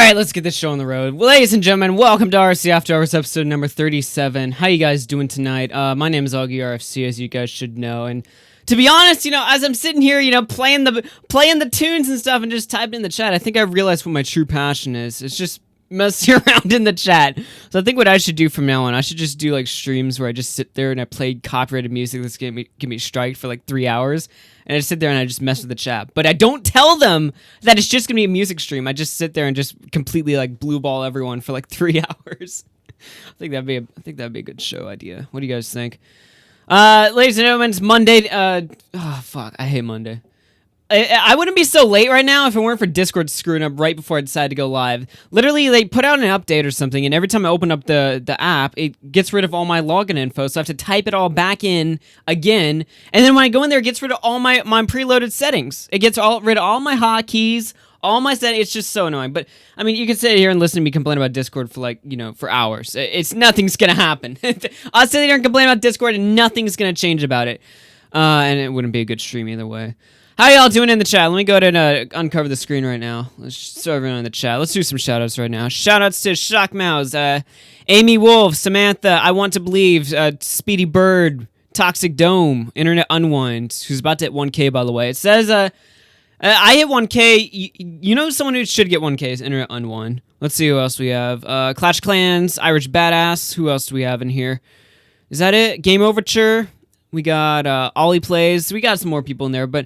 Alright, let's get this show on the road. Well, ladies and gentlemen, welcome to RFC After Hours episode number 37. How you guys doing tonight? My name is AugieRFC, as you guys should know, and to be honest, as I'm sitting here, playing the tunes and stuff and just typing in the chat, I think I realized what my true passion is. It's just messing around in the chat. So I think what I should do from now on, I should just do like streams where I just sit there and I play copyrighted music that's gonna get me striked for like 3 hours, and I just sit there and I just mess with the chat. But I don't tell them that it's just gonna be a music stream. I just sit there and just completely like blue ball everyone for like 3 hours. I think that'd be a good show idea. What do you guys think? Ladies and gentlemen, it's Monday. Oh fuck, I hate Monday. I wouldn't be so late right now if it weren't for Discord screwing up right before I decided to go live. Literally, they put out an update or something, and every time I open up the app, it gets rid of all my login info, so I have to type it all back in again. And then when I go in there, it gets rid of all my preloaded settings. It gets rid of all my hotkeys, all my settings. It's just so annoying. But, I mean, you can sit here and listen to me complain about Discord for, like, for hours. Nothing's gonna happen. I'll sit here and complain about Discord, and nothing's gonna change about it. And it wouldn't be a good stream either way. How y'all doing in the chat? Let me go ahead and uncover the screen right now. Let's throw everyone in the chat. Let's do some shoutouts right now. Shoutouts to Shockmouse, Amy Wolf, Samantha, I Want to Believe, Speedy Bird, Toxic Dome, Internet Unwind, who's about to hit 1K, by the way. It says, I hit 1K. You know someone who should get 1K is Internet Unwind. Let's see who else we have. Clash Clans, Irish Badass. Who else do we have in here? Is that it? Game Overture. We got Ollie Plays. We got some more people in there, but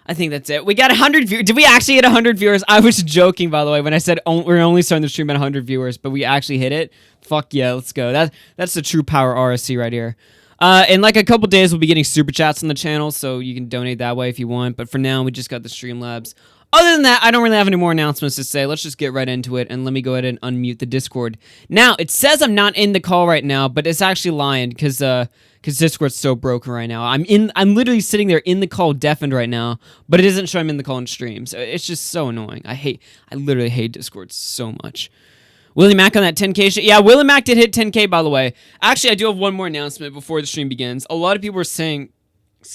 I think that's it. We got 100 viewers. Did we actually hit 100 viewers? I was joking, by the way, when I said we're only starting the stream at 100 viewers, but we actually hit it. Fuck yeah, let's go. That's the true power RSC right here. In like a couple days, we'll be getting super chats on the channel, so you can donate that way if you want. But for now, we just got the Streamlabs. Other than that, I don't really have any more announcements to say. Let's just get right into it, and let me go ahead and unmute the Discord. Now, it says I'm not in the call right now, but it's actually lying because Discord's so broken right now. I'm literally sitting there in the call deafened right now, but it isn't showing me in the call and stream. So it's just so annoying. I literally hate Discord so much. Willie Mac on that 10K shit. Yeah, Willie Mac did hit 10K, by the way. Actually, I do have one more announcement before the stream begins. A lot of people are saying,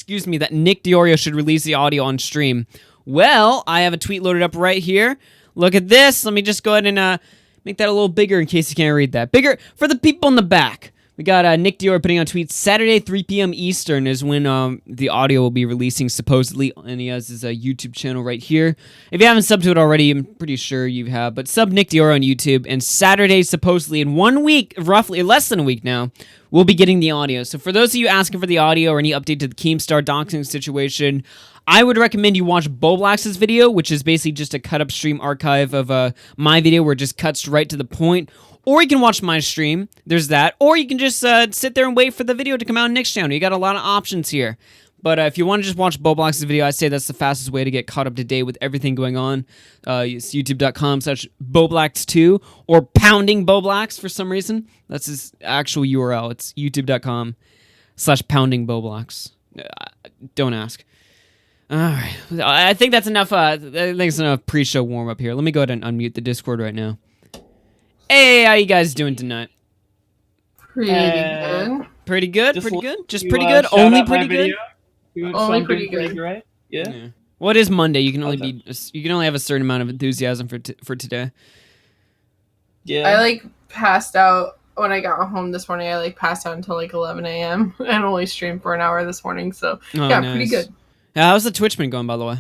that Nick DeOrio should release the audio on stream. Well, I have a tweet loaded up right here. Look at this. Let me just go ahead and make that a little bigger in case you can't read that. Bigger for the people in the back. We got Nick DeOrio putting on tweets. Saturday, 3 p.m. Eastern is when the audio will be releasing, supposedly. And he has his YouTube channel right here. If you haven't subbed to it already, I'm pretty sure you have. But sub Nick DeOrio on YouTube. And Saturday, supposedly, in 1 week, roughly less than a week now, we'll be getting the audio. So for those of you asking for the audio or any update to the Keemstar doxing situation, I would recommend you watch Bowblax's video, which is basically just a cut-up stream archive of my video where it just cuts right to the point. Or you can watch my stream, there's that. Or you can just sit there and wait for the video to come out on Nick's channel. You got a lot of options here. But if you want to just watch Bowblax's video, I'd say that's the fastest way to get caught up to date with everything going on. It's youtube.com/Bowblax2 or pounding Bowblax for some reason. That's his actual URL. It's youtube.com/pounding Bowblax. Don't ask. Alright, I think that's enough, I think it's enough pre-show warm-up here. Let me go ahead and unmute the Discord right now. Hey, how you guys doing tonight? Pretty good. Pretty good? Pretty good? Just pretty good? Only pretty good? Only pretty good. Right? Yeah. What is Monday? You can only have a certain amount of enthusiasm for today. Yeah. I passed out when I got home this morning. I passed out until 11 a.m. and only streamed for an hour this morning. So yeah, nice. Pretty good. How's the Twitch been going, by the way?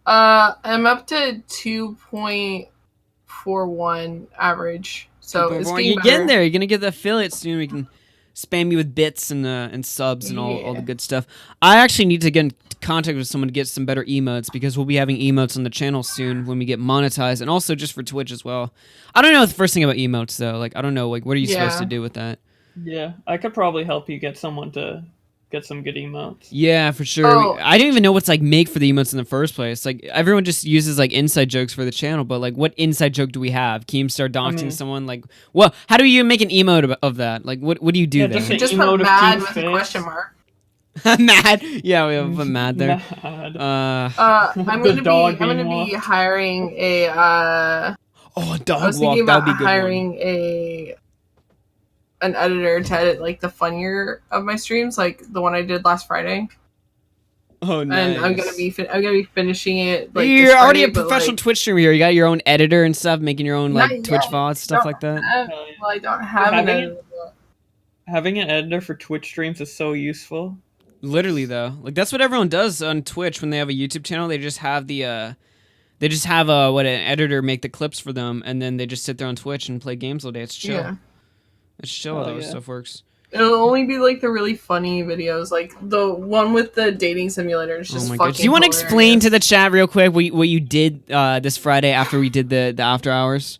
I'm up to 2.41 average. So it's getting better. Getting there. You're gonna get the affiliate soon. We can spam you with bits and subs and all the good stuff. I actually need to get in contact with someone to get some better emotes because we'll be having emotes on the channel soon when we get monetized, and also just for Twitch as well. I don't know the first thing about emotes though. I don't know. What are you supposed to do with that? Yeah, I could probably help you get someone to get some good emotes. Yeah, for sure. Oh. I didn't even know what's make for the emotes in the first place. Everyone just uses inside jokes for the channel, but what inside joke do we have? Keemstar doxing someone? How do you make an emote of that? What do you do there? Just put mad with a question mark. Mad? Yeah, we have a mad there. Mad. I'm gonna be hiring a a dog I was walk. thinking about That would be good. hiring an editor to edit the funnier of my streams, like the one I did last Friday. Oh, nice. And I'm gonna be finishing it. Like, You're this already Friday, a but, professional like, Twitch streamer here. You got your own editor and stuff, making your own Not like Twitch yet. VODs, stuff Don't like that. Well, I don't have an editor. Having an editor for Twitch streams is so useful. Literally though, like that's what everyone does on Twitch when they have a YouTube channel. They just have an editor make the clips for them, and then they just sit there on Twitch and play games all day. It's chill. Yeah. It's chill how this stuff works. It'll only be like the really funny videos, like the one with the dating simulator. It's just fucking. Do you want to explain to the chat real quick what you did this Friday after we did the after hours?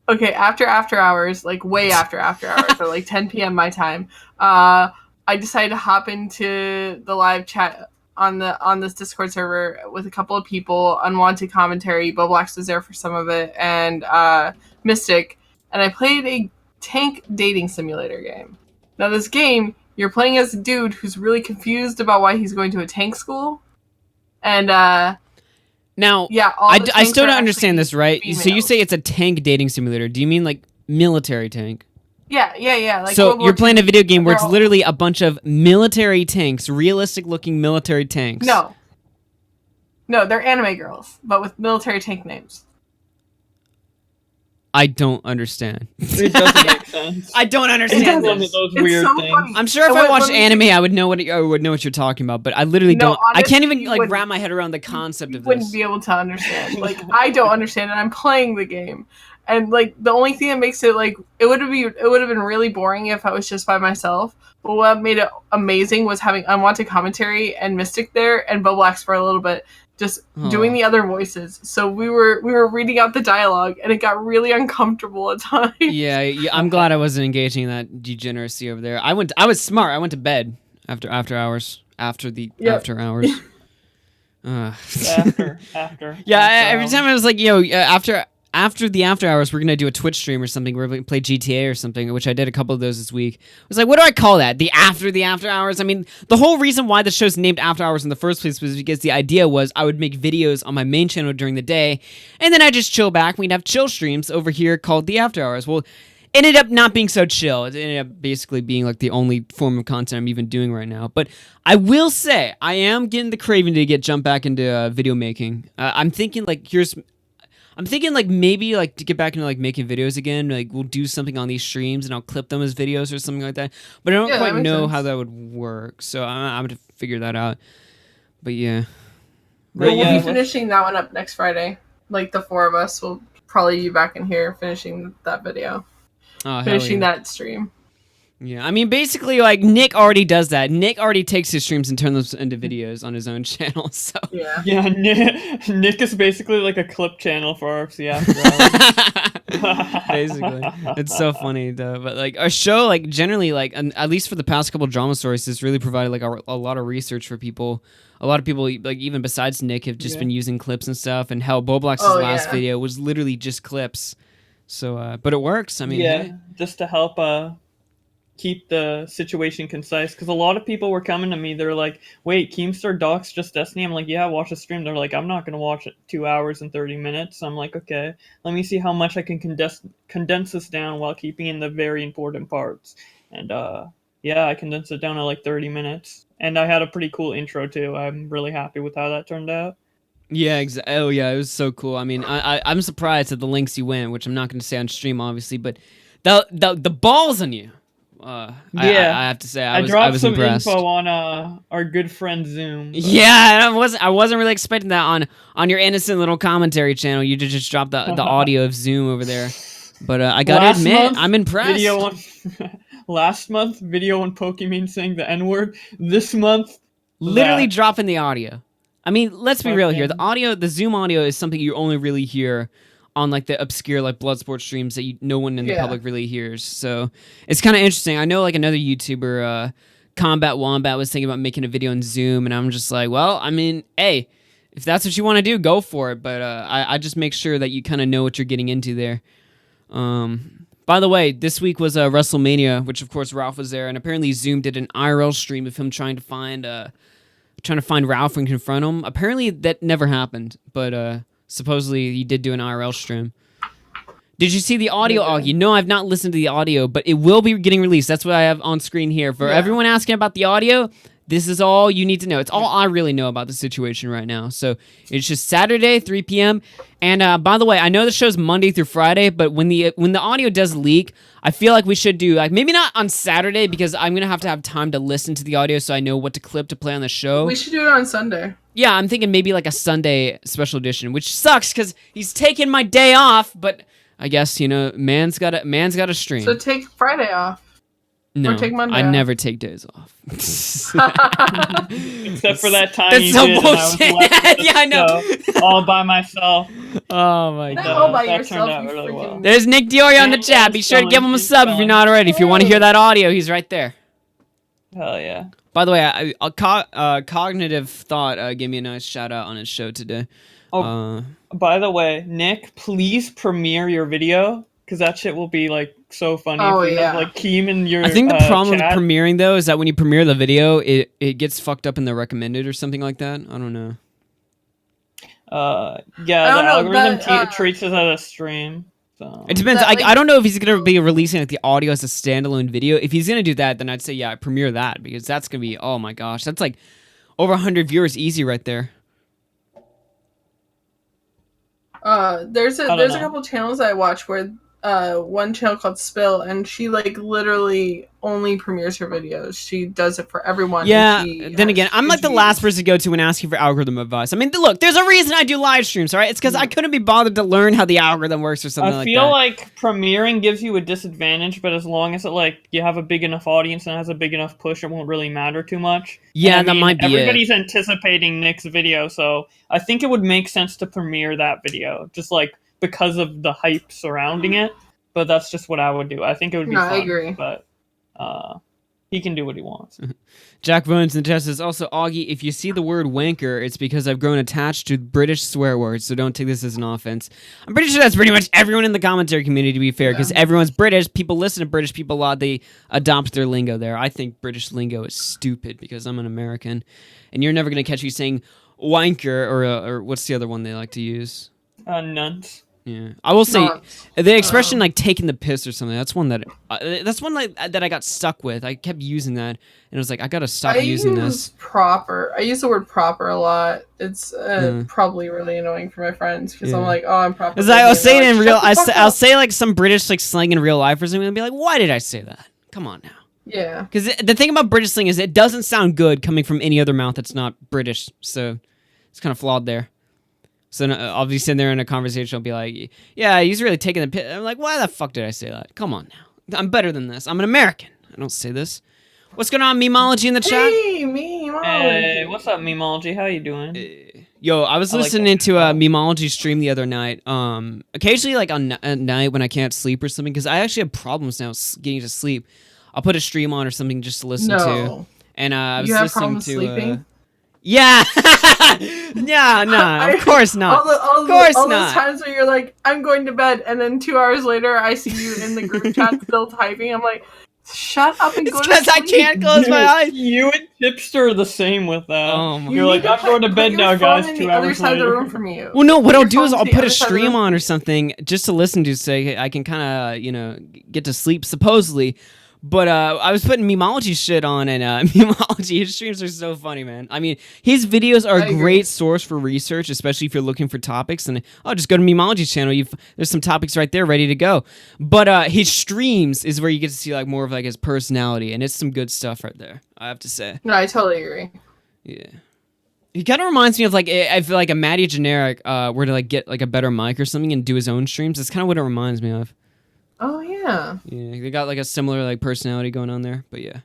Okay, after hours, like way after hours, or like 10 p.m. my time. I decided to hop into the live chat on this Discord server with a couple of people. Unwanted commentary. Bowblax was there for some of it, and Mystic, and I played a tank dating simulator game. Now, this game, you're playing as a dude who's really confused about why he's going to a tank school, and now, yeah, I still don't understand this, right? females. So you say it's a tank dating simulator. Do you mean like military tank? Yeah. Like so World War you're playing II. a video game where it's They're all- literally a bunch of military tanks, realistic-looking military tanks. No, they're anime girls, but with military tank names. I don't understand. It doesn't make sense. I don't It's understand one of this. those It's weird so things. funny. I'm sure if And I what- watched let me- anime, I would know what you're talking about. But I literally No, don't. I can't honestly, even you like wouldn't. wrap my head around the concept You of wouldn't this. be able to understand. Like, I don't understand, and I'm playing the game. And like the only thing that makes it like it would have been really boring if I was just by myself. But what made it amazing was having unwanted commentary and Mystic there and Bowblax for a little bit, just doing the other voices. So we were reading out the dialogue, and it got really uncomfortable at times. Yeah, I'm glad I wasn't engaging in that degeneracy over there. I was smart. I went to bed after hours. After hours. After. Yeah, every time I was like, after the after hours, we're gonna do a Twitch stream or something. We're gonna play GTA or something, which I did a couple of those this week. I was like, what do I call that? The after hours? I mean, the whole reason why the show's named After Hours in the first place was because the idea was I would make videos on my main channel during the day, and then I just chill back. We'd have chill streams over here called the After Hours. Well, it ended up not being so chill. It ended up basically being like the only form of content I'm even doing right now. But I will say, I am getting the craving to jump back into video making. I'm thinking maybe to get back into like making videos again. Like we'll do something on these streams and I'll clip them as videos or something like that. But I don't quite know how that would work. So I'm going to figure that out. But yeah. We'll be finishing that one up next Friday. Like the four of us will probably be back in here finishing that video. Finishing that stream. Yeah, I mean, basically, like, Nick already does that. Nick already takes his streams and turns them into videos on his own channel, so... Yeah, Nick is basically like a clip channel for RFC After Hours. Basically. It's so funny, though. But, like, our show, like, generally, like, at least for the past couple drama stories, has really provided, like, a lot of research for people. A lot of people, like, even besides Nick, have just been using clips and stuff, and hell, Bowblax's last video was literally just clips. So, but it works. I mean, just to help keep the situation concise, because a lot of people were coming to me. They're like, "Wait, Keemstar docs just Destiny?" I'm like, "Yeah, watch the stream." They're like, "I'm not gonna watch it 2 hours and 30 minutes." I'm like, "Okay, let me see how much I can condense this down while keeping in the very important parts." And I condensed it down to like 30 minutes, and I had a pretty cool intro too. I'm really happy with how that turned out. Yeah, exactly. Oh, yeah, it was so cool. I mean, I'm surprised at the links you went, which I'm not going to say on stream, obviously, but the balls on you. I have to say, I was some impressed. Info on our good friend Zoom. But... Yeah, I wasn't really expecting that on your innocent little commentary channel. You just dropped the audio of Zoom over there, but I gotta admit, I'm impressed. Last month, video on Pokemon saying the N-word. This month, literally dropping the audio. I mean, let's be real here. The Zoom audio is something you only really hear on like the obscure like Bloodsport streams that no one in the public really hears. So it's kind of interesting. I know like another YouTuber, Combat Wombat, was thinking about making a video on Zoom, and I'm just like, well, I mean, hey, if that's what you want to do, go for it. But I just make sure that you kind of know what you're getting into there. By the way, this week was WrestleMania, which of course Ralph was there, and apparently Zoom did an IRL stream of him trying to find Ralph and confront him. Apparently that never happened, but supposedly he did do an IRL stream. Did you see the audio, Augie? No, I've not listened to the audio, but it will be getting released. That's what I have on screen here. For everyone asking about the audio, This is all you need to know. It's all I really know about the situation right now. So it's just Saturday, 3 p.m. And by the way, I know the show's Monday through Friday, but when the audio does leak, I feel like we should do like maybe not on Saturday because I'm gonna have to have time to listen to the audio so I know what to clip to play on the show. We should do it on Sunday. Yeah, I'm thinking maybe like a Sunday special edition, which sucks because he's taking my day off. But I guess man's got a stream. So take Friday off. No, or take Monday I off. never take days off. Except for that time That's you so did, bullshit. and I was left with Yeah, I know. show all by myself. Oh my Not god. all by that yourself. turned out You really freaking. well. There's Nick DeOrio on the chat. Be sure to give him a sub if you're not already. If you want to hear that audio, he's right there. Hell yeah. By the way, Cognitive Thought gave me a nice shout out on his show today. Oh, by the way, Nick, please premiere your video because that shit will be like so funny. Oh, if you yeah. have, like Keem in your I think the problem chat. with premiering though is that when you premiere the video, it gets fucked up in the recommended or something like that. I don't know. Yeah, I the don't know, algorithm but, treats it as a stream. So. It depends. That, like- I don't know if he's gonna be releasing like the audio as a standalone video. If he's gonna do that, then I'd say yeah, premiere that because that's gonna be oh my gosh, that's like over 100 viewers easy right there. There's a know. couple channels I watch where one channel called Spill, and she like literally only premieres her videos. She does it for everyone. Yeah. and she Then has again, I'm huge like the views. last person to go to when asking for algorithm advice. I mean, look, there's a reason I do live streams, all right? It's because I couldn't be bothered to learn how the algorithm works or something I like that. feel like premiering gives you a disadvantage, but as long as it like you have a big enough audience and it has a big enough push, it won't really matter too much. Yeah, And, I that mean, might be it. everybody's anticipating Nick's video, so I think it would make sense to premiere that video, just like because of the hype surrounding it. But that's just what I would do. I think it would be No, fun. I agree. But he can do what he wants. Jack Bones in the chat says, also, Augie, if you see the word wanker, it's because I've grown attached to British swear words, so don't take this as an offense. I'm pretty sure that's pretty much everyone in the commentary community, to be fair, because everyone's British. People listen to British people a lot. They adopt their lingo there. I think British lingo is stupid because I'm an American, and you're never going to catch me saying wanker or what's the other one they like to use? Nuns. Yeah, I will say Nuts. the expression like taking the piss or something. That's one that I got stuck with. I kept using that, and it was like I gotta stop using this. Proper. I use the word proper a lot. It's probably really annoying for my friends because I'm like, oh, I'm proper. It's like I'll say it in real. I'll I'll say like some British like slang in real life or something, and be like, why did I say that? Come on now. Yeah. Because the thing about British slang is it doesn't sound good coming from any other mouth that's not British. So it's kind of flawed there. So I'll be sitting there in a conversation. I'll be like, yeah, he's really taking the piss. I'm like, why the fuck did I say that? Come on now. I'm better than this. I'm an American. I don't say this. What's going on, Memology in the chat? Hey, Memology. Hey, what's up, Memology? How you doing? Yo, I was listening to a Memology stream the other night. Occasionally, like at night when I can't sleep or something, because I actually have problems now getting to sleep. I'll put a stream on or something just to listen to. And I was you have listening problems to. sleeping? Yeah, yeah, no, of course not. All course those not. times where you're like, I'm going to bed, and then 2 hours later, I see you in the group chat still typing. I'm like, shut up and go to sleep. Because I can't close my eyes. You and Tipster are the same with that. Oh my You're like, I'm going to bed now, guys. 2 the other hours side of the later. room from you. Well, no, what I'll Your do is phone's I'll the put a other side of the stream room. on or something just to listen to, so I can kind of, get to sleep, supposedly. But I was putting Memology shit on, and Memology, his streams are so funny, man. I mean, his videos are a great source for research, especially if you're looking for topics. And just go to Memology's channel. There's some topics right there ready to go. But his streams is where you get to see like more of like his personality, and it's some good stuff right there, I have to say. No, I totally agree. Yeah. He kind of reminds me of like, I feel like a Matty Generic were to like get like a better mic or something and do his own streams. That's kind of what it reminds me of. Oh, yeah. Yeah, they got like a similar like personality going on there, but yeah.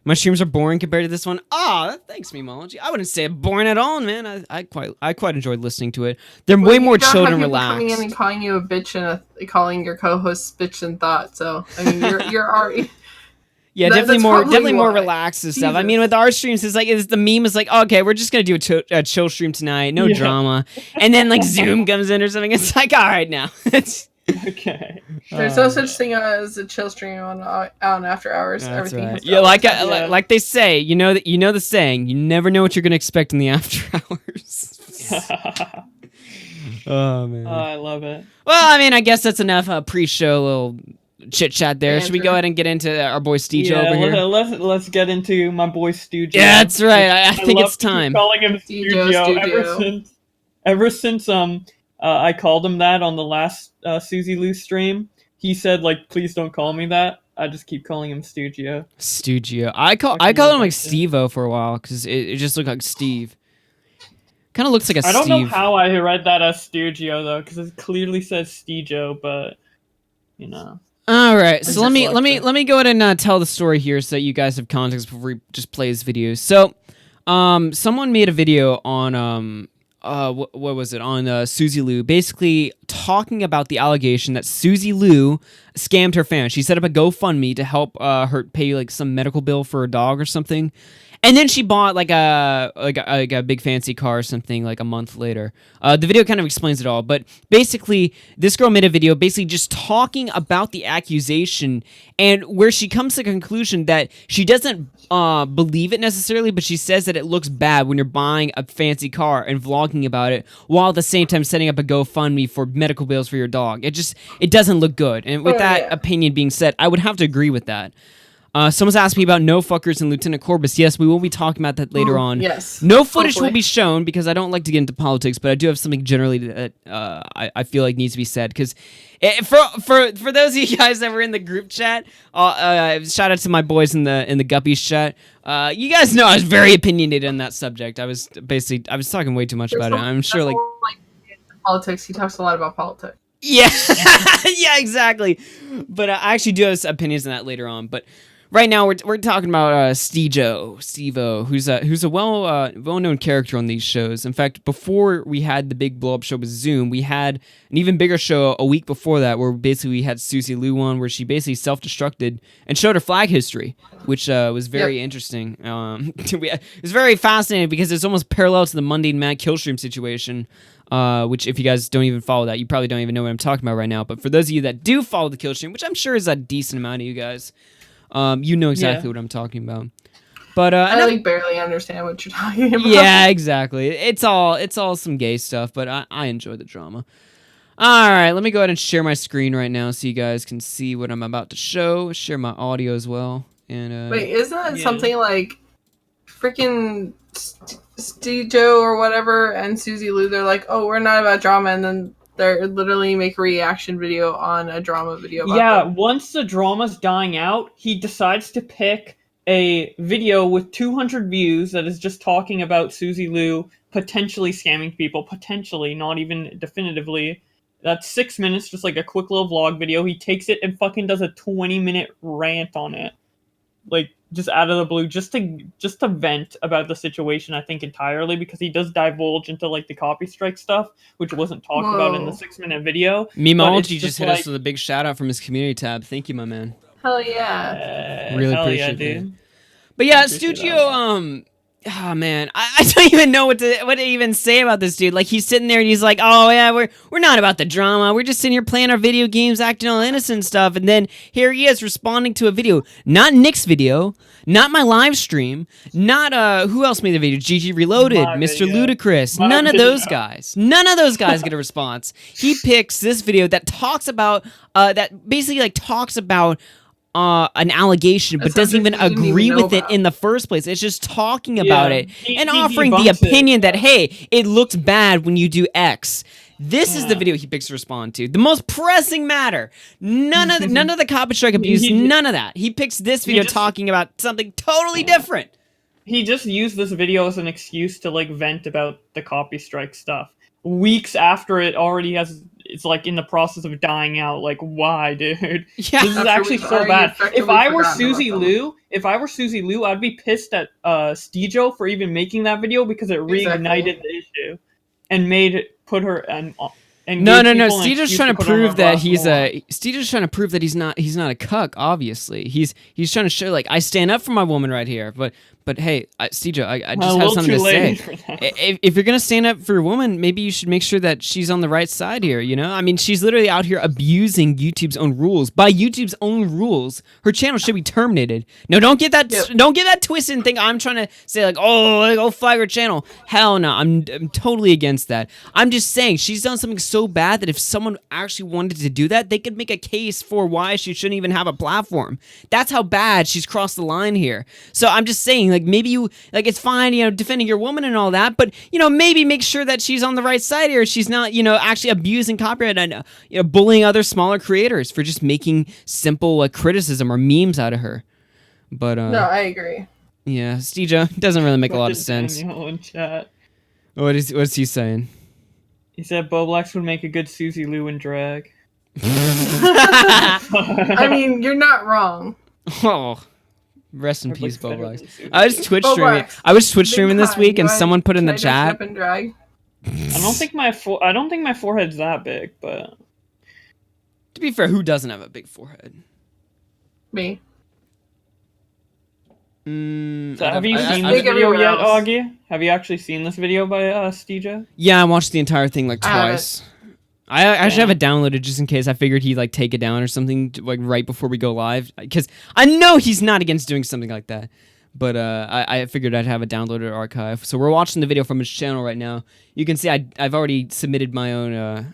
My streams are boring compared to this one. Thanks, Memology. I wouldn't say it boring at all, man. I quite enjoyed listening to it. They're way more chilled and relaxed. Coming in and calling you a bitch and calling your co-host bitch and thought. So I mean, you're already. Yeah, That's definitely more why. relaxed and stuff. I Jesus. mean, with our streams, it's the meme is like, okay, we're just gonna do a chill stream tonight, no drama, and then like Zoom comes in or something. It's like, all right, now. Okay. There's no such thing as a chill stream on After Hours. That's Everything right. has Yeah, hours. like they say, you know the saying, you never know what you're gonna expect in the after hours. Oh man. I love it. Well, I mean, I guess that's enough pre-show little chit chat there. Should we go ahead and get into our boy Steejo over here? Let's get into my boy Steejo. Yeah, that's right. I think it's time. Calling him Steejo ever since I called him that on the last Suzy Lou stream. He said like, please don't call me that. I just keep calling him Steejo. Steejo. I call him like Stevo for a while because it just looked like Steve. Kind of looks like a Steve. I don't know how I read that as Steejo though, because it clearly says Steejo, but you know. All right, so let me go ahead and tell the story here so that you guys have context before we just play his videos. So, someone made a video on what was it on Suzy Lou, basically talking about the allegation that Suzy Lou scammed her fans. She set up a GoFundMe to help her pay like some medical bill for a dog or something. And then she bought like a big fancy car or something like a month later. The video kind of explains it all, but basically this girl made a video basically just talking about the accusation and where she comes to the conclusion that she doesn't believe it necessarily, but she says that it looks bad when you're buying a fancy car and vlogging about it while at the same time setting up a GoFundMe for medical bills for your dog. It doesn't look good. And with that opinion being said, I would have to agree with that. Someone's asked me about No Fuckers and Lieutenant Corbus. Yes, we will be talking about that later on. Yes. No footage will be shown because I don't like to get into politics, but I do have something generally that I feel like needs to be said. Because for those of you guys that were in the group chat, shout out to my boys in the Guppies chat. You guys know I was very opinionated on that subject. I was talking way too much about it. I'm sure like politics. He talks a lot about politics. Yeah, yeah, exactly. But I actually do have opinions on that later on. But right now we're talking about Stevo, who's a well-known character on these shows. In fact, before we had the big blow-up show with Zoom, we had an even bigger show a week before that, where basically we had Suzy Lou on, where she basically self-destructed and showed her flag history, which was very interesting. It was very fascinating because it's almost parallel to the Mundane Mad Killstream situation. Which if you guys don't even follow that, you probably don't even know what I'm talking about right now. But for those of you that do follow the kill stream, which I'm sure is a decent amount of you guys, you know exactly what I'm talking about. But I like barely understand what you're talking about. Yeah, exactly. It's all some gay stuff, but I enjoy the drama. All right, let me go ahead and share my screen right now so you guys can see what I'm about to show. Share my audio as well. And wait, isn't that something like freaking Steejo or whatever and Suzy Lou? They're like, oh, we're not about drama, and then they literally make a reaction video on a drama video about them. Once the drama's dying out, he decides to pick a video with 200 views that is just talking about Suzy Lou potentially scamming people, potentially, not even definitively. That's 6 minutes, just like a quick little vlog video. He takes it and fucking does a 20-minute rant on it. Like, just out of the blue, just to vent about the situation, I think, entirely, because he does divulge into like the copy strike stuff, which wasn't talked about in the 6-minute video. Memology just hit us with a big shout out from his community tab. Thank you, my man. Hell yeah. Really hell appreciate yeah, it. dude. But yeah, Studio, oh man, I don't even know what to even say about this dude. Like, he's sitting there and he's like, oh yeah, we're not about the drama. We're just sitting here playing our video games, acting all innocent stuff. And then here he is responding to a video, not Nick's video, not my live stream, not who else made the video? GG Reloaded, Mr. Ludacris. None of those guys get a response. He picks this video that talks about that basically like talks about an allegation, but doesn't even agree with it in the first place. It's just talking about it and offering the opinion that, hey, it looks bad when you do X. This is the video he picks to respond to. The most pressing matter. None of the copy strike abuse, none of that. He picks this video talking about something totally different. He just used this video as an excuse to like vent about the copy strike stuff. Weeks after it already it's like in the process of dying out. Like, why, dude? Yeah, this is actually so bad. If I were Suzy Lou, I'd be pissed at Steejo for even making that video because it reignited the issue and put her and no. Steejo's trying to prove that Steejo's trying to prove that he's not a cuck. Obviously, he's trying to show like, I stand up for my woman right here, but hey, Steejo, I just have something to say. If you're gonna stand up for your woman, maybe you should make sure that she's on the right side here. You know, I mean, she's literally out here abusing YouTube's own rules. By YouTube's own rules, her channel should be terminated. No, don't get that twisted and think I'm trying to say like, oh, flag her channel. Hell no, I'm totally against that. I'm just saying she's done something so so bad that if someone actually wanted to do that, they could make a case for why she shouldn't even have a platform. That's how bad she's crossed the line here. So I'm just saying, like, maybe you, like, it's fine, you know, defending your woman and all that, but, you know, maybe make sure that she's on the right side here. She's not, you know, actually abusing copyright and, you know, bullying other smaller creators for just making simple criticism or memes out of her. But, No, I agree. yeah, Steejo doesn't really make a lot of sense. Daniel in chat. What's he saying? He said Bowblax would make a good Susie Lou in drag. I mean, you're not wrong. Oh, rest in Or peace, looks better Bowblax. than Susie I was Lou. Twitch streaming. Bowblax, I was Twitch streaming this big week, and time. someone put in the Can I dress chat. up in drag? I don't think my forehead's that big, but To be fair, who doesn't have a big forehead? Me. so have you seen I this think video everywhere yet, else. Augie? Have you actually seen this video by Steejo? Yeah, I watched the entire thing like I haven't. twice. I actually have it downloaded just in case. I figured he'd like take it down or something like right before we go live, because I know he's not against doing something like that. But I figured I'd have a downloaded archive. So we're watching the video from his channel right now. You can see I've already submitted my own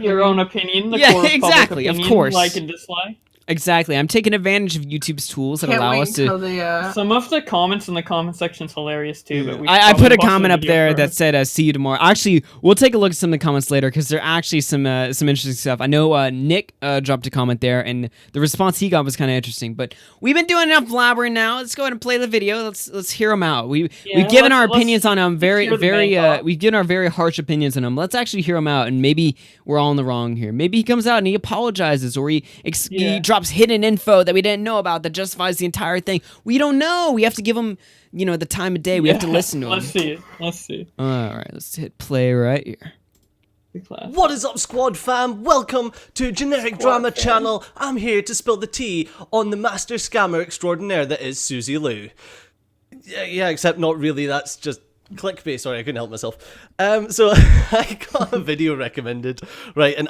Your own opinion. The Yeah, core of public exactly, of opinion, course. Like and dislike. Exactly. I'm taking advantage of YouTube's tools that Can't allow wait us to. until the. Some of the comments in the comment section's hilarious too. But we I probably put a watch the comment up video there that first. said, "See you tomorrow." Actually, we'll take a look at some of the comments later because there are actually some interesting stuff. I know Nick dropped a comment there, and the response he got was kind of interesting. But we've been doing enough blabbering now. Let's go ahead and play the video. Let's hear them out. We've given our opinions on them hear the main thought. we've given our very harsh opinions on them. Let's actually hear them out, and maybe we're all in the wrong here. Maybe he comes out and he apologizes, or he drops hidden info that we didn't know about that justifies the entire thing. We don't know. We have to give him, you know, the time of day. We have to listen to him. Let's see it. Let's see. All right, let's hit play right here. Big class. What is up, squad fam? Welcome to Generic Drama Channel. I'm here to spill the tea on the master scammer extraordinaire that is Susie Lou. Yeah, except not really. That's just clickbait. Sorry, I couldn't help myself. So I got a video recommended, right? And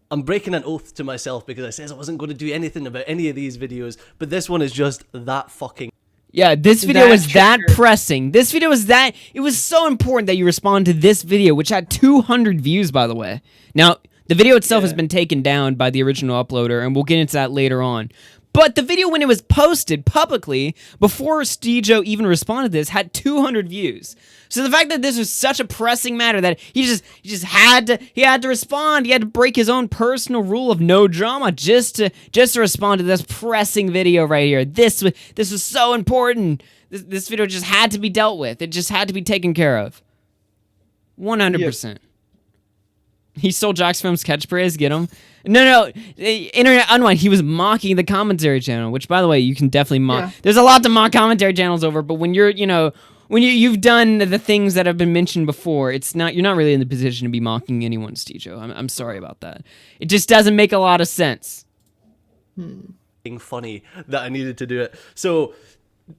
I'm breaking an oath to myself because I said I wasn't going to do anything about any of these videos, but this one is just that fucking. Yeah, this video was that triggered. pressing. This video was that. It was so important that you respond to this video, which had 200 views, by the way. Now, the video itself has been taken down by the original uploader, and we'll get into that later on. But the video, when it was posted publicly, before Steejo even responded to this, had 200 views. So the fact that this was such a pressing matter that he just had to respond. He had to break his own personal rule of no drama just to respond to this pressing video right here. This was so important. This video just had to be dealt with. It just had to be taken care of. 100%. He stole Jack's Film's catchphrase. Get him? No. Internet Unwind. He was mocking the commentary channel, which, by the way, you can definitely mock. Yeah. There's a lot to mock commentary channels over, but when you're, you know, when you've done the things that have been mentioned before, you're not really in the position to be mocking anyone, Steejo. I'm sorry about that. It just doesn't make a lot of sense. Funny that I needed to do it. So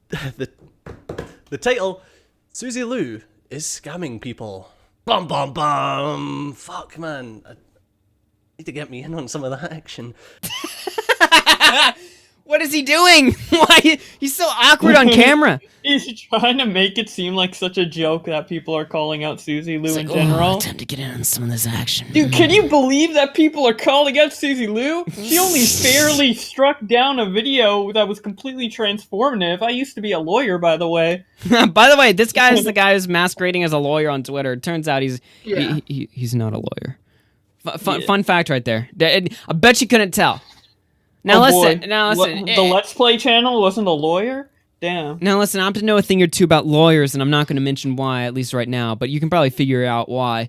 the title, Susie Lou is scamming people. Bum bum bum. Fuck, man. I need to get me in on some of that action. What is he doing? Why? He's so awkward on camera. He's trying to make it seem like such a joke that people are calling out Susie Lou in general. Time to get in on some of this action. Dude, can you believe that people are calling out Susie Lou? She only fairly struck down a video that was completely transformative. I used to be a lawyer, by the way. By the way, this guy is the guy who's masquerading as a lawyer on Twitter. It turns out he's not a lawyer. Fun fact right there. I bet you couldn't tell. Now listen. The Let's Play channel wasn't a lawyer? Damn. Now listen, I have to know a thing or two about lawyers, and I'm not going to mention why, at least right now, but you can probably figure out why.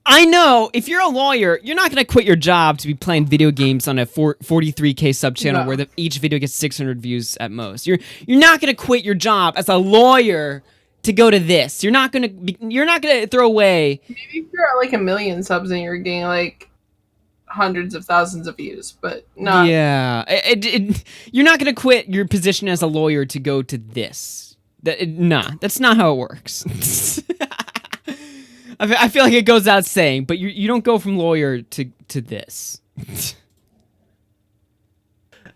I know, if you're a lawyer, you're not going to quit your job to be playing video games on a 43K sub channel where each video gets 600 views at most. You're not going to quit your job as a lawyer to go to this. You're not going to throw away. Maybe if you're at like 1 million subs and you're getting like hundreds of thousands of views, but not. Yeah, you're not gonna quit your position as a lawyer to go to this. That's not how it works. I feel like it goes out saying, but you don't go from lawyer to this.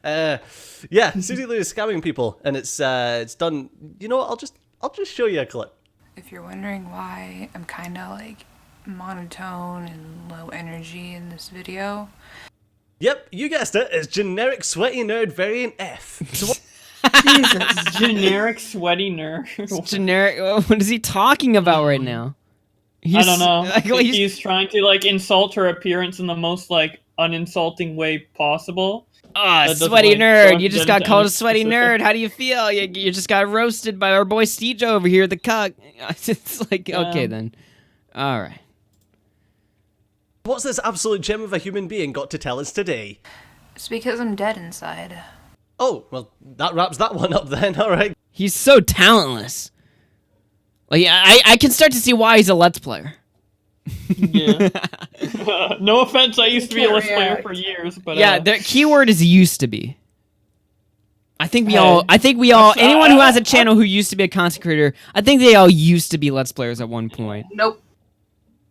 Yeah, Susie Lou is scamming people, and it's done. You know what? I'll just show you a clip. If you're wondering why I'm kind of like monotone and low energy in this video. Yep, you guessed it. It's generic sweaty nerd variant F. So what? Jesus, generic sweaty nerd. Generic. What is he talking about right now? I don't know. Like, well, he's trying to like insult her appearance in the most like uninsulting way possible. Sweaty nerd. You just got called a sweaty nerd. How do you feel? You just got roasted by our boy Steejo over here, the cuck. It's like, okay then. All right. What's this absolute gem of a human being got to tell us today? It's because I'm dead inside. Oh, well, that wraps that one up then, alright. He's so talentless. Like, I can start to see why he's a Let's Player. Yeah. No offense, I used to be a Let's Player for years, but yeah, the keyword is used to be. I think we all, anyone who has a channel who used to be a content creator, I think they all used to be Let's Players at one point. Nope.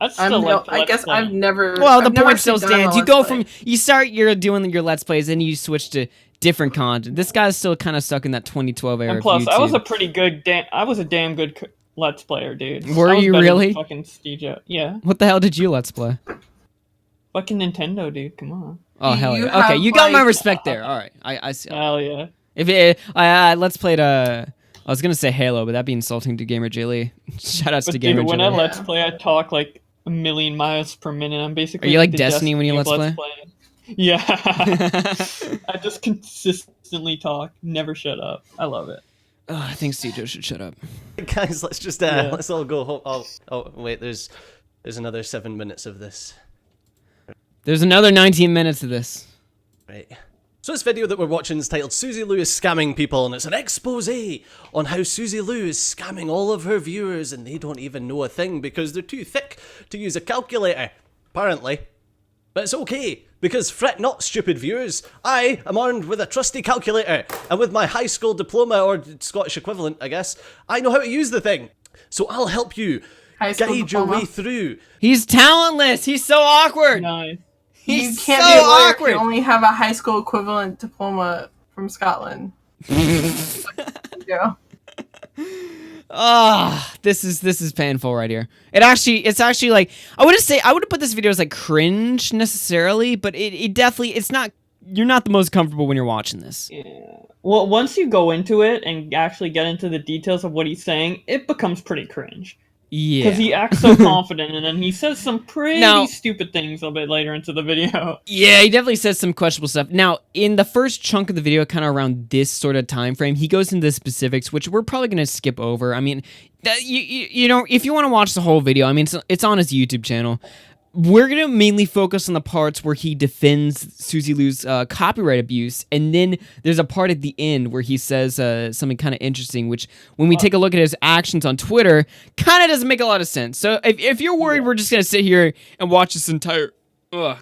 I guess I've never. Well, the I've never point still actually done a stands. You Let's go Play. from, you start doing your Let's Plays, and you switch to different content. This guy's still kind of stuck in that 2012 era. And plus, of I was YouTube. a pretty good, I was a damn good Let's Player, dude. Were I was you better than really? Fucking Steejo. Yeah. What the hell did you Let's Play? Fucking Nintendo, dude. Come on. Oh hell You yeah! Okay, have, you got my like- respect there. All right, I see. Hell yeah. If it, I Let's Played I was gonna say Halo, but that'd be insulting to Gamer J Lee. Shoutouts But to Gamer dude, J when I Lee. Let's Play, I talk like a million miles per minute. I'm basically. Are you like the Destiny when you of Let's Play? Yeah. I just consistently talk, never shut up. I love it. Oh, I think Steejo should shut up. Guys, let's just, Yeah. let's all go home. Oh, wait, there's another 7 minutes of this. There's another 19 minutes of this. Right. So this video that we're watching is titled Susie Lou is Scamming People, and it's an expose on how Susie Lou is scamming all of her viewers, and they don't even know a thing because they're too thick to use a calculator, apparently. But it's okay, because fret not, stupid viewers. I am armed with a trusty calculator, and with my high school diploma, or Scottish equivalent, I guess, I know how to use the thing. So I'll help you High school guide your diploma. way through. He's talentless. He's so awkward. Nice. You He's can't so be a lawyer if awkward. you only have a high school equivalent diploma from Scotland. Yeah. Ah, this is painful right here. It's actually like I wouldn't put this video as like cringe necessarily, but it definitely it's not. You're not the most comfortable when you're watching this. Yeah. Well, once you go into it and actually get into the details of what he's saying, it becomes pretty cringe. Yeah. Because he acts so confident, and then he says some pretty Now- stupid things a bit later into the video. Yeah, he definitely says some questionable stuff. Now, in the first chunk of the video, kind of around this sort of time frame, he goes into the specifics, which we're probably going to skip over. I mean, you know, if you want to watch the whole video, I mean, it's on his YouTube channel. We're going to mainly focus on the parts where he defends Susie Lou's copyright abuse, and then there's a part at the end where he says something kind of interesting, which, when we take a look at his actions on Twitter, kind of doesn't make a lot of sense. So if you're worried we're just going to sit here and watch this entire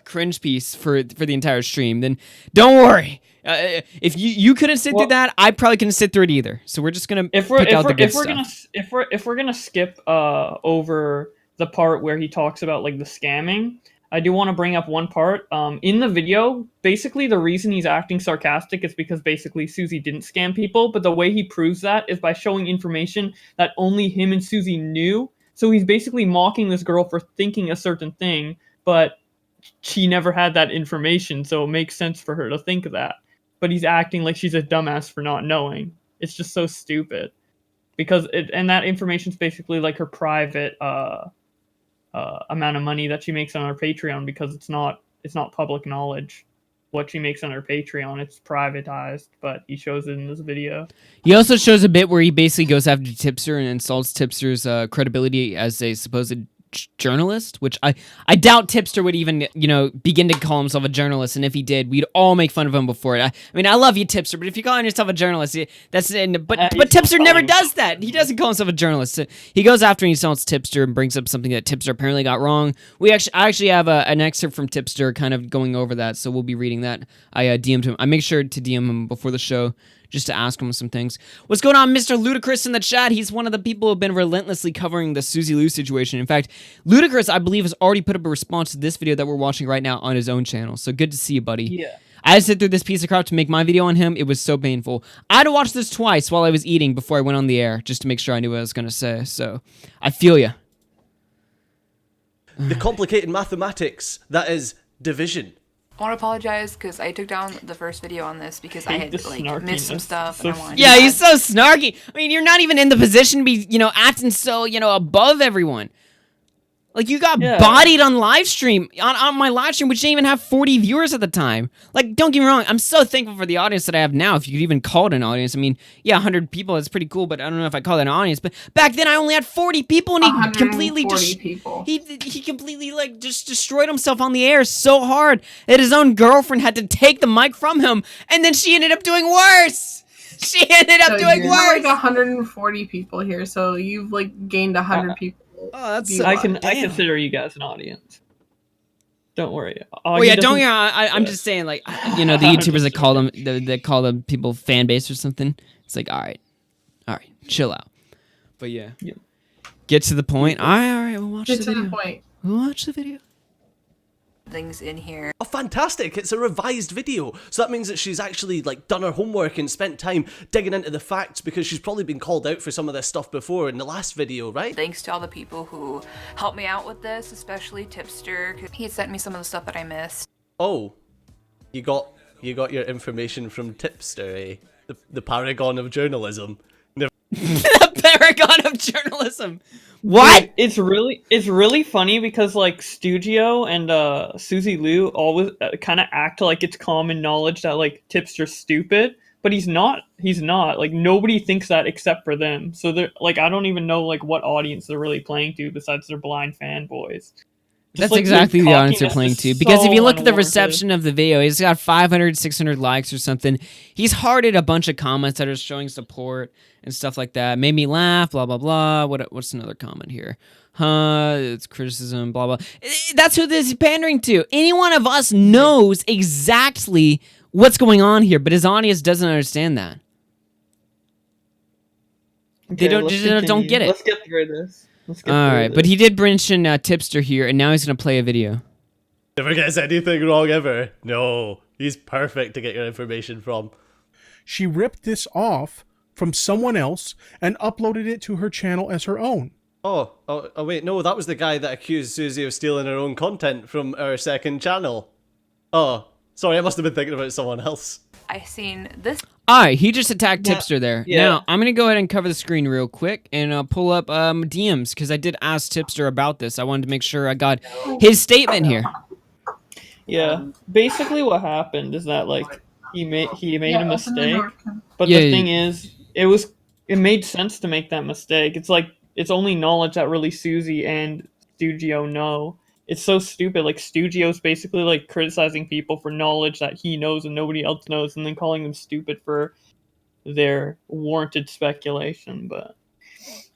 cringe piece for the entire stream, then don't worry. If you couldn't sit through that, I probably couldn't sit through it either. So we're just gonna pick out the good stuff. If we're gonna skip over the part where he talks about like the scamming, I do want to bring up one part. In the video, basically the reason he's acting sarcastic is because basically Susie didn't scam people, but the way he proves that is by showing information that only him and Susie knew. So he's basically mocking this girl for thinking a certain thing, but she never had that information, so it makes sense for her to think that. But he's acting like she's a dumbass for not knowing. It's just so stupid. Because and that information's basically like her private amount of money that she makes on her Patreon, because it's not public knowledge what she makes on her Patreon. It's privatized, but he shows it in this video. He also shows a bit where he basically goes after Tipster and insults Tipster's credibility as a supposed journalist, which I doubt Tipster would even, begin to call himself a journalist, and if he did, we'd all make fun of him before it. I mean, I love you, Tipster, but if you're calling yourself a journalist, but Tipster never does that. He doesn't call himself a journalist. So he goes after and he insults Tipster and brings up something that Tipster apparently got wrong. I actually have an excerpt from Tipster kind of going over that, so we'll be reading that. I DM'd him. I make sure to DM him before the show, just to ask him some things. What's going on, Mr. Ludacris in the chat? He's one of the people who have been relentlessly covering the Susie Lou situation. In fact, Ludacris, I believe, has already put up a response to this video that we're watching right now on his own channel. So good to see you, buddy. Yeah. I had to sit through this piece of crap to make my video on him. It was so painful. I had to watch this twice while I was eating before I went on the air, just to make sure I knew what I was going to say. So I feel you. the complicated mathematics that is division. I want to apologize because I took down the first video on this because I had like missed some stuff. And I wanted Yeah, he's so snarky. I mean, you're not even in the position to be, acting so, above everyone. Like, you got bodied on live stream, on my live stream, which didn't even have 40 viewers at the time. Like, don't get me wrong, I'm so thankful for the audience that I have now, if you could even call it an audience. I mean, yeah, 100 people is pretty cool, but I don't know if I call it an audience. But back then, I only had 40 people, and he completely he completely, just destroyed himself on the air so hard that his own girlfriend had to take the mic from him, and then she ended up doing worse! She ended up doing worse! Like 140 people here, so you've, gained 100 people. Oh, that's I consider you guys an audience. Don't worry. Oh yeah, don't. I'm just saying, the YouTubers that call them people fan base or something. It's like, all right, chill out. But yeah, get to the point. All right, we'll watch the video. Get to the point. We'll watch the video. things in here. Oh, fantastic! It's a revised video, so that means that she's actually done her homework and spent time digging into the facts, because she's probably been called out for some of this stuff before in the last video, right? Thanks to all the people who helped me out with this, especially Tipster, because he had sent me some of the stuff that I missed. Oh, you got your information from Tipster, eh? The paragon of journalism. The paragon of journalism. What? It's really funny because Steejo and Susie Liu always kind of act like it's common knowledge that Tipster's stupid, but he's not. He's not. Nobody thinks that except for them. So they're I don't even know what audience they're really playing to besides their blind fanboys. That's exactly the audience they're playing to. Because if you look at the reception of the video, he's got 500, 600 likes or something. He's hearted a bunch of comments that are showing support and stuff like that. Made me laugh, blah, blah, blah. What's another comment here? It's criticism, blah, blah. That's who this is pandering to. Any one of us knows exactly what's going on here, but his audience doesn't understand that. Okay, they don't get it. Let's get through this. Alright, but he did mention Tipster here, and now he's going to play a video. Never gets anything wrong ever. No, he's perfect to get your information from. She ripped this off from someone else and uploaded it to her channel as her own. Oh, wait, no, that was the guy that accused Susie of stealing her own content from our second channel. Oh, sorry, I must have been thinking about someone else. I seen this. Alright, he just attacked Tipster there. Yeah. Now, I'm going to go ahead and cover the screen real quick and pull up DMs, because I did ask Tipster about this. I wanted to make sure I got his statement here. Yeah, basically what happened is that he made a mistake, but the thing is, it made sense to make that mistake. It's only knowledge that really Susie and Steejo know. It's so stupid. Steejo's basically criticizing people for knowledge that he knows and nobody else knows, and then calling them stupid for their warranted speculation. But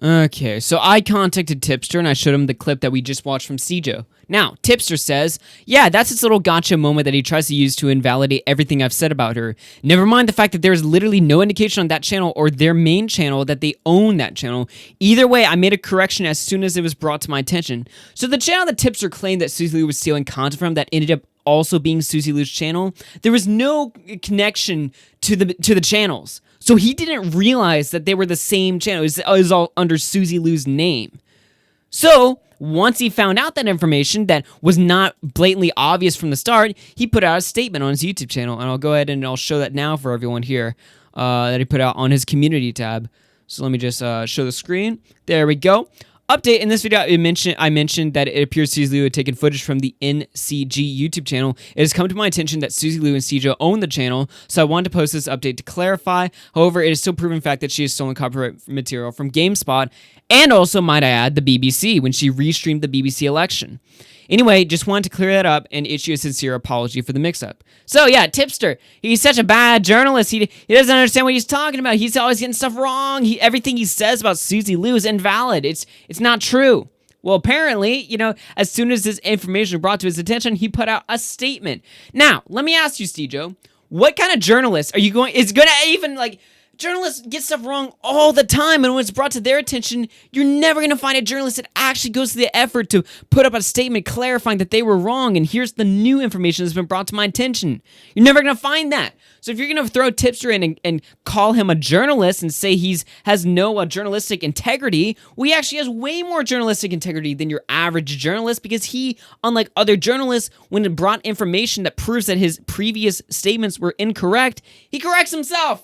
okay, so I contacted Tipster and I showed him the clip that we just watched from Steejo. Now, Tipster says, yeah, that's his little gotcha moment that he tries to use to invalidate everything I've said about her. Never mind the fact that there's literally no indication on that channel or their main channel that they own that channel. Either way, I made a correction as soon as it was brought to my attention. So the channel that Tipster claimed that Susie Liu was stealing content from that ended up also being Susie Liu's channel, there was no connection to the channels. So he didn't realize that they were the same channel. It was all under Susie Liu's name. So once he found out that information that was not blatantly obvious from the start, he put out a statement on his YouTube channel, and I'll go ahead and I'll show that now for everyone here that he put out on his community tab. So let me just show the screen. There we go. Update, in this video, I mentioned that it appears Susie Liu had taken footage from the NCG YouTube channel. It has come to my attention that Susie Liu and Steejo own the channel, so I wanted to post this update to clarify. However, it is still proven fact that she has stolen copyright material from GameSpot, and also, might I add, the BBC, when she restreamed the BBC election. Anyway, just wanted to clear that up and issue a sincere apology for the mix-up. So yeah, Tipster, he's such a bad journalist. He doesn't understand what he's talking about. He's always getting stuff wrong. Everything he says about Susie Liu is invalid. It's not true. Well, apparently, as soon as this information was brought to his attention, he put out a statement. Now, let me ask you, Steejo, what kind of journalist is going to even Journalists get stuff wrong all the time, and when it's brought to their attention, you're never going to find a journalist that actually goes to the effort to put up a statement clarifying that they were wrong, and here's the new information that's been brought to my attention. You're never going to find that. So if you're going to throw Tipster in and call him a journalist and say has no journalistic integrity, well, he actually has way more journalistic integrity than your average journalist, because he, unlike other journalists, when it brought information that proves that his previous statements were incorrect, he corrects himself.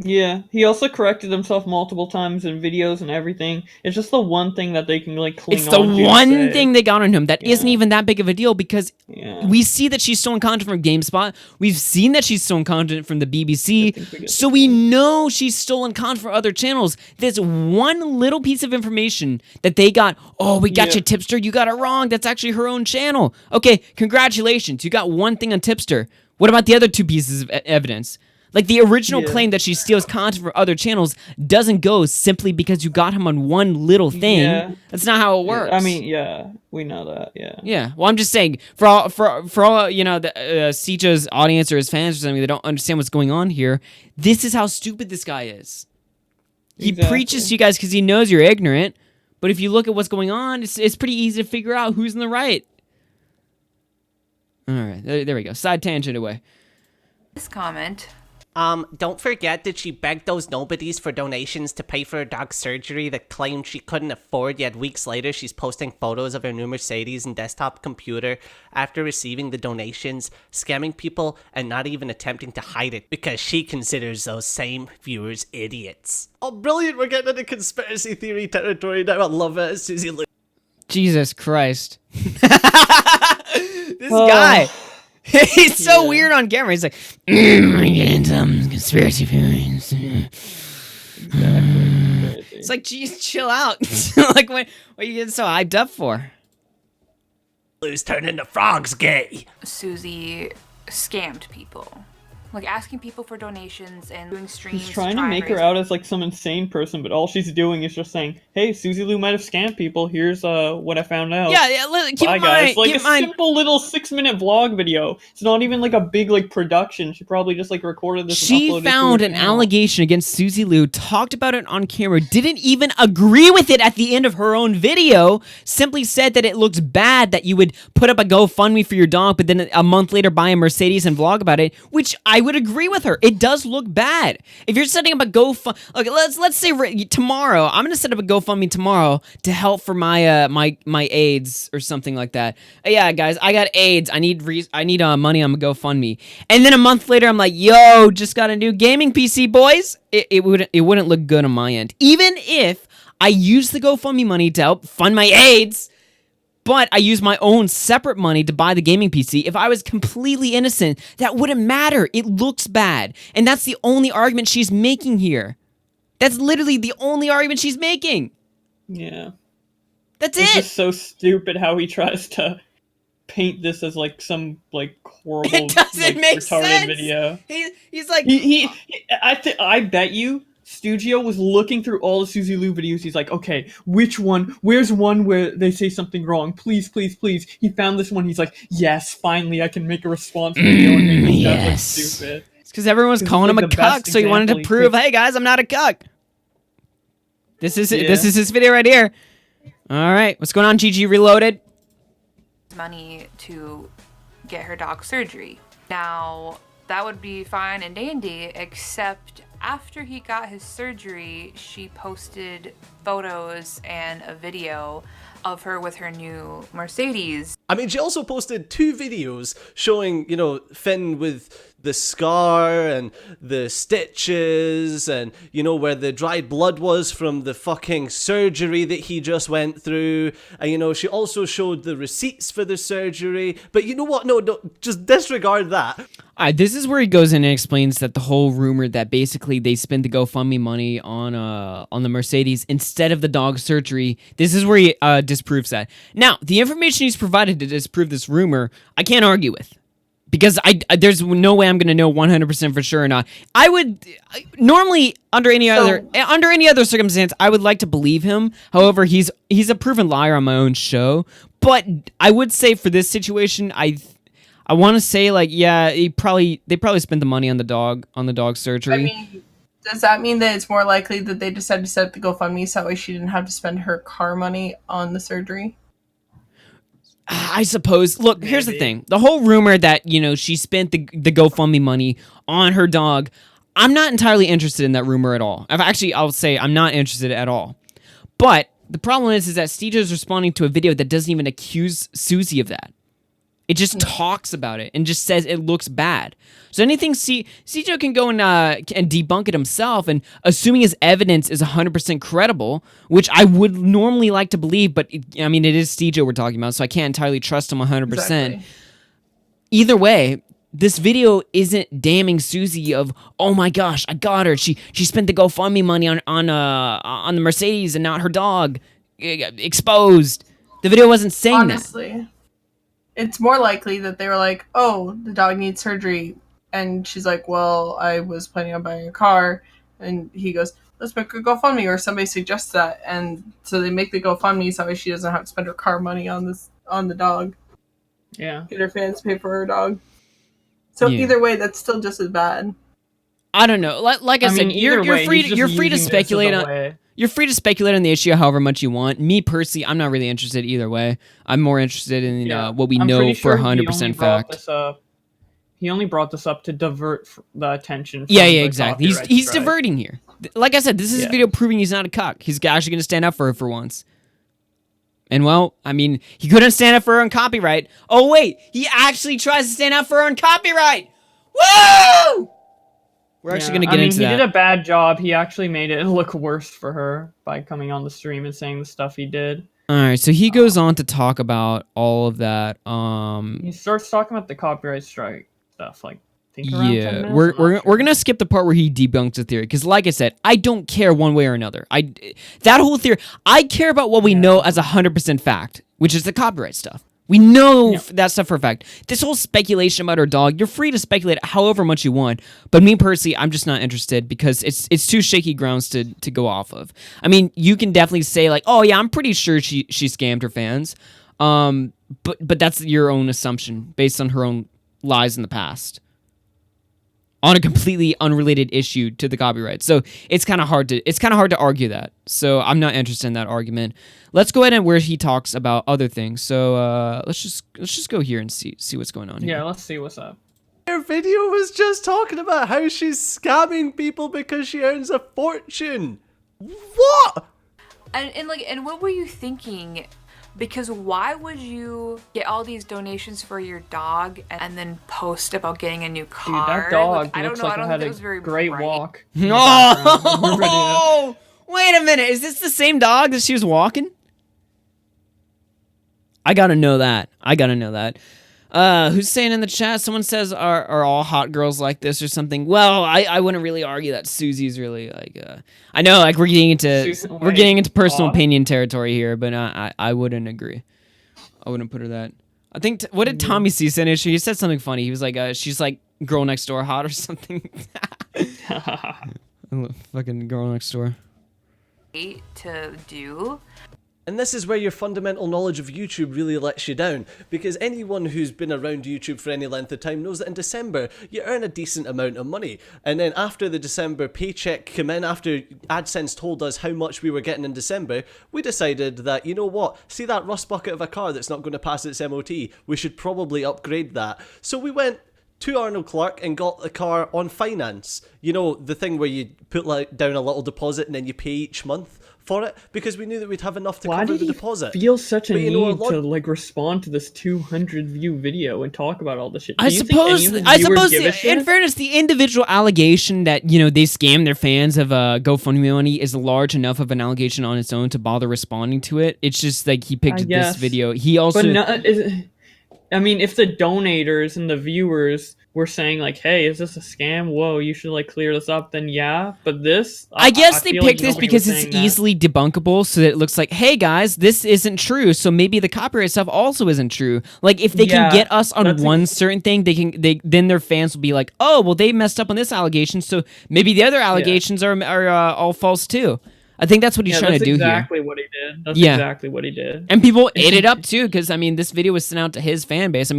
Yeah, he also corrected himself multiple times in videos and everything. It's just the one thing that they can like cling on to. It's the one thing they got on him that Yeah. isn't even that big of a deal, because Yeah. we see that she's stolen content from GameSpot. We've seen that she's stolen content from the BBC. So we know she's stolen content from other channels. There's one little piece of information that they got. Oh, we got Yeah. you, Tipster. You got it wrong. That's actually her own channel. Okay, congratulations. You got one thing on Tipster. What about the other two pieces of evidence? Like, the original Yeah. claim that she steals content from other channels doesn't go simply because you got him on one little thing. Yeah. That's not how it works. I mean, yeah, we know that. Yeah. Yeah. Well, I'm just saying, for all the Siege's audience or his fans or something that don't understand what's going on here, this is how stupid this guy is. He Exactly. preaches to you guys because he knows you're ignorant, but if you look at what's going on, it's pretty easy to figure out who's in the right. All right, there we go. Side tangent away. This comment. Don't forget that she begged those nobodies for donations to pay for her dog's surgery that claimed she couldn't afford, yet weeks later she's posting photos of her new Mercedes and desktop computer after receiving the donations, scamming people, and not even attempting to hide it because she considers those same viewers idiots. Oh, brilliant, we're getting into conspiracy theory territory now. I love it, Susie Lou. Jesus Christ. This guy. He's so weird on camera. He's like, I get into conspiracy theories. It's like, geez, chill out. Like, what are you getting so hyped up for? Lou's turning the frogs gay. Susie scammed people. Like asking people for donations and doing streams. He's trying to and make her raise- out as like some insane person, but all she's doing is just saying, "Hey, Susie Lou might have scammed people. Here's what I found out." Yeah, keep Bye, in guys. mind, Like keep a in mind, simple little 6-minute vlog video. It's not even like a big like production. She probably just like recorded this. she and uploaded found it to an her channel. allegation against Susie Lou, talked about it on camera, didn't even agree with it at the end of her own video, simply said that it looks bad that you would put up a GoFundMe for your dog, but then a month later buy a Mercedes and vlog about it, which I would agree with her. It does look bad. If you're setting up a GoFundMe, okay, let's say tomorrow, I'm gonna set up a GoFundMe tomorrow to help for my my AIDS or something like that. Yeah, guys, I got AIDS. I need money on my GoFundMe. And then a month later, I'm like, yo, just got a new gaming PC, boys. It wouldn't look good on my end, even if I use the GoFundMe money to help fund my AIDS. But I use my own separate money to buy the gaming PC. If I was completely innocent, that wouldn't matter. It looks bad. And that's the only argument she's making here. That's literally the only argument she's making. Yeah. That's It's it. just so stupid how he tries to paint this as like some like horrible, It doesn't like, make retarded sense. video. He's like, I bet you Steejo was looking through all the Susie Lou videos. He's like, okay, which one? Where's one where they say something wrong? Please, please, please. He found this one. He's like, yes, finally, I can make a response video and make this guy look yes. stupid. It's because everyone's This is, calling like, him a the cuck, best so he wanted to example he prove, could- hey guys, I'm not a cuck. This is Yeah. his video right here. All right, what's going on, GG Reloaded? money to get her dog surgery. Now, that would be fine and dandy, except after he got his surgery, she posted photos and a video of her with her new Mercedes. I mean, she also posted 2 videos showing, Finn with the scar and the stitches and, where the dried blood was from the fucking surgery that he just went through. And, she also showed the receipts for the surgery. But you know what? No, just disregard that. This is where he goes in and explains that the whole rumor that basically they spent the GoFundMe money on the Mercedes instead of the dog surgery. This is where he disproves that. Now, the information he's provided to disprove this rumor, I can't argue with. Because there's no way I'm going to know 100% for sure or not. Normally under any other circumstance, I would like to believe him. However, he's a proven liar on my own show. But I would say for this situation, I want to say, like, yeah, they probably spent the money on the dog surgery. I mean, Does that mean that it's more likely that they decided to set up the GoFundMe so that way she didn't have to spend her car money on the surgery? I suppose. Look, here's the thing. The whole rumor that, she spent the GoFundMe money on her dog, I'm not entirely interested in that rumor at all. I'll say I'm not interested at all. But the problem is that Steejo is responding to a video that doesn't even accuse Susie of that. It just talks about it and just says it looks bad. So anything Steejo can go and debunk it himself, and assuming his evidence is 100% credible, which I would normally like to believe, but it is Steejo we're talking about, so I can't entirely trust him 100%. Exactly. Either way, this video isn't damning Susie of, oh my gosh, I got her. She spent the GoFundMe money on the Mercedes and not her dog. Exposed. The video wasn't saying that. Honestly, it's more likely that they were like, oh, the dog needs surgery. And she's like, well, I was planning on buying a car. And he goes, let's make a GoFundMe, or somebody suggests that. And so they make the GoFundMe so she doesn't have to spend her car money on the dog. Yeah. Get her fans to pay for her dog. So either way, that's still just as bad. I don't know. Like I said, you're free to speculate on. You're free to speculate on the issue however much you want. Me personally, I'm not really interested either way. I'm more interested in what we know for 100% fact. He only brought this up to divert the attention. From exactly. He's diverting here. Like I said, this is a video proving he's not a cuck. He's actually going to stand up for her for once. And he couldn't stand up for her on copyright. Oh wait, he actually tries to stand up for her on copyright. Woo! We're actually going to get into that. He did a bad job. He actually made it look worse for her by coming on the stream and saying the stuff he did. All right, so he goes on to talk about all of that. He starts talking about the copyright strike stuff, like around 10 minutes. We're gonna skip the part where he debunks the theory, because like I said, I don't care one way or another. That whole theory, I care about what we know as 100% fact, which is the copyright stuff. We know that stuff for a fact. This whole speculation about her dog, you're free to speculate however much you want, but me personally, I'm just not interested because it's too shaky grounds to go off of. You can definitely say like, oh yeah, I'm pretty sure she scammed her fans, but that's your own assumption based on her own lies in the past on a completely unrelated issue to the copyright. So it's kind of hard to argue that. So I'm not interested in that argument. Let's go ahead and where he talks about other things. So let's just go here and see what's going on here. Yeah, let's see what's up. Her video was just talking about how she's scamming people because she earns a fortune. What? And what were you thinking? Because why would you get all these donations for your dog and then post about getting a new car? Dude, that dog I don't looks know. like I don't it think had it was very a great bright. walk. Oh, wait a minute. Is this the same dog that she was walking? I gotta know that. Who's saying in the chat? Someone says, are all hot girls like this or something? Well, I wouldn't really argue that Susie's really like. I know, like we're getting into personal opinion territory here, but I wouldn't agree. I wouldn't put her that. I think what did Tommy C say? He said something funny. He was like, she's like girl next door hot or something. Fucking girl next door. To do. And this is where your fundamental knowledge of YouTube really lets you down, because anyone who's been around YouTube for any length of time knows that in December you earn a decent amount of money, and then after the December paycheck came in, after AdSense told us how much we were getting in December, we decided that, you know what, see that rust bucket of a car that's not going to pass its MOT, we should probably upgrade that. So we went to Arnold Clark and got the car on finance. You know, the thing where you put down a little deposit and then you pay each month for it, because we knew that we'd have enough to cover the deposit. Feel such a need to like respond to this 200 view video and talk about all this shit? I suppose in fairness, the individual allegation that they scammed their fans of GoFundMe money is large enough of an allegation on its own to bother responding to it. It's just like he picked this video. He also, if the donators and the viewers were saying like, hey, is this a scam? Whoa, you should like clear this up, then yeah. But this, I guess they picked this because it's easily debunkable, so that it looks like, hey guys, this isn't true, so maybe the copyright stuff also isn't true. Like if they can get us on one certain thing, then their fans will be like, oh well, they messed up on this allegation, so maybe the other allegations are all false too. I think that's what he's trying to do here. That's exactly what he did. That's exactly what he did. And people ate it up too, because this video was sent out to his fan base.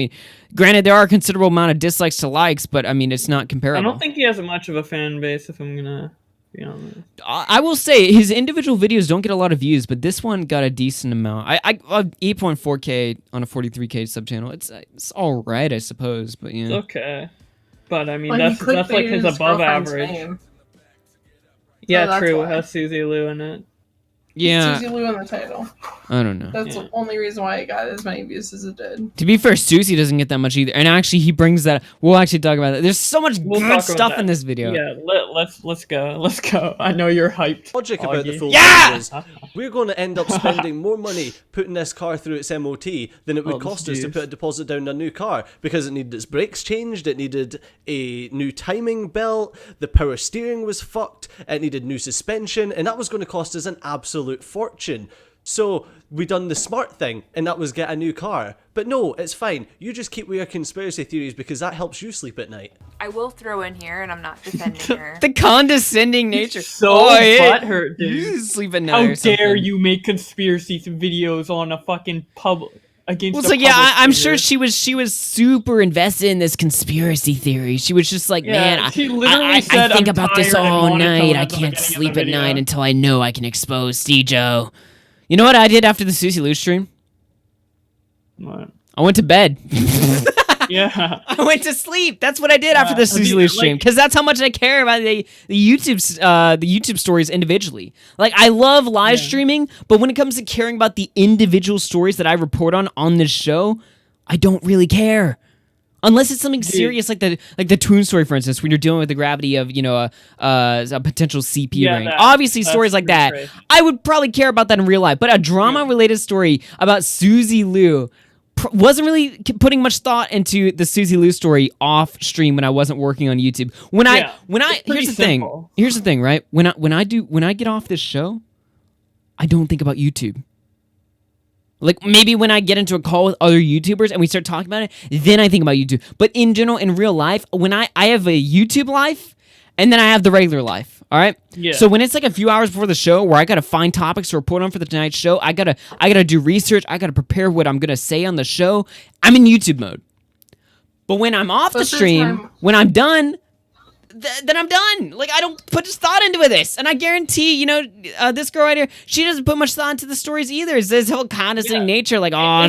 Granted, there are a considerable amount of dislikes to likes, but it's not comparable. I don't think he has much of a fan base, if I'm gonna to be honest. I will say his individual videos don't get a lot of views, but this one got a decent amount. I 8.4K on a 43K sub channel. It's all right, I suppose, but yeah. It's okay. But I mean, Like, that's like his above average. Yeah, that's true. It why. has Susie Lou in it. Yeah, Susie Lou in the title. I don't know. That's the only reason why it got as many views as it did. To be fair, Susie doesn't get that much either. And actually, he brings that. We'll actually talk about that. There's so much We'll good talk about stuff that. in this video. Yeah, let's go. I know you're hyped. Logic about the Augie. full Yeah! is we're going to end up spending more money putting this car through its MOT than it would Oh, cost us to jeez. put a deposit down on a new car, because it needed its brakes changed, it needed a new timing belt, the power steering was fucked, it needed new suspension, and that was going to cost us an absolute fortune. So we done the smart thing, and that was get a new car. But no, it's fine. You just keep with your conspiracy theories because that helps you sleep at night. I will throw in here, and I'm not defending her. The condescending nature. So yeah. butthurt, dude. You sleep at night How or something. dare you make conspiracy videos on a fucking public against? Well, a so yeah, public I'm figure? sure she was super invested in this conspiracy theory. She was just like, Yeah, man, she literally I said, think "I'm about this tired," and all wanted to night. let I the can't beginning of the sleep at video. night until I know I can expose Steejo. You know what I did after the Susie Lou stream? What? I went to bed. Yeah. I went to sleep. That's what I did after Yeah, the Susie I Lou mean, stream, like- because that's how much I care about the YouTube stories individually. Like, I love live streaming, but when it comes to caring about the individual stories that I report on this show, I don't really care. Unless it's something serious like the Toon story, for instance, when you're dealing with the gravity of a potential CP Yeah, ring. that- Obviously, that's stories like pretty that, crazy. I would probably care about that in real life. But a drama-related story about Susie Lou wasn't really putting much thought into the Susie Lou story off stream when I wasn't working on YouTube. When I it's pretty here's the thing. simple. Here's the thing, right? When I get off this show, I don't think about YouTube. Like, maybe when I get into a call with other YouTubers and we start talking about it, then I think about YouTube. But in general, in real life, when I have a YouTube life, and then I have the regular life, all right? Yeah. So when it's like a few hours before the show where I gotta find topics to report on for the tonight's show, I gotta do research, I gotta prepare what I'm gonna say on the show, I'm in YouTube mode. But when I'm off the Most of the stream, time- when I'm done, then I'm done. Like, I don't put just thought into this. And I guarantee, this girl right here, she doesn't put much thought into the stories either. It's this whole condescending nature, like, oh,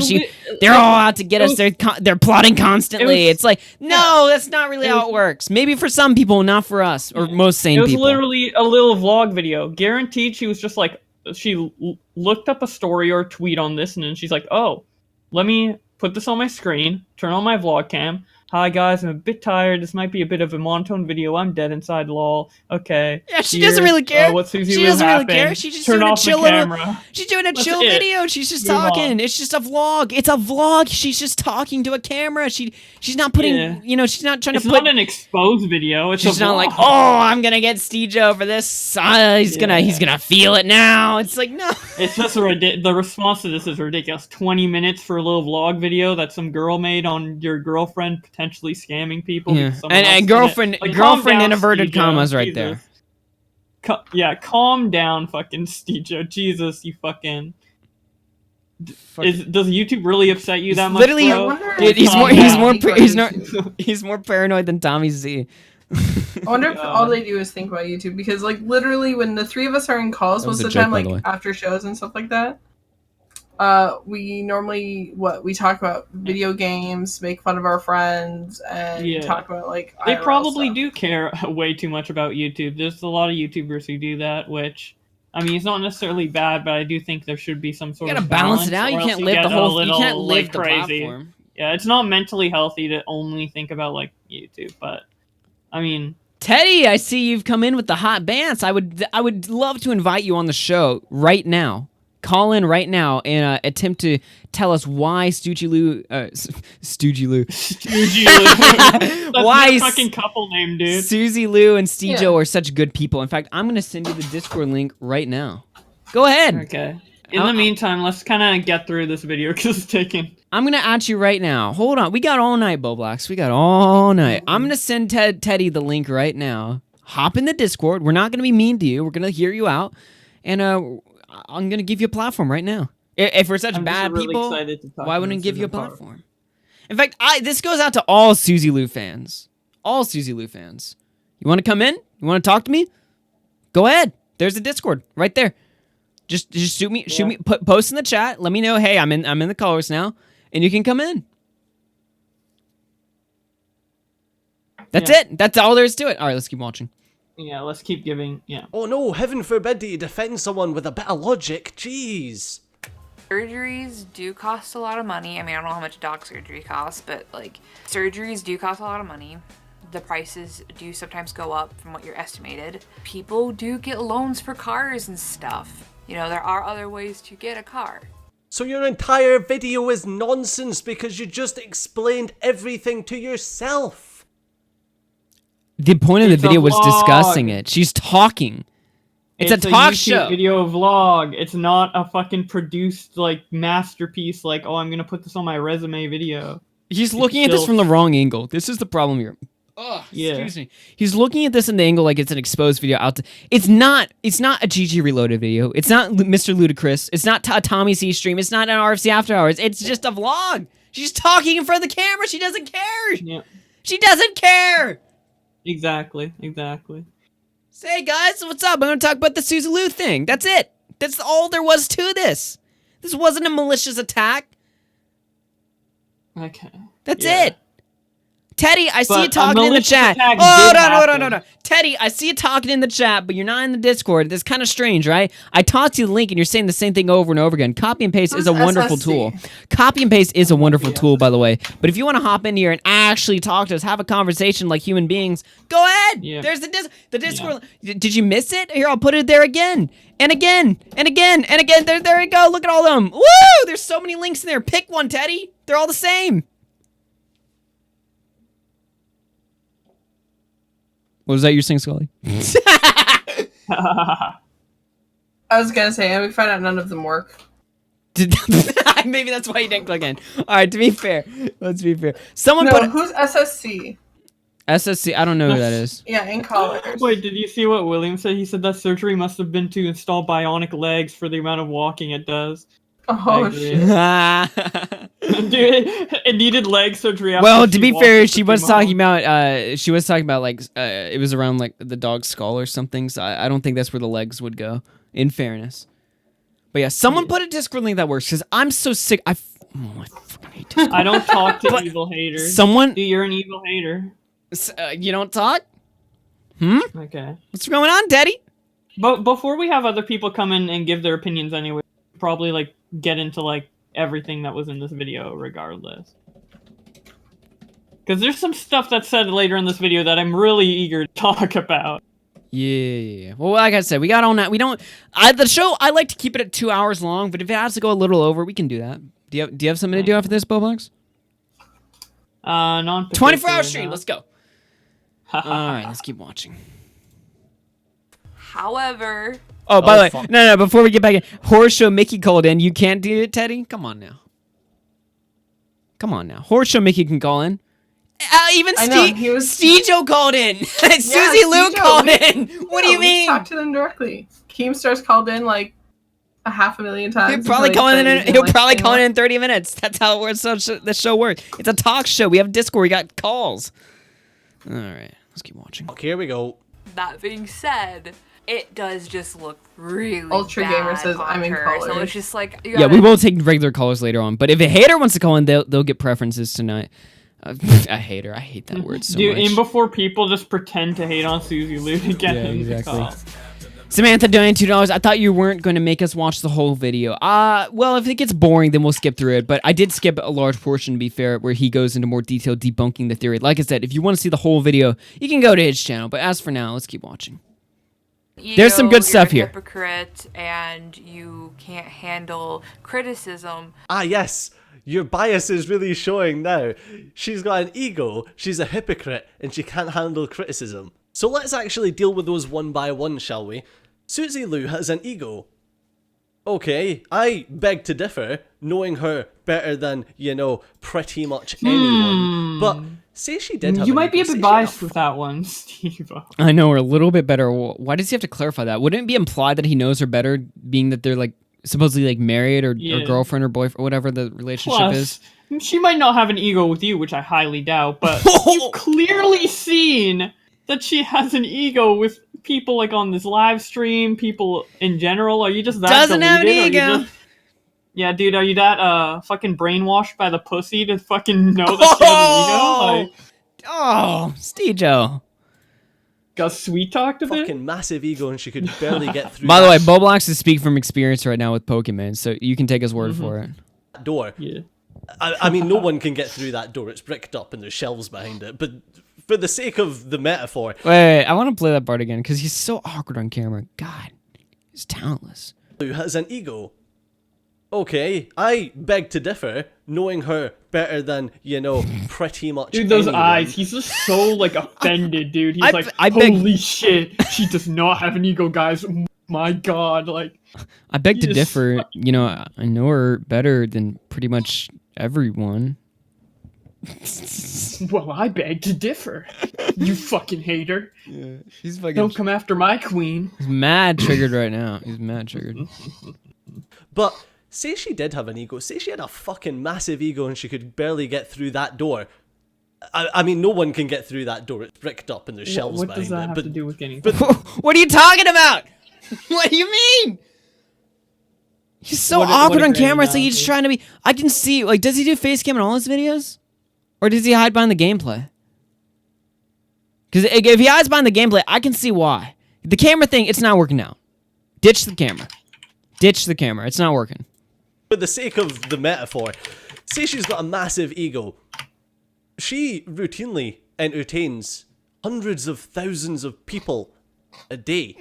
they're all out to get us. They're plotting constantly. It's like, no, that's not really how it works. Maybe for some people, not for us, or most sane It was people. literally a little vlog video. Guaranteed she was just like, she looked up a story or a tweet on this, and then she's like, oh, let me put this on my screen, turn on my vlog cam. Hi guys, I'm a bit tired. This might be a bit of a monotone video. I'm dead inside, lol. Okay. Yeah, she doesn't really care. What Susie She will doesn't really happen. care. She's just Turn doing a off chill the little- camera. She's doing a That's chill it. video. She's just Move talking. on. It's just a vlog. It's a vlog. She's just talking to a camera. She's not putting, Yeah. she's not trying It's to put. not an exposed video. It's She's a not vlog. like, oh, I'm gonna get Steejo for this. He's gonna feel it now. It's like, no. It's just the response to this is ridiculous. 20 minutes for a little vlog video that some girl made on your girlfriend potentially scamming people. Yeah. because someone else And did it. girlfriend, Like, girlfriend calm in down, inverted Steejo. commas right Jesus. there. Calm down, fucking Steejo. Jesus, you fucking. Does YouTube really upset you that much? Literally, bro? wonder- dude, he's Calm more, down. he's more paranoid than Tommy Z. I wonder if all they do is think about YouTube, because like literally when the three of us are in calls That was most a of the joke, time, by like the way. after shows and stuff like that, we normally we talk about video games, make fun of our friends, and Yeah. talk about like They IRL probably stuff. do care way too much about YouTube. There's a lot of YouTubers who do that, which, I mean, it's not necessarily bad, but I do think there should be some sort You of gotta balance it balance, out. or You else can't live get the a whole. You little, can't live like, the crazy. platform. Yeah, it's not mentally healthy to only think about like YouTube, but I mean, Teddy, I see you've come in with the hot bants. I would love to invite you on the show right now. Call in right now and attempt to tell us why Stoogiloo, Stoogiloo, That's Why my s- fucking couple name, dude. Susie Lou and Steejo Yeah. are such good people. In fact, I'm gonna send you the Discord link right now. Go ahead. Okay. In the meantime, let's kind of get through this video because it's taking. I'm gonna at you right now. Hold on. We got all night, Bowblax. We got all night. I'm gonna send Teddy the link right now. Hop in the Discord. We're not gonna be mean to you. We're gonna hear you out, and I'm gonna give you a platform right now. If we're such I'm just bad really people, excited to talk why to wouldn't this give in you a the car. platform? In fact, this goes out to all Susie Lou fans. All Susie Lou fans. You want to come in? You want to talk to me? Go ahead. There's the Discord right there. Just shoot me, post in the chat. Let me know. Hey, I'm in the colors now, and you can come in. That's it. That's all there is to it. All right, let's keep watching. Yeah, let's keep giving. Yeah. Oh no, heaven forbid that you defend someone with a bit of logic. Jeez. Surgeries do cost a lot of money. I mean, I don't know how much dog surgery costs, but like surgeries do cost a lot of money. The prices do sometimes go up from what you're estimated. People do get loans for cars and stuff. You know, there are other ways to get a car. So your entire video is nonsense because you just explained everything to yourself. The point of the It's a video was vlog. discussing it. She's talking. It's a talk YouTube show. Video vlog. It's not a fucking produced like masterpiece. Like, oh, I'm gonna put this on my resume video. He's looking at this still- from the wrong angle. This is the problem here. Oh, Yeah. excuse me. He's looking at this in the angle like it's an exposed video out. It's not a GG Reloaded video. It's not Mr. Ludacris. It's not a Tommy C stream. It's not an RFC After Hours. It's just a vlog. She's talking in front of the camera. She doesn't care. Yeah. She doesn't care. Exactly. Say, guys, what's up? I'm going to talk about the Susie Lou thing. That's it. That's all there was to this. This wasn't a malicious attack. Okay. That's Yeah. it. Teddy, I see But you a talking in the malicious chat. attack Oh, did no. happen. Teddy, I see you talking in the chat, but you're not in the Discord. That's kind of strange, right? I talked to you the link, and you're saying the same thing over and over again. Copy and paste is a Who's wonderful SSC? tool. Copy and paste is a wonderful tool, by the way. But if you want to hop in here and actually talk to us, have a conversation like human beings, go ahead. Yeah. There's the Discord. Did you miss it? Here, I'll put it there again. And again. There you go. Look at all of them. Woo! There's so many links in there. Pick one, Teddy. They're all the same. What was that you're saying, Skully? I was gonna say, and we found out none of them work. Maybe that's why you didn't click in. All right, to be fair, let's be fair. Someone No, put who's SSC? SSC. I don't know who that is. Yeah, in colors. Wait, did you see what William said? He said that surgery must have been to install bionic legs for the amount of walking it does. I Oh agree. shit. Dude, it needed leg surgery. After Well, to she be walked fair, for she 2 was months. talking about. She was talking about like it was around like the dog's skull or something. So I don't think that's where the legs would go. In fairness, but yeah, someone put a Discord link that works because I'm so sick. I fucking hate Discord. I don't talk to evil haters. Someone, Dude, you're an evil hater. you don't talk. Okay. What's going on, Daddy? But before we have other people come in and give their opinions anyway, probably like get into like everything that was in this video regardless. Because there's some stuff that's said later in this video that I'm really eager to talk about. Yeah. Well, like I said, we got on that. We don't. The show. I like to keep it at 2 hours long, but if it has to go a little over, we can do that. Do you have something to do after this, Bowblax? Non 24-hour stream. Let's go. All right, let's keep watching. However, Oh, by the way, fuck. no. Before we get back in, horror show Mickey called in. You can't do it, Teddy. Come on now. Horror show Mickey can call in. Even I know, he was- Steejo called in. Susie Lou Steejo. called in. What do you We just mean? talked to them directly. Keemstar's called in like 500,000 times. He'll probably until call he in. said he He'll didn't probably like call in anymore. in 30 minutes. That's how it works. The show works. It's a talk show. We have Discord. We got calls. All right, let's keep watching. Okay, here we go. that being said, it does just look really Ultra bad Gamer says, on "I'm in her. So colors." it's just like you Yeah, gotta- we will take regular callers later on. But if a hater wants to call in, they'll get preferences tonight. A hater. I hate that word so Dude, much. in before people just pretend to hate on Susie Lou to get Yeah, in the exactly. call. Samantha donated $2. I thought you weren't going to make us watch the whole video. Well, if it gets boring, then we'll skip through it. But I did skip a large portion, to be fair, where he goes into more detail debunking the theory. Like I said, if you want to see the whole video, you can go to his channel. But as for now, let's keep watching. There's some good you're stuff a here. Hypocrite, and you can't handle criticism. Ah, yes. Your bias is really showing now. She's got an ego, she's a hypocrite, and she can't handle criticism. So let's actually deal with those one by one, shall we? Susie Lou has an ego. Okay, I beg to differ, knowing her better than, pretty much anyone. But say she did have You an might be a ego, say bit she biased had- with that one, Steve. I know her a little bit better. Why does he have to clarify that? Wouldn't it be implied that he knows her better, being that they're like supposedly like married or Yeah. girlfriend or boyfriend or whatever the relationship is? Plus, she might not have an ego with you, which I highly doubt, but you've clearly seen that she has an ego with people like on this live stream, people in general? Are you just that Doesn't have an deluded? ego. Yeah, dude, are you that fucking brainwashed by the pussy to fucking know that she has an ego? Like, Oh, Steejo. got sweet talked a bit? Fucking massive ego, and she could barely get through By the way, that Bowblax is speaking from experience right now with Pokemon, so you can take his word for it. door. Yeah. I mean, no one can get through that door. It's bricked up and there's shelves behind it. But for the sake of the metaphor, Wait, I want to play that part again because he's so awkward on camera. God, he's talentless. Lou has an ego. Okay, I beg to differ, knowing her better than, pretty much Dude, those anyone. eyes. He's just so, like, offended, dude. He's I beg- holy shit. She does not have an ego, guys. My God, like... I beg to Yes. differ. I know her better than pretty much everyone. Well, I beg to differ. You fucking hater. Yeah, he's fucking. Don't come after my queen. He's mad triggered right now. He's mad triggered. But say she did have an ego. Say she had a fucking massive ego and she could barely get through that door. I mean, no one can get through that door. It's bricked up and there's shelves What behind does that it. have But to do with anything? What are you talking about? What do you mean? He's so What a awkward on great camera. It's like he's analogy. trying to be. I can see. Like, does he do face cam in all his videos, or does he hide behind the gameplay? Because if he hides behind the gameplay, I can see why. The camera thing, it's not working out. Ditch the camera. Ditch the camera. It's not working. for the sake of the metaphor, say she's got a massive ego. She routinely entertains hundreds of thousands of people a day.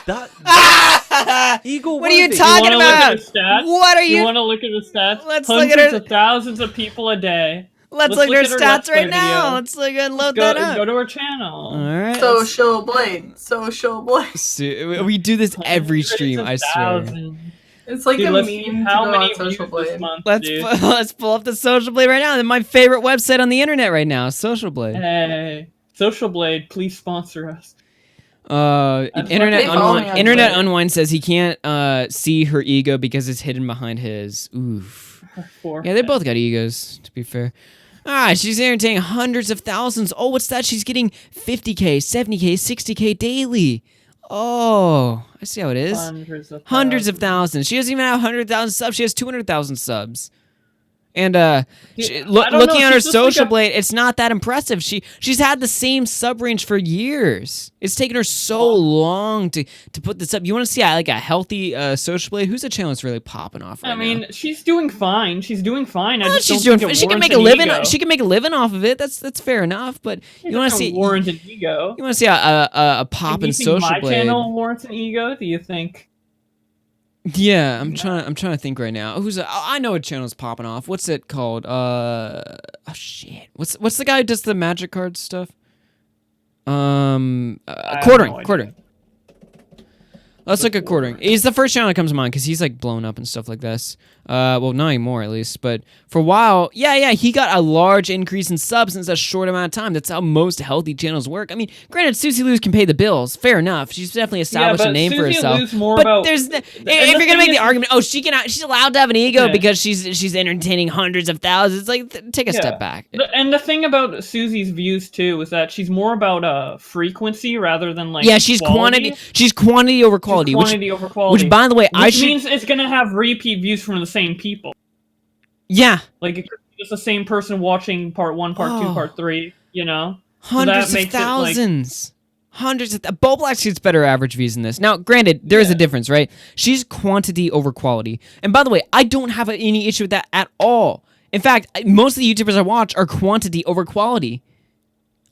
That ego. What are you worthy. talking You wanna look about? at the stats? What are you? You want to look at the stats? Let's look Hundreds at her- of thousands of people a day. Let's look at her Let's stats play right now. video. Let's look and load Go, that up. go to her channel. All right. Social Blade. Social Blade. We do this every stream, I swear. It's like Dude, a let's meme see to how go many on views Social this Blade. month, Let's dude. let's pull up the Social Blade right now. My favorite website on the internet right now, Social Blade. Hey, Social Blade, please sponsor us. Internet They follow me Unwind. on Internet Twitter. Unwind says he can't see her ego because it's hidden behind his. Oof. Yeah, they both got egos. To be fair. Ah, she's entertaining hundreds of thousands. Oh, what's that? She's getting 50K, 70K, 60K daily. Oh, I see how it is. Hundreds of thousands. She doesn't even have 100,000 subs. She has 200,000 subs. And I don't looking know, at her she's just like Social a- Blade, it's not that impressive. She's had the same sub range for years. It's taken her so long to put this up. You want to see like a healthy Social Blade? Who's a channel that's really popping off right I mean, now? she's doing fine. She's doing fine. I Well, just she's don't doing. think it She can warrants make a an living. ego. She can make a living off of it. That's fair enough. But you want to see warrant an ego. you want to see a pop Do in you think Social my Blade. channel warrants an ego? Do you think? Yeah, I'm trying to think right now. I know what channel's popping off. What's it called? Oh shit. What's the guy who does the magic card stuff? have Quartering. no idea. Quartering. Let's look at Quartering. He's the first channel that comes to mind because he's like blown up and stuff like this. Well, not anymore at least, but for a while, yeah, he got a large increase in subs in such a short amount of time. That's how most healthy channels work. I mean, granted, Susie Lou can pay the bills. Fair enough. She's definitely established but a name for Susie herself. Lou's more But about- there's if the you're gonna thing make the is- argument, she's allowed to have an ego Yeah. because she's entertaining hundreds of thousands. It's like take a Yeah. step back. And the thing about Susie's views too is that she's more about frequency rather than like Yeah, she's quality. quantity. She's quantity over quality. Quantity over quality. Which, by the way, Which means it's gonna have repeat views from the same people. Yeah, Like it could be just the same person watching part 1, part 2, Oh. part 3. You know, hundreds of makes it, like- thousands. Hundreds of Bowblax gets better average views than this. Now, granted, there is a Yeah. difference, right? She's quantity over quality. And by the way, I don't have any issue with that at all. In fact, most of the YouTubers I watch are quantity over quality.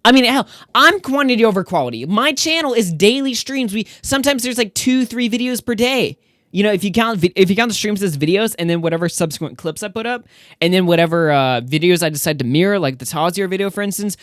I mean, hell, I'm quantity over quality. My channel is daily streams. Sometimes there's like 2-3 videos per day. You know, if you count the streams as videos, and then whatever subsequent clips I put up, and then whatever videos I decide to mirror, like the Tozier video, for instance,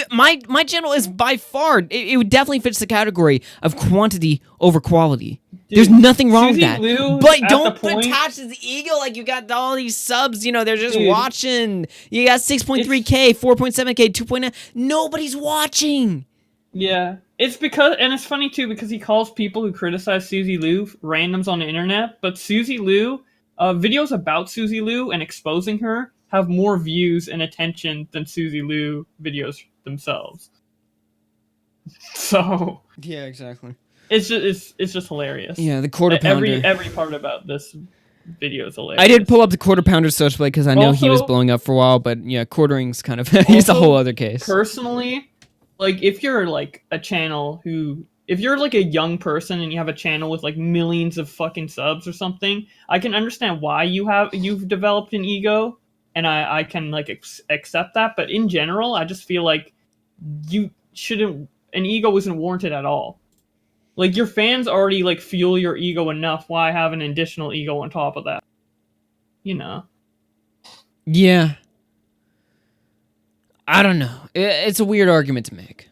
my channel is by far it definitely fits the category of quantity over quality. There's nothing wrong Susie with that. Lou But at don't the point- attach to the ego like you got all these subs. You know, they're just Dude. watching. You got 6.3K, 4.7K, 2.9. Nobody's watching. Yeah, it's because, and it's funny too because he calls people who criticize Susie Lou randoms on the internet, but Susie Lou, videos about Susie Lou and exposing her have more views and attention than Susie Lou videos themselves. So Yeah, exactly. it's just hilarious. Yeah, the quarter pounder. Every part about this video is hilarious. I did pull up the quarter pounder social play because I know he was Also- blowing up for a while, but yeah, quartering's kind of he's a Also, whole other case. Personally, like if you're like a channel if you're like a young person and you have a channel with like millions of fucking subs or something, I can understand why you've developed an ego, and I can like accept that. But in general, I just feel like an ego isn't warranted at all. Like your fans already like fuel your ego enough. Why have an additional ego on top of that? You know. Yeah. I don't know. It's a weird argument to make.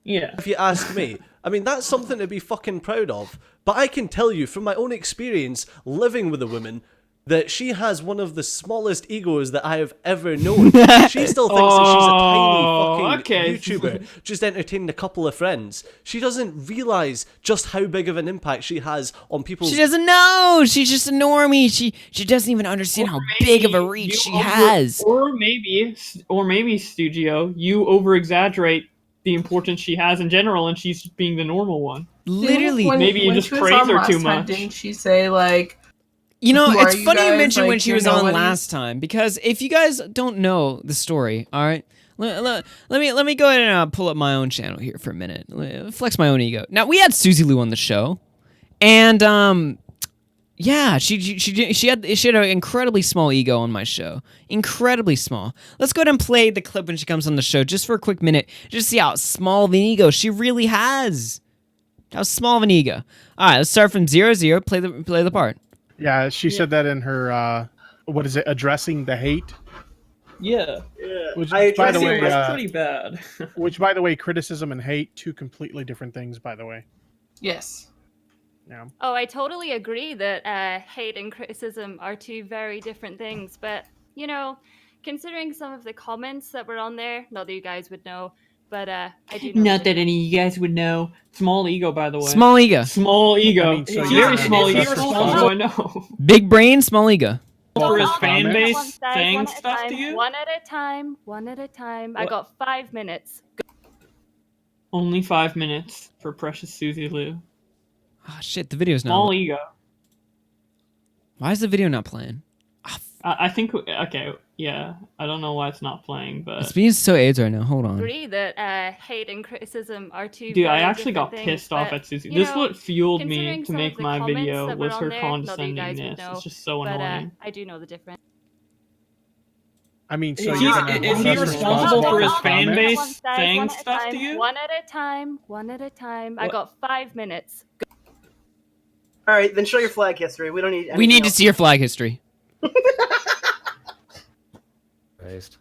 Yeah. If you ask me, I mean, that's something to be fucking proud of. But I can tell you from my own experience living with a woman that she has one of the smallest egos that I have ever known. She still thinks that she's a tiny fucking YouTuber, just entertaining a couple of friends. She doesn't realize just how big of an impact she has on people's... She doesn't know. She's just a normie. She doesn't even understand how big of a reach she has. Or maybe Steejo, you over-exaggerate the importance she has in general, and she's being the normal one. Literally. Maybe you just she was praise on her last too time, much. Didn't she say like... You know, Who it's are you funny you guys? mentioned Like, when she you're was on nobody? last time, because if you guys don't know the story, all right, let me go ahead and pull up my own channel here for a minute, flex my own ego. Now we had Susie Lou on the show, and yeah, she had an incredibly small ego on my show, incredibly small. Let's go ahead and play the clip when she comes on the show just for a quick minute, just see how small of an ego she really has. How small of an ego. All right, let's start from 0-0. Play the part. Yeah, she said that in her, what is it, addressing the hate? Yeah. Which, I by the way, that's pretty bad. which, by the way, criticism and hate, two completely different things, by the way. Yes. Yeah. Oh, I totally agree that hate and criticism are two very different things. But, you know, considering some of the comments that were on there, not that you guys would know, but I do know. Not that any of you guys would know. Small ego, by the way. Small ego. Small ego. I mean, so Very yeah, small that's ego. responsible. So I know. Big brain, small ego. For his Comments? fan base One side, saying one at a stuff time, to you? One at a time. One at a time. I What? got 5 minutes. Only 5 minutes for precious Susie Lou. Oh shit, the video's Small not. ego. Why is the video not playing? I think, okay, yeah. I don't know why it's not playing, It's but... being so AIDS right now. Hold on. Agree that hate and criticism are two Dude, I very actually got different things, pissed off but, at Susie. you This is know, what fueled me considering to some of make the my comments video, that were was on her there, not that you guys would condescendingness. know, It's just so but annoying. I do know the difference. I mean, so Is you're he- gonna is hold he us responsible for his fan comments? base One side, saying one at a stuff time, to you? One at a time. One at a time. I What? got 5 minutes. All right, then show your flag history. We don't need. We need to else. see your flag history. Christ.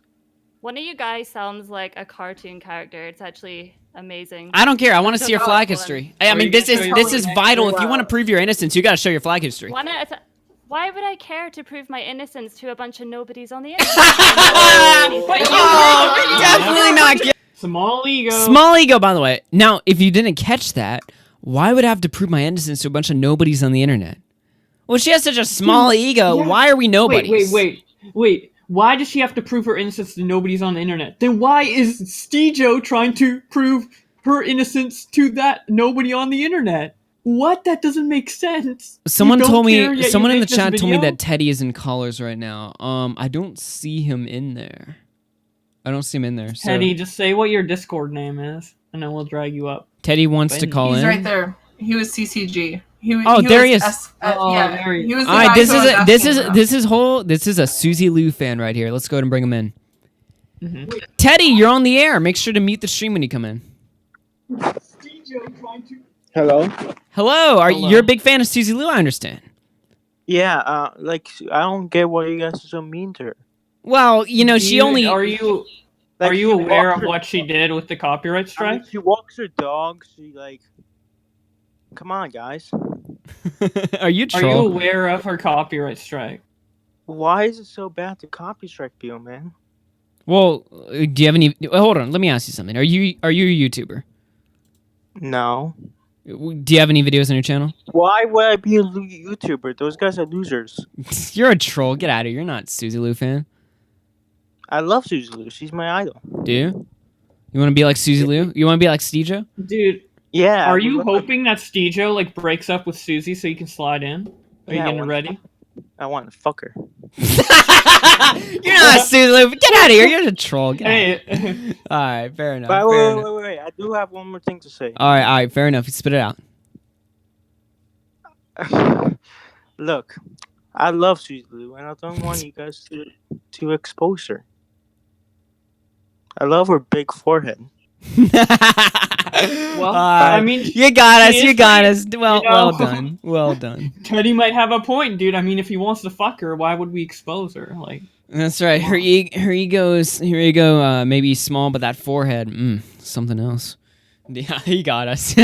One of you guys sounds like a cartoon character. It's actually amazing. I don't care. I want to Don't see your know flag which one. history. I Are mean, you this gonna is show this your is flag vital. history? If you want to prove your innocence, you got to show your flag history. One at a time. Why would I care to prove my innocence to a bunch of nobodies on the internet? Oh, definitely not. Small ego. Small ego, by the way. Now, if you didn't catch that, why would I have to prove my innocence to a bunch of nobodies on the internet? Well, she has such a small ego. Yeah. Why are we nobodies? Wait. Why does she have to prove her innocence to nobody's on the internet? Then why is Steejo trying to prove her innocence to that nobody on the internet? What? That doesn't make sense. Someone You don't told care, me. yet you Someone in the make this chat told me video? that Teddy is in colors right now. I don't see him in there. I don't see him in there. So Teddy, just say what your Discord name is, and then we'll drag you up. Teddy wants to call He's in. right there. He was CCG. Oh, there he is. Yeah, there he is. he was the All right, guy this who is was asking about. this is a Susie Lou fan right here. Let's go ahead and bring him in. Mm-hmm. Teddy, you're on the air. Make sure to mute the stream when you come in. Hello. Hello. Hello. You're a big fan of Susie Lou, I understand. Yeah. Like I don't get why you guys are so mean to her. Well, you know, she only. Are you Like, are you she aware walks of her- what she did with the copyright I mean, strike? she walks her dog. She like. Come on, guys. Are you Are you troll? aware of her copyright strike? Why is it so bad to copy strike people, man? Well, do you have any? Hold on. Let me ask you something. Are you a YouTuber? No. Do you have any videos on your channel? Why would I be a YouTuber? Those guys are losers. You're a troll. Get out of here. You're not a Susie Lou fan. I love Susie Lou. She's my idol. Do you? You want to be like Susie Lou? You want to be like Steejo? Dude, Yeah. are you hoping that Steejo like breaks up with Susie so you can slide in? Are you Yeah, getting ready? I want to fuck her. You're not Susie Lou. Get out of here. You're a troll. Get out. Hey, All right, fair enough. But fair enough. wait. I do have one more thing to say. All right, fair enough. Spit it out. Look, I love Susie Lou, and I don't want you guys to expose her. I love her big forehead. well, I mean, you got us. she You is got pretty- us. Well, you know. well done. Well done. Teddy might have a point, dude. I mean, if he wants to fuck her, why would we expose her? Like, That's right. Her ego is maybe small, but that forehead, something else. Yeah, he got us.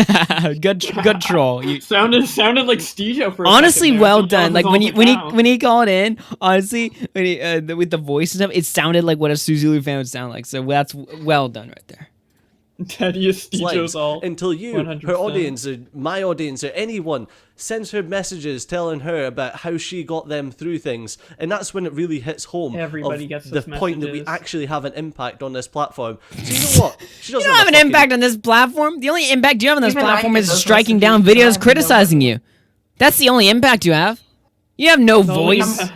good troll. sounded like Steejo for a Honestly, second there. well That done. was Like all when the town. he called in, honestly, when he, with the voice and stuff, it sounded like what a Susie Lou fan would sound like. So that's well done right there. Teddy is Steejo's Slimes, all. until you, 100%. her audience, or my audience, or anyone sends her messages telling her about how she got them through things, and that's when it really hits home. Everybody of gets the those point that we messages. actually have an impact on this platform. So you know what? She doesn't You don't have an fucking- impact on this platform. The only impact you have on this Even I platform get is those striking messages, down but I videos have no criticizing you. That's the only impact you have. You have no Totally. voice.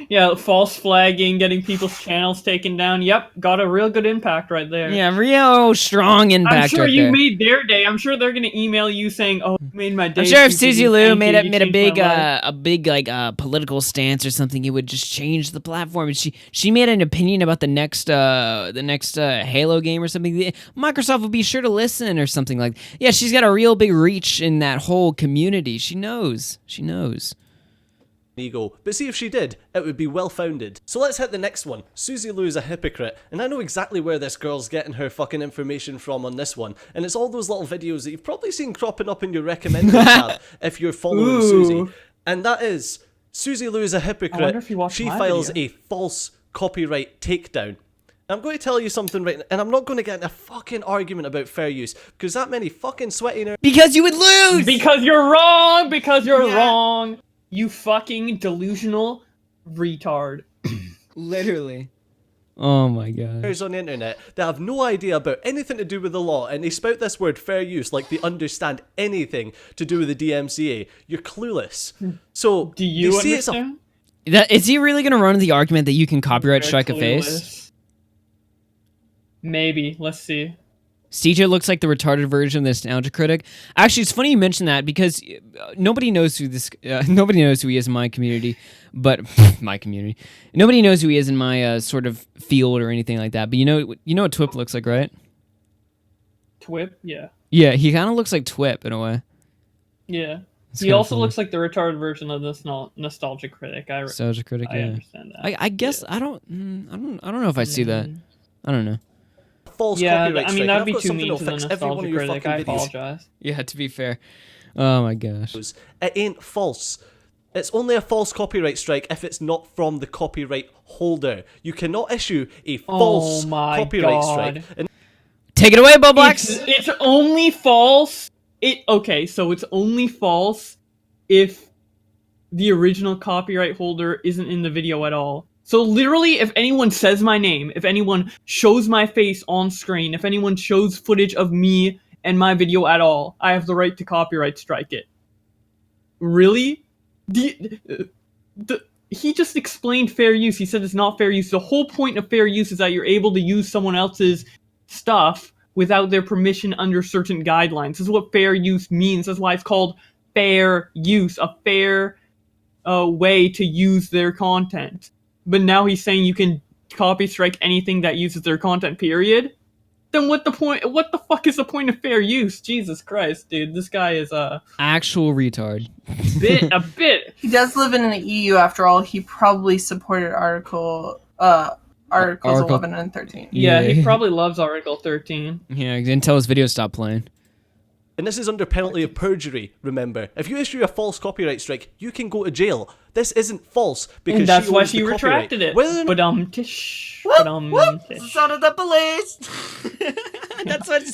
Yeah, false flagging, getting people's channels taken down. Yep, got a real good impact right there. Yeah, real strong impact I'm sure right you there. made their day. I'm sure they're gonna email you saying, "Oh, you made my day." I'm sure if Susie, Susie Lou thank made you, a you made a changed my big life." political stance or something, it would just change the platform. And she made an opinion about the next Halo game or something. Microsoft would be sure to listen or something like. Yeah, she's got a real big reach in that whole community. She knows. ego. But see, if she did, it would be well founded. So let's hit the next one. Susie Lou is a hypocrite, and I know exactly where this girl's getting her fucking information from on this one. And it's all those little videos that you've probably seen cropping up in your recommended tab if you're following Ooh. Susie. And that is, Susie Lou is a hypocrite. if you watched She my files video. a false copyright takedown. I'm going to tell you something right now, and I'm not going to get in a fucking argument about fair use, because that many fucking sweaty nerds. Because you would lose. Because you're wrong. Because you're wrong. You fucking delusional retard. Literally. Oh my god. On the internet that have no idea about anything to do with the law, and they spout this word fair use like they understand anything to do with the DMCA. You're clueless. So Do you they say it's a understand? Is he really gonna run the argument that you can copyright They're strike a face? clueless. Maybe. Let's see. CJ looks like the retarded version of the Nostalgia Critic. Actually, it's funny you mention that because nobody knows who nobody knows who he is in my community, but my community. Nobody knows who he is in my sort of field or anything like that. But you know what Twip looks like, right? Twip? Yeah. Yeah, he kind of looks like Twip in a way. Yeah. It's He kinda also funny. looks like the retarded version of this Nostalgia Critic. Nostalgia Critic. I Yeah. understand that. I guess Yeah. I don't know if I see that. I don't know. false Yeah, copyright I strike. mean, and that'd I've be got too something mean that'll to the fix every one of Nostalgia your Critic. fucking I videos. apologize. Yeah, to be fair. Oh my gosh. It ain't false. It's only a false copyright strike if it's not from the copyright holder. You cannot issue a false my copyright God. strike. And Take it away, Bowblax. It's only false. So it's only false if the original copyright holder isn't in the video at all. So literally, if anyone says my name, if anyone shows my face on screen, if anyone shows footage of me and my video at all, I have the right to copyright strike it. Really? He just explained fair use. He said it's not fair use. The whole point of fair use is that you're able to use someone else's stuff without their permission under certain guidelines. This is what fair use means. That's why it's called fair use, a fair way to use their content. But now he's saying you can copy strike anything that uses their content, period. Then what the fuck is the point of fair use? Jesus Christ, dude. This guy is Actual retard. a bit. He does live in the EU after all. He probably supported Articles Article- 11 and 13. Yeah, Yeah. he probably loves Article 13. Yeah, until his video stopped playing. this is under penalty of perjury, remember. If you issue a false copyright strike, you can go to jail. This isn't false because And that's why owns she the copyright. retracted it. Whether or not- Tish. Son of the police! That's why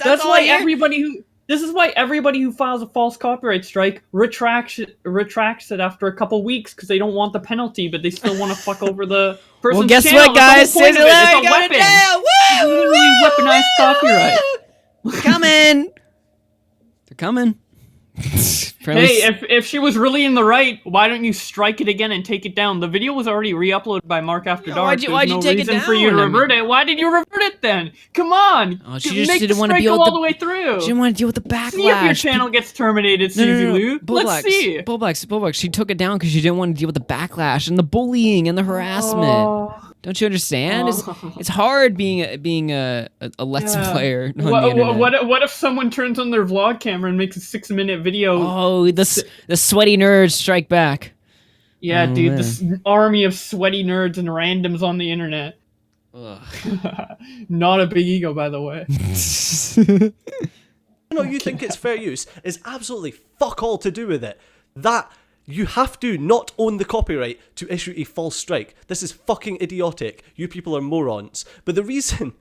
this is why everybody who files a false copyright strike retracts it after a couple weeks because they don't want the penalty, but they still want to fuck over the person's Well, guess channel. what, guys? That's the whole point of it. It's a Go to weapon. jail! It's literally weaponized copyright. Coming. They're coming. Hey, if she was really in the right, why don't you strike it again and take it down? The video was already re-uploaded by Mark After Dark. Why'd you take it reason for you to down? revert it. Why did you revert it then? Come on! Oh, she just Make didn't the want to strike deal go with all the way through. She didn't want to deal with the backlash. See if your channel gets terminated, Susie Lou. Bowblax, Let's see. Bowblax. She took it down because she didn't want to deal with the backlash and the bullying and the harassment. Don't you understand? It's hard being a Let's Player on the internet. What if someone turns on their vlog camera and makes a 6-minute video? Oh, the sweaty nerds strike back. Yeah, Oh, dude, man. this army of sweaty nerds and randoms on the internet. Not a big ego, by the way. You think it's fair use is absolutely fuck all to do with it. That you have to not own the copyright to issue a false strike. This is fucking idiotic. You people are morons. But the reason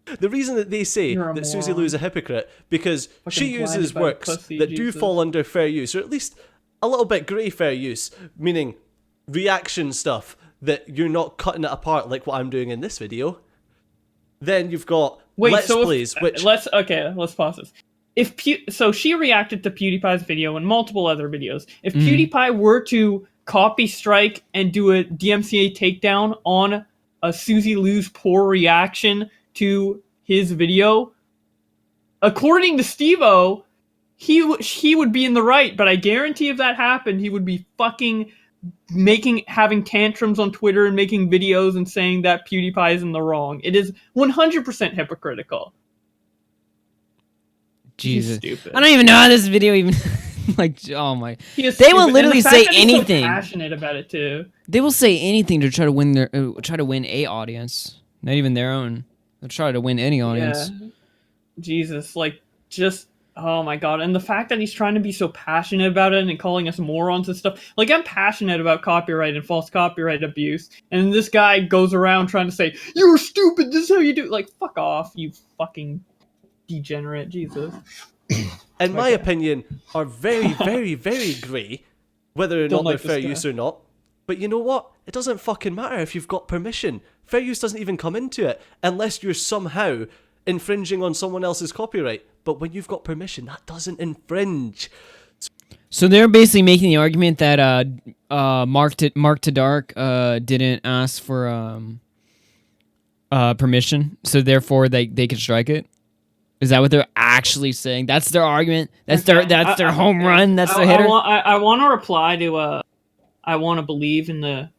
that they say that Susie Lou is a hypocrite because she uses works that do fall under fair use, or at least a little bit grey fair use, meaning reaction stuff that you're not cutting it apart like what I'm doing in this video. Then you've got Let's Plays, which... Let's pause this. So she reacted to PewDiePie's video and multiple other videos. If PewDiePie were to copy strike and do a DMCA takedown on a Susie Lou's poor reaction to his video, according to Steejo, he would be in the right. But I guarantee if that happened, he would be fucking having tantrums on Twitter and making videos and saying that PewDiePie is in the wrong. It is 100% hypocritical. Jesus, stupid. I don't even know how this video even like. Oh my! They will literally say anything. So passionate about it too. They will say anything to try to win a audience, not even their own. They'll try to win any audience. Yeah. Jesus, oh my god! And the fact that he's trying to be so passionate about it and calling us morons and stuff. Like, I'm passionate about copyright and false copyright abuse, and this guy goes around trying to say you're stupid. This is how you do. Like, fuck off, you fucking degenerate. Jesus. In my opinion, are very, very, very grey, whether or not they're fair use or not. But you know what? It doesn't fucking matter if you've got permission. Fair use doesn't even come into it unless you're somehow infringing on someone else's copyright. But when you've got permission, that doesn't infringe. So they're basically making the argument that Mark to Dark didn't ask for permission, so therefore they could strike it. Is that what they're actually saying? That's their argument. That's their home run. That's their hitter. I want to reply to I want to believe in the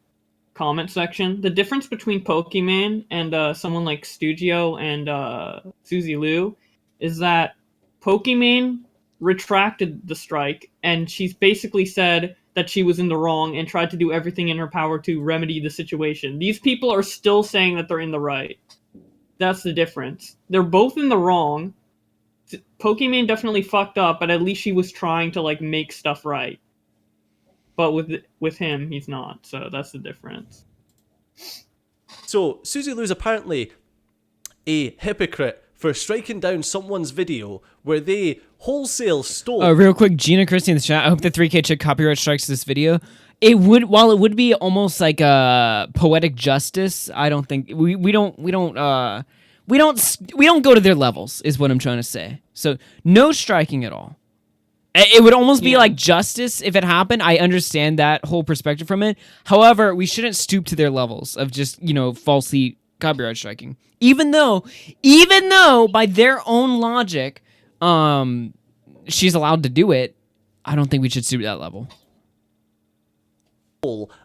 comment section. The difference between Pokemon and someone like Steejo and Susie Lou is that Pokemon retracted the strike, and she's basically said that she was in the wrong and tried to do everything in her power to remedy the situation. These people are still saying that they're in the right. That's the difference. They're both in the wrong. Pokemon definitely fucked up, but at least she was trying to make stuff right. But with him, he's not. So that's the difference. So Susie Lou's apparently a hypocrite for striking down someone's video where they wholesale stole. Real quick, Gina Christie in the chat. I hope the 3K chick copyright strikes this video. While it would be almost like a poetic justice, I don't think we don't go to their levels, is what I'm trying to say. So no striking at all. It would almost be like justice if it happened. I understand that whole perspective from it. However, we shouldn't stoop to their levels of just, falsely copyright striking. Even though by their own logic, she's allowed to do it, I don't think we should stoop to that level.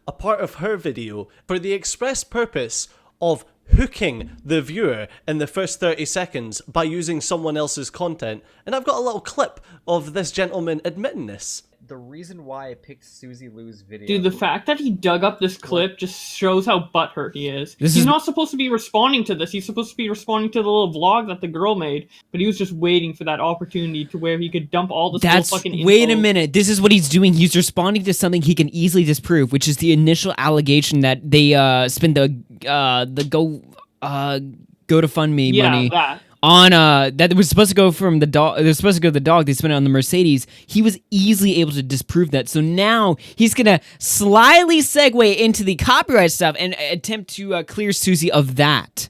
A part of her video for the express purpose of hooking the viewer in the first 30 seconds by using someone else's content. And I've got a little clip of this gentleman admitting this. The reason why I picked Susie Lou's video... Dude, the fact that he dug up this clip just shows how butthurt he is. He's not supposed to be responding to this. He's supposed to be responding to the little vlog that the girl made, but he was just waiting for that opportunity to where he could dump all this little fucking info. Wait a minute. This is what he's doing. He's responding to something he can easily disprove, which is the initial allegation that they spend the GoFundMe money on that was supposed to go from the dog. It was supposed to go to the dog. They spent it on the Mercedes. He was easily able to disprove that. So now he's gonna slyly segue into the copyright stuff and attempt to clear Susie of that.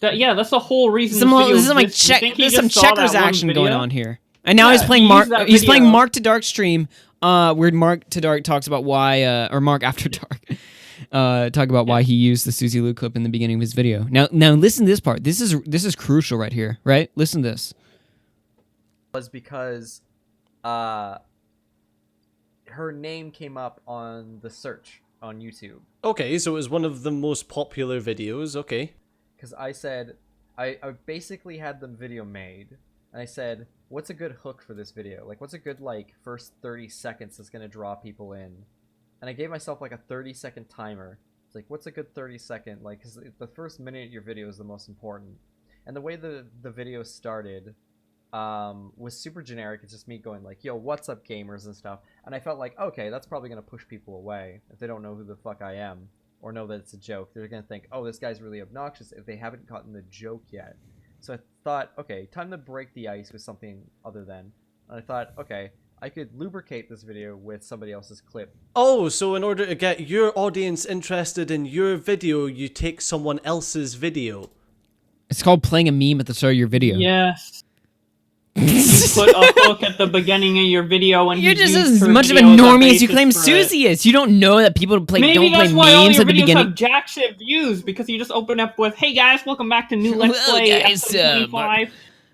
That's the whole reason. There's some checkers action going on here. And now he's playing Mark. He's playing Mark to Dark stream. Where Mark to Dark talks about why, or Mark After Dark, talk about why he used the Suzy Lou clip in the beginning of his video. Now listen to this part. This is crucial right here. Right? Listen to this. Was because, her name came up on the search on YouTube. Okay, so it was one of the most popular videos. Okay. Because I said, I basically had the video made, and I said, what's a good hook for this video? Like, what's a good, like, first 30 seconds that's going to draw people in? And I gave myself, like, a 30-second timer. It's like, what's a good 30-second? Like, because the first minute of your video is the most important. And the way the video started was super generic. It's just me going, like, yo, what's up, gamers and stuff. And I felt like, okay, that's probably going to push people away if they don't know who the fuck I am. Or know that it's a joke. They're going to think, oh, this guy's really obnoxious if they haven't gotten the joke yet. So I thought, okay, time to break the ice with something other than. And I thought, okay, I could lubricate this video with somebody else's clip. Oh, so in order to get your audience interested in your video, you take someone else's video. It's called playing a meme at the start of your video. Yes. You put a hook at the beginning of your video, and you're just as much of a normie as you claim Suzy is. You don't know that people don't play memes at the beginning. Have jack shit views because you just open up with, "Hey guys, welcome back to new Let's Play episode 25."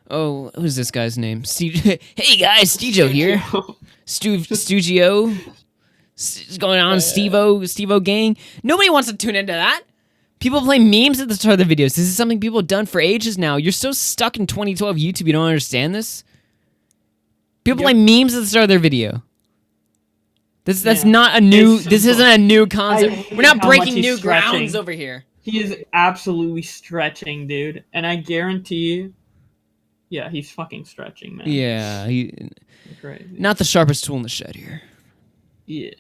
Oh, who's this guy's name? Hey guys, Steejo here. Stugio. What's going on, Stevo gang? Nobody wants to tune into that. People play memes at the start of the videos. This is something people have done for ages now. You're so stuck in 2012 YouTube, you don't understand this? People play memes at the start of their video. That's not a new... This isn't a new concept. We're not breaking new grounds over here. He is absolutely stretching, dude. And I guarantee... Yeah, he's fucking stretching, man. Yeah, crazy. Not the sharpest tool in the shed here. Yeah.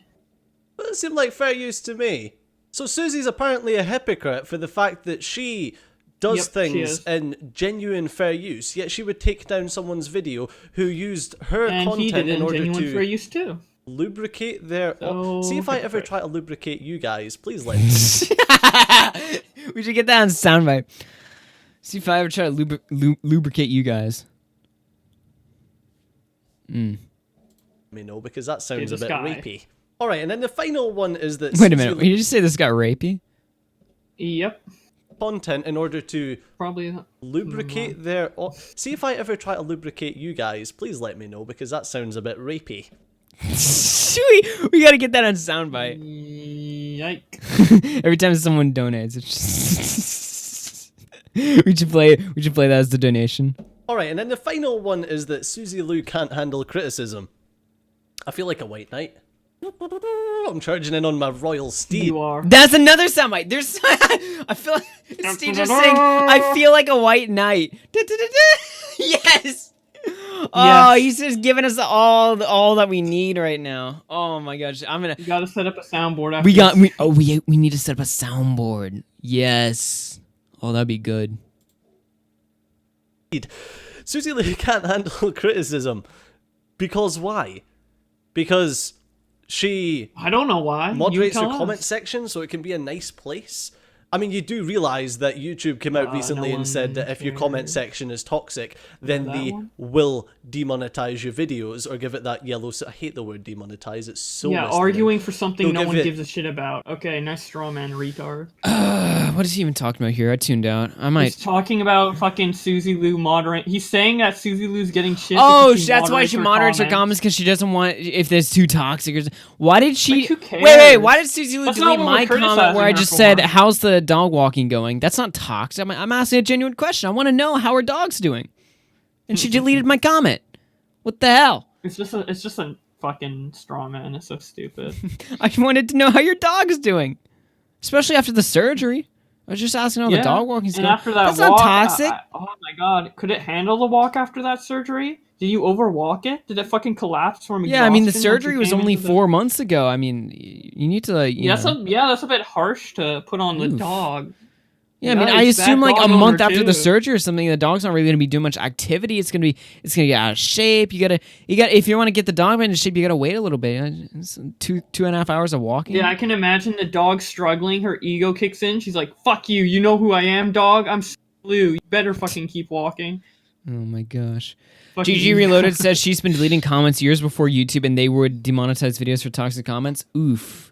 Well, it seemed like fair use to me. So Suzy's apparently a hypocrite for the fact that she does things in genuine fair use, yet she would take down someone's video who used her content in order to fair use too. Lubricate their... See if I ever try to lubricate you guys. Please let me. We should get that on soundbite. See if I ever try to lubricate you guys. Let me know, because that sounds a bit rapey. Alright, and then the final one is that... Wait a minute, did you just say this got rapey? Yep. Content in order to probably lubricate their... See if I ever try to lubricate you guys, please let me know, because that sounds a bit rapey. we gotta get that on soundbite. Yike. Every time someone donates, it's just... we should play that as the donation. Alright, and then the final one is that Suzy Lou can't handle criticism. I feel like a white knight. I'm charging in on my royal steed. You are. That's another soundbite. There's... I feel like... Steve just saying, I feel like a white knight. Yes! Oh, he's just giving us all that we need right now. Oh my gosh, I'm gonna... You gotta set up a soundboard after we need to set up a soundboard. Yes. Oh, that'd be good. Suzy Lou can't handle criticism. Because why? Because she... I don't know why. Moderates her comment section so it can be a nice place. I mean, you do realize that YouTube came out recently and said that if your comment section is toxic, then they will demonetize your videos or give it that yellow... I hate the word demonetize, it's so... Yeah, arguing for something no one gives a shit about. Okay, nice straw man, retard. What is he even talking about here? I tuned out. I might... He's talking about fucking Suzy Lou moderate... He's saying that Suzy Lou's getting shit. Oh, that's why she moderates her comments, because she doesn't want... If there's too toxic or... Why did she... Like, who cares? Wait, why did Suzy Lou delete my comment where I just said, how's the dog walking going? That's not toxic. I'm asking a genuine question. I want to know how her dog's doing. And she deleted my comment. What the hell? It's just a fucking straw man. It's so stupid. I wanted to know how your dog's doing. Especially after the surgery. I was just asking how the dog walking's going. After that That's walk, not toxic. Oh my god. Could it handle the walk after that surgery? Did you overwalk it? Did it fucking collapse from exhaustion? Yeah, I mean, the surgery was only 4 months ago. I mean, you need to, that's a bit harsh to put on the dog. Yeah, I mean, I assume like a month after the surgery or something, the dog's not really gonna be doing much activity. It's gonna get out of shape. You gotta, if you want to get the dog into shape, you gotta wait a little bit. It's 2.5 hours of walking. Yeah, I can imagine the dog struggling. Her ego kicks in. She's like, "Fuck you! You know who I am, dog. I'm Lou, you better fucking keep walking. Oh my gosh. Fucking GG Reloaded says she's been deleting comments years before YouTube and they would demonetize videos for toxic comments. Oof.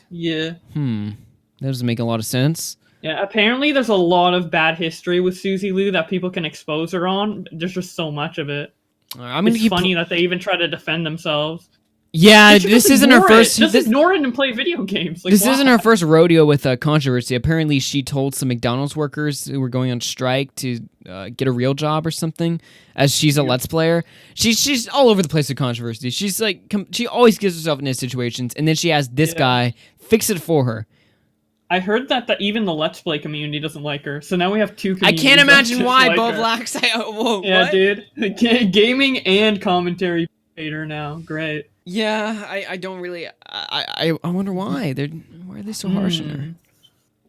Yeah. That doesn't make a lot of sense. Yeah, apparently there's a lot of bad history with Susie Lou that people can expose her on. There's just so much of it. It's funny that they even try to defend themselves. Yeah, this isn't her first. Just ignore it and play video games. Like, this why? isn't her first rodeo with controversy. Apparently, she told some McDonald's workers who were going on strike to get a real job or something. As she's a Let's Player, she's all over the place with controversy. She's like, she always gets herself into situations, and then she has this guy fix it for her. I heard that even the Let's Play community doesn't like her. So now we have two communities. I can't imagine why, like Bowblax. Yeah, what? dude. Gaming and commentary hate her now. Great. Yeah, I don't really. I wonder why. Why are they so harsh on her?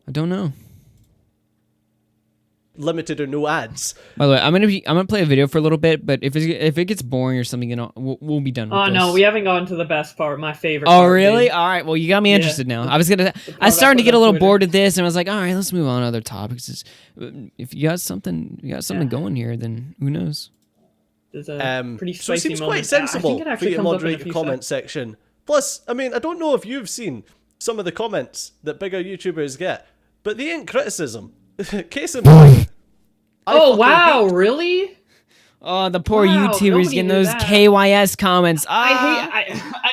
I don't know. Limited or no ads. By the way, I'm gonna play a video for a little bit, but if it gets boring or something, you know, we'll be done with this. Oh no, we haven't gotten to the best part. My favorite. Oh part, really? dude. All right. Well, you got me interested now. I was starting to get a little bored of this, and I was like, all right, let's move on to other topics. If you got something, going here, then who knows? There's a pretty so it spicy seems moment. quite sensible I think it for actually you to comes up in a moderate the few comment section. Plus, I mean, I don't know if you've seen some of the comments that bigger YouTubers get, but they ain't criticism. Case in point. Oh wow, really? Oh, the poor Wow, YouTubers nobody getting knew those that. KYS comments. I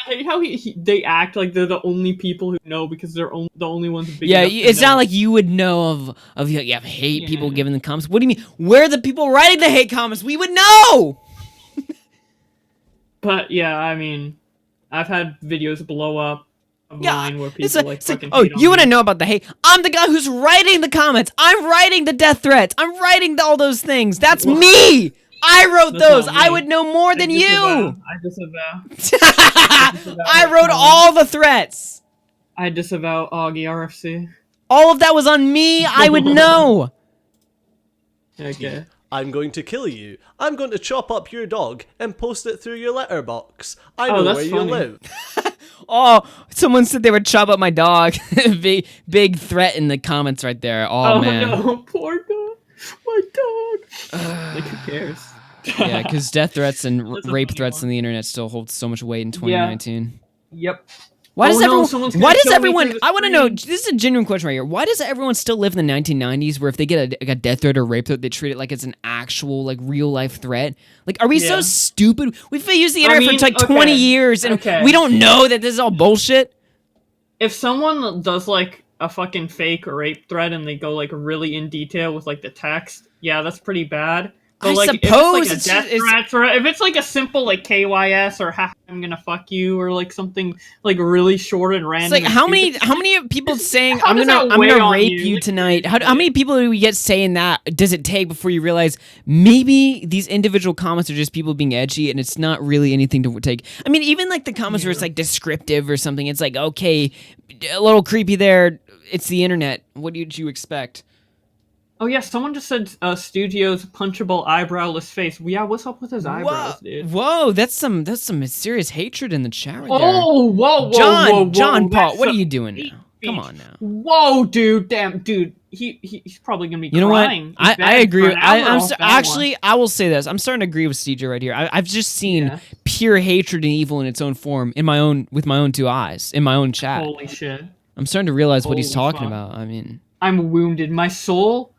hate how they act like they're the only people who know because they're the only ones big Yeah, enough to it's know. not like you would know of you have hate people giving the comments. What do you mean? Where are the people writing the hate comments? We would know. But yeah, I mean, I've had videos blow up of mine where people fucking oh, hate on you want to me. know about the hate? I'm the guy who's writing the comments. I'm writing the death threats. I'm writing all those things. That's me. I wrote That's those. not I me. would know more than you. I disavow. I wrote all the threats. I disavow AugieRFC. All of that was on me. I would know. Okay. I'm going to kill you. I'm going to chop up your dog and post it through your letterbox. I Oh, know that's where you funny. live. Oh, someone said they would chop up my dog. big threat in the comments right there. Oh man. No, poor dog. My dog. Like, who cares? Yeah, because death threats and That's a rape funny threats one. on the internet still hold so much weight in 2019. Yep. Why does Oh, no, everyone? someone's Why gonna does kill me everyone? through the I want to know. screen. This is a genuine question right here. Why does everyone still live in the 1990s, where if they get a death threat or rape threat, they treat it like it's an actual real life threat? Like, are we so Yeah. stupid? We've used the I internet mean, for like 20 okay, years, and okay. we don't know that this is all bullshit. If someone does like a fucking fake rape threat and they go like really in detail with like the text, yeah, that's pretty bad. But I like, suppose if it's like a death threat, if it's like a simple like KYS or ha, I'm gonna fuck you or like something like really short and random. It's like and how stupid, many people saying How I'm does gonna that weigh on rape you? you Like, tonight? How many people do we get saying that? Does it take before you realize maybe these individual comments are just people being edgy and it's not really anything to take? I mean, even like the comments where it's like descriptive or something. It's like, okay, a little creepy there. It's the internet. What did you expect? Oh yeah, someone just said Studio's punchable eyebrowless face. Yeah, what's up with his eyebrows, dude? Whoa, that's some serious hatred in the chat right there. Oh, whoa, John Paul, that's what are some you doing deep now? speech. Come on now. Whoa, dude, damn, dude, he's probably gonna be You know what? crying. I agree. I I will say this. I'm starting to agree with Steejo right here. I've just seen Yeah. pure hatred and evil in its own form with my own two eyes in my own chat. Holy shit. I'm starting to realize what he's Holy talking fuck. about. I mean, I'm wounded. My soul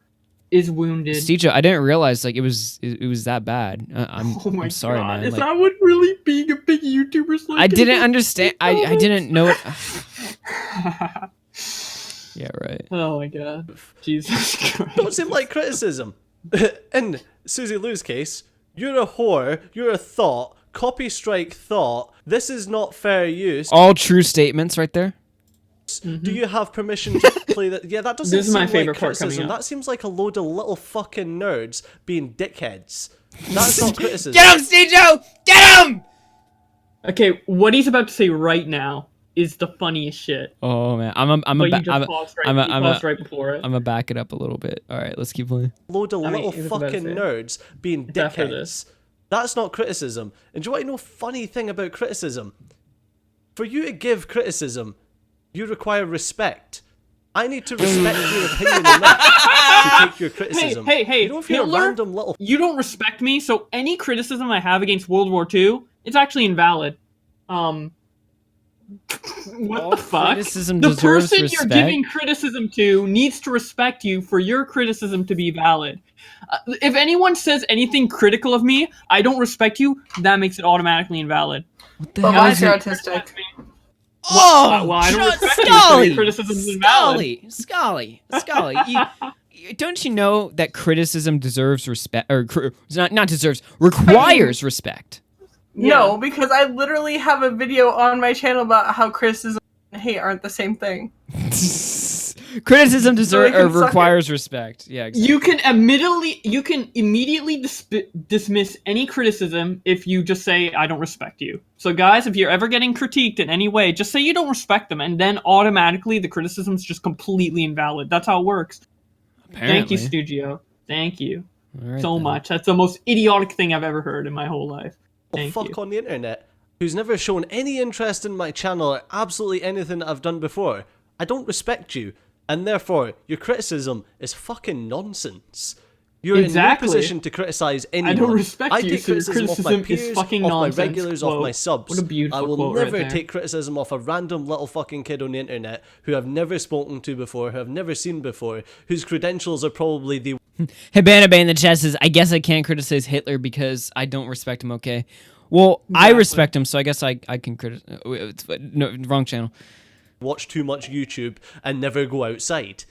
is wounded. Steejo, I didn't realize like it was that bad. Oh my I'm sorry, God. man. Is Like, that what really being a big YouTuber's like? I didn't understand. I didn't know it. Yeah, right. Oh my God. Jesus Christ. Don't seem like criticism. In Susie Lou's case, you're a whore, you're a thought, copy strike thought, this is not fair use. All true statements right there. Do you have permission to play that? Yeah, that doesn't This is seem my favorite like part coming criticism. up. That seems like a load of little fucking nerds being dickheads. That's not criticism. Get him, Steejo! Get him! Okay, what he's about to say right now is the funniest shit. Oh man, I'm But you just paused right before it. I'm gonna back it up a little bit. All right, let's keep playing. Load of I mean, little he was about to fucking say it. nerds being It's after this. dickheads. That's not criticism. And do you want to know a funny thing about criticism? For you to give criticism, you require respect. I need to respect your opinion enough to take your criticism. Hey, you know, if you're a Hitler, random little... you don't respect me, so any criticism I have against World War II, it's actually invalid. What the fuck? Criticism The deserves person respect. you're giving criticism to needs to respect you for your criticism to be valid. If anyone says anything critical of me, I don't respect you, that makes it automatically invalid. What the But hell why is is you're it? autistic? Oh, well, I don't shut- respect you, so your criticism is invalid. Skully. Don't you know that criticism deserves respect, or not deserves, requires respect? No, because I literally have a video on my channel about how criticism and hate aren't the same thing. Criticism So they can suck requires respect. Yeah, exactly. You can immediately dismiss any criticism if you just say I don't respect you. So guys, if you're ever getting critiqued in any way, just say you don't respect them, and then automatically the criticism's just completely invalid. That's how it works. Apparently. Thank you, Steejo. Thank you All right, so then. much. That's the most idiotic thing I've ever heard in my whole life. Thank fuck you. on the internet who's never shown any interest in my channel or absolutely anything that I've done before. I don't respect you, and therefore your criticism is fucking nonsense. You're Exactly. in no position to criticize anyone. I don't respect I you, take so your criticism off my criticism is peers, fucking off nonsense. my regulars, off Quote. my subs. What a beautiful I will quote right never there. take criticism off a random little fucking kid on the internet who I've never spoken to before, who I've never seen before, whose credentials are probably the... Hibana in the chat says, I guess I can't criticize Hitler because I don't respect him, okay? Well, I Exactly. respect him, so I guess I can criticize... No, wrong channel. watch too much YouTube and never go outside.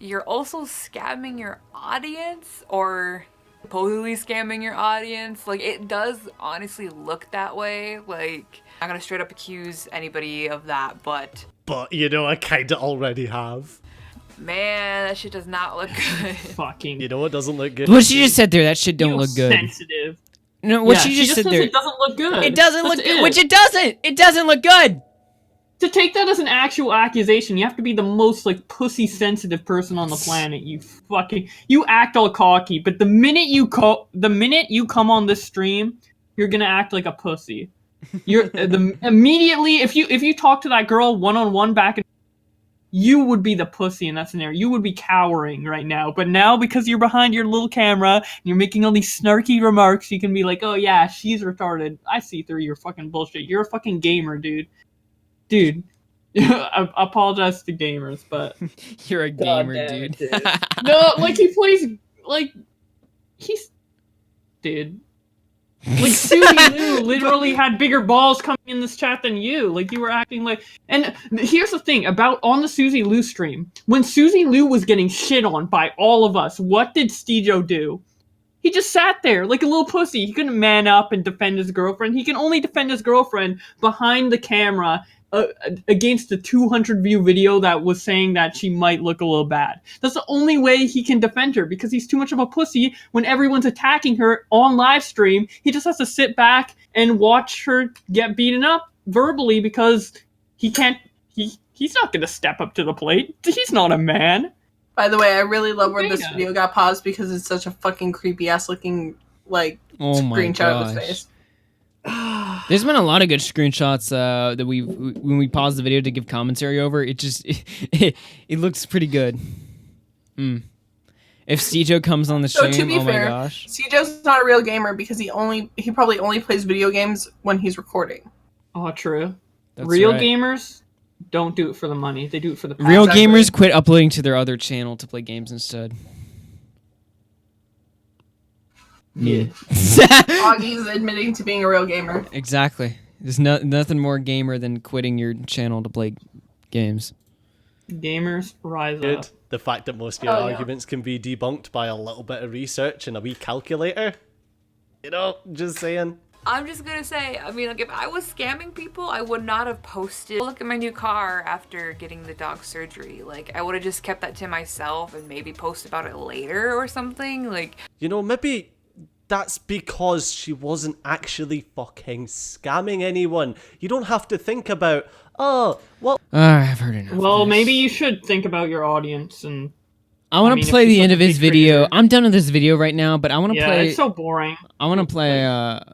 You're also scamming your audience, or supposedly scamming your audience. Like, it does honestly look that way. Like, I'm not gonna straight up accuse anybody of that, but But, you know, I kinda already have. man, that shit does not look good. Fucking. You know, it doesn't look good. What she just said there, that shit don't Feel look good. Sensitive. No, what Yeah, she just said says there, it doesn't look good. it doesn't That's look good, which it doesn't! It doesn't look good! To take that as an actual accusation, you have to be the most like pussy sensitive person on the planet. You act all cocky, but the minute you come on this stream, you're gonna act like a pussy. You're immediately if you talk to that girl one-on-one back and you would be the pussy in that scenario. You would be cowering right now. But now, because you're behind your little camera and you're making all these snarky remarks, you can be like, oh yeah, she's retarded. I see through your fucking bullshit. You're a fucking gamer, dude. Dude. I apologize to gamers, but... You're a gamer, dude. No, like, he plays... Like, he's... Dude. Like, Susie Lou literally had bigger balls coming in this chat than you. Like, you were acting like... And here's the thing about on the Susie Lou stream. When Susie Lou was getting shit on by all of us, what did Steejo do? He just sat there like a little pussy. He couldn't man up and defend his girlfriend. He can only defend his girlfriend behind the camera against a 200 view video that was saying that she might look a little bad. That's the only way he can defend her, because he's too much of a pussy. When everyone's attacking her on live stream, he just has to sit back and watch her get beaten up verbally, because he can't, he's not gonna step up to the plate. He's not a man. By the way, I really love where this Yeah. video got paused because it's such a fucking creepy ass looking like Oh my screenshot of his gosh. face. There's been a lot of good screenshots that when we pause the video to give commentary over. It just it looks pretty good. If Steejo comes on the So stream, to be oh my fair, gosh. CJ's not a real gamer because he probably only plays video games when he's recording. Oh, true. That's Real right. gamers don't do it for the money. They do it for the Real Exactly. gamers quit uploading to their other channel to play games instead. Yeah. Augie's admitting to being a real gamer. Exactly. There's nothing more gamer than quitting your channel to play games. Gamers, rise Good. up. The fact that most of your Oh, yeah. arguments can be debunked by a little bit of research and a wee calculator. You know, just saying. I'm just gonna say, I mean, like, if I was scamming people, I would not have posted, look at my new car after getting the dog surgery. Like, I would have just kept that to myself and maybe post about it later or something. Like, You know, maybe that's because she wasn't actually fucking scamming anyone. You don't have to think about, oh, well... I've heard enough. Well, of this. maybe you should think about your audience and... I want to mean, if play she's the such end a of his big video. creator- I'm done with this video right now, but I want to Yeah, play. it's so boring. I want to play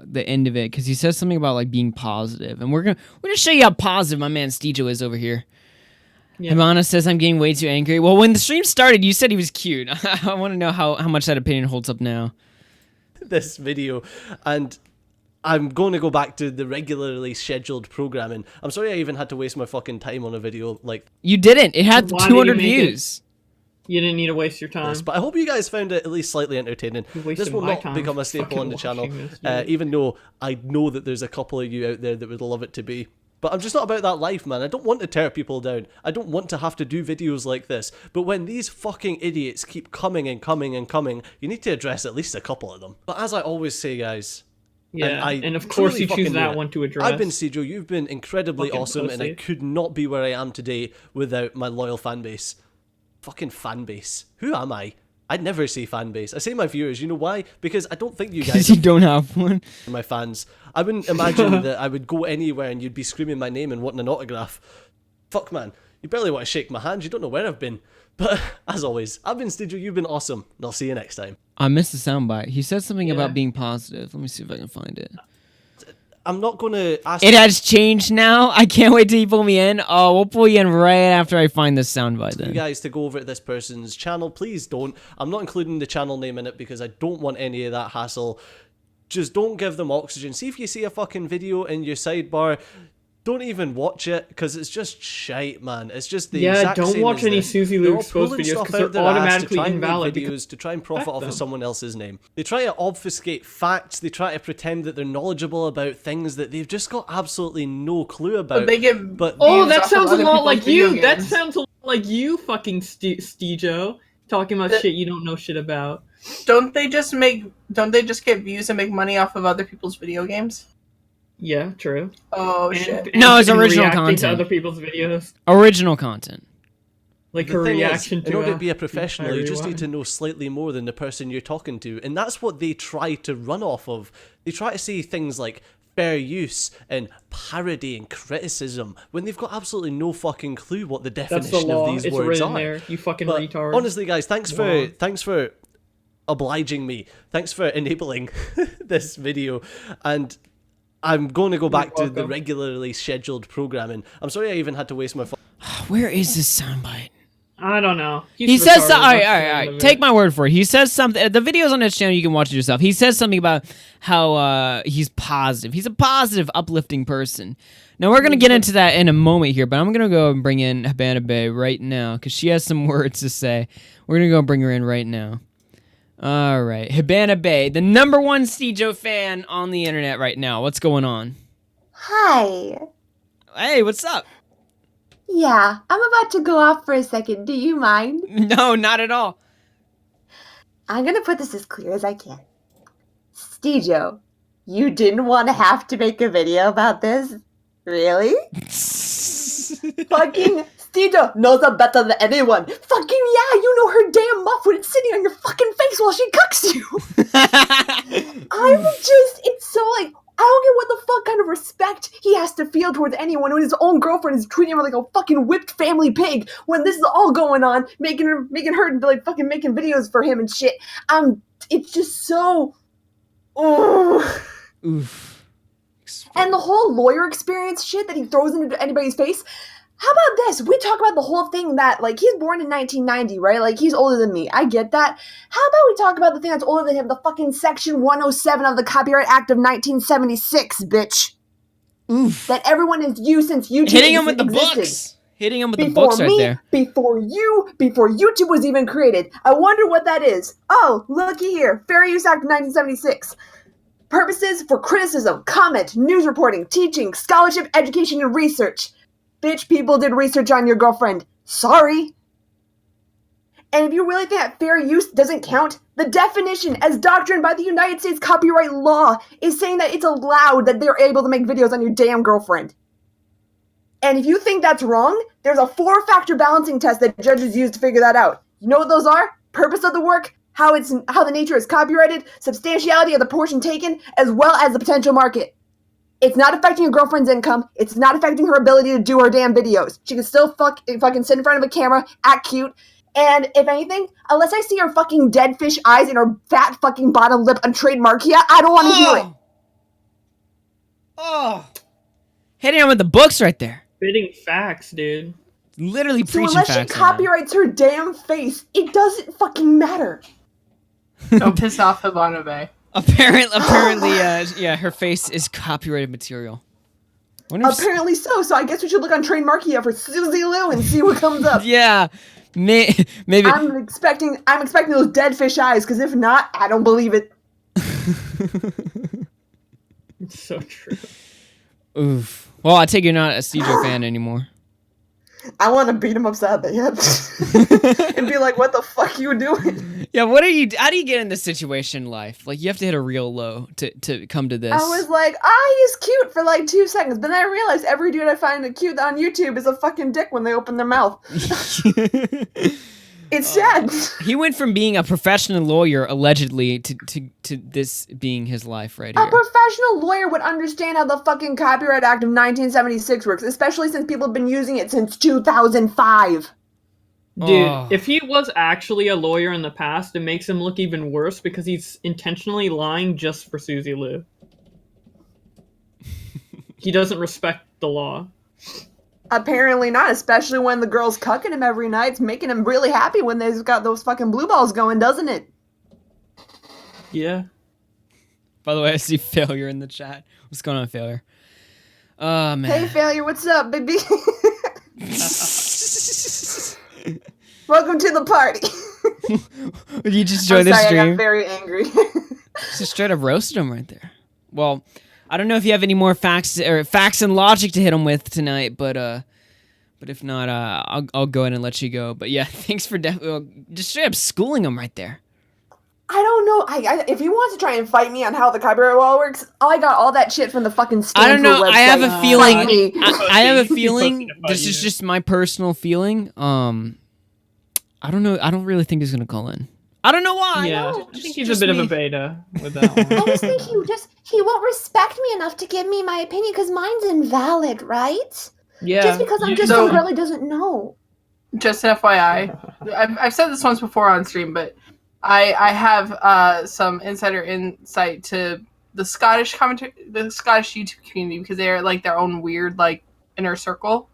the end of it because he says something about like being positive, and we're gonna show you how positive my man Steejo is over here. Yeah. Ivana says I'm getting way too angry. Well, when the stream started, you said he was cute. I want to know how much that opinion holds up now. This video, and I'm going to go back to the regularly scheduled programming. I'm sorry I even had to waste my fucking time on a video like You didn't. It had Why did 200 you make it? views. You didn't need to waste your time. this, but I hope you guys found it at least slightly entertaining. You wasted This will my not time become a staple on the channel, fucking watching this, even though I know that there's a couple of you out there that would love it to be. But I'm just not about that life, man. I don't want to tear people down. I don't want to have to do videos like this. But when these fucking idiots keep coming and coming and coming, you need to address at least a couple of them. But as I always say, guys, Yeah, and and of course truly you fucking choose mean that it. one to address. I've been Steejo, you've been incredibly Fucking awesome, and I pussy. could not be where I am today without my loyal fan base. Fucking fan base. Who am I? I'd never say fan base. I say my viewers. You know why? Because I don't think you guys Because you don't have one. are my fans. I wouldn't imagine that I would go anywhere and you'd be screaming my name and wanting an autograph. Fuck, man. You barely want to shake my hand. You don't know where I've been. But as always, I've been Steejo, you've been awesome, and I'll see you next time. I missed the soundbite. He said something Yeah. about being positive. Let me see if I can find it. I'm not going to ask... It has changed now. I can't wait till you pull me in. Oh, we'll pull you in right after I find this soundbite you then. guys to go over to this person's channel. Please don't. I'm not including the channel name in it because I don't want any of that hassle. Just don't give them oxygen. See if you see a fucking video in your sidebar, don't even watch it because it's just shite, man. It's just the exact don't same watch as any this. Susie They're Lou all exposed pulling videos stuff 'cause out they're their ass to automatically try and make invalid videos to try and profit Fuck off of them. someone else's name. They try to obfuscate facts. They try to pretend that they're knowledgeable about things that they've just got absolutely no clue about. But they get But Oh, views that off of sounds a other lot people's like video you. That games. sounds a lot like you, fucking Steejo, talking about shit you don't know shit about. Don't they just get views and make money off of other people's video games? Yeah, true. Oh shit. No, it's and original reacting content. to other people's videos, Original content. like the her thing is, reaction to. in order to be a professional, you just Rewind. need to know slightly more than the person you're talking to, and that's what they try to run off of. They try to say things like fair use and parody and criticism when they've got absolutely no fucking clue what the That's definition the law. of these It's words written are. there. You fucking But retard. honestly, guys, thanks for obliging me. Thanks for enabling this video, and I'm going to go back to the welcome. regularly scheduled programming. I'm sorry I even had to waste my. Where is this soundbite? I don't know. He He's says, retarded. all right, That's all right, the all end right. of Take it. my word for it. He says something. The video's on his channel. You can watch it yourself. He says something about how he's positive. He's a positive, uplifting person. Now, we're going to get into that in a moment here, but I'm going to go and bring in Habana Bay right now because she has some words to say. We're going to go and bring her in right now. All right. Habana Bay, the #1 Steejo fan on the internet right now. What's going on? Hi. Hey, what's up? Yeah, I'm about to go off for a second. Do you mind? No, not at all. I'm gonna put this as clear as I can. Steejo, you didn't want to have to make a video about this? Really? Fucking Steejo knows her better than anyone. Fucking yeah, you know her damn muff when it's sitting on your fucking face while she cucks you. It's so like, I don't get what the fuck kind of respect he has to feel towards anyone when his own girlfriend is treating him like a fucking whipped family pig when this is all going on, making her like fucking making videos for him and shit. It's just so, Oof. and the whole lawyer experience shit that he throws into anybody's face. How about this? We talk about the whole thing that, like, he's born in 1990, right? Like, he's older than me. I get that. How about we talk about the thing that's older than him, the fucking Section 107 of the Copyright Act of 1976, bitch. Oof. That everyone has used since YouTube Hitting him with the existed. books. Hitting him with the Before books right me, there. before YouTube was even created. I wonder what that is. Oh, looky here. Fair Use Act of 1976. Purposes for criticism, comment, news reporting, teaching, scholarship, education, and research. Bitch, people did research on your girlfriend. Sorry. And if you really think that fair use doesn't count, the definition as doctrined by the United States copyright law is saying that it's allowed that they're able to make videos on your damn girlfriend. And if you think that's wrong, there's a 4-factor balancing test that judges use to figure that out. You know what those are? Purpose of the work, how the nature is copyrighted, substantiality of the portion taken, as well as the potential market. It's not affecting your girlfriend's income. It's not affecting her ability to do her damn videos. She can still fucking sit in front of a camera, act cute, and if anything, unless I see her fucking dead fish eyes and her fat fucking bottom lip on trademarkia, I don't want to hear it. Oh. Hitting him with the books right there. Spitting facts, dude. literally So preaching unless she facts. right now. copyrights her damn face, it doesn't fucking matter. Don't piss off Havana Bay. Apparently, yeah, her face is copyrighted material. Wonder if- Apparently so I guess we should look on Train Markia for Susie Lou and see what comes up. yeah, maybe. I'm expecting those dead fish eyes, because if not, I don't believe it. It's so true. Oof. Well, I take you're not a Steejo fan anymore. I want to beat him upside the head and be like, "What the fuck you doing?" Yeah, what are you? How do you get in this situation in life? Like, you have to hit a real low to come to this. I was like, he's cute for like 2 seconds, but then I realized every dude I find cute on YouTube is a fucking dick when they open their mouth. It's sad. He went from being a professional lawyer, allegedly, to this being his life right A here. professional lawyer would understand how the fucking Copyright Act of 1976 works, especially since people have been using it since 2005. Dude, Oh. if he was actually a lawyer in the past, it makes him look even worse because he's intentionally lying just for Susie Lou. He doesn't respect the law. Apparently not, especially when the girl's cucking him every night. It's making him really happy when they've got those fucking blue balls going, doesn't it? Yeah. By the way, I see Failure in the chat. What's going on, Failure? Oh, man. Hey, Failure, what's up, baby? Welcome to the party. You just joined the I stream. got very angry. Just straight up roasted him right there. Well, I don't know if you have any more facts and logic to hit him with tonight, but if not, I'll go ahead and let you go. But yeah, thanks for just straight up schooling him right there. I don't know. If he wants to try and fight me on how the copyright law works, I got all that shit from the fucking Stanford I don't know. website. I have a feeling. Fight me. I have a He feeling. posted about This you. is just my personal feeling. I don't know. I don't really think he's gonna call in. I don't know why. Yeah, know, I think just he's a bit of me. a beta with that one. I just think he won't respect me enough to give me my opinion because mine's invalid, right? Yeah. Just because I'm just So- some girl he doesn't know. Just an FYI, I've said this once before on stream, but I have some insider insight to the Scottish YouTube community because they're like their own weird like inner circle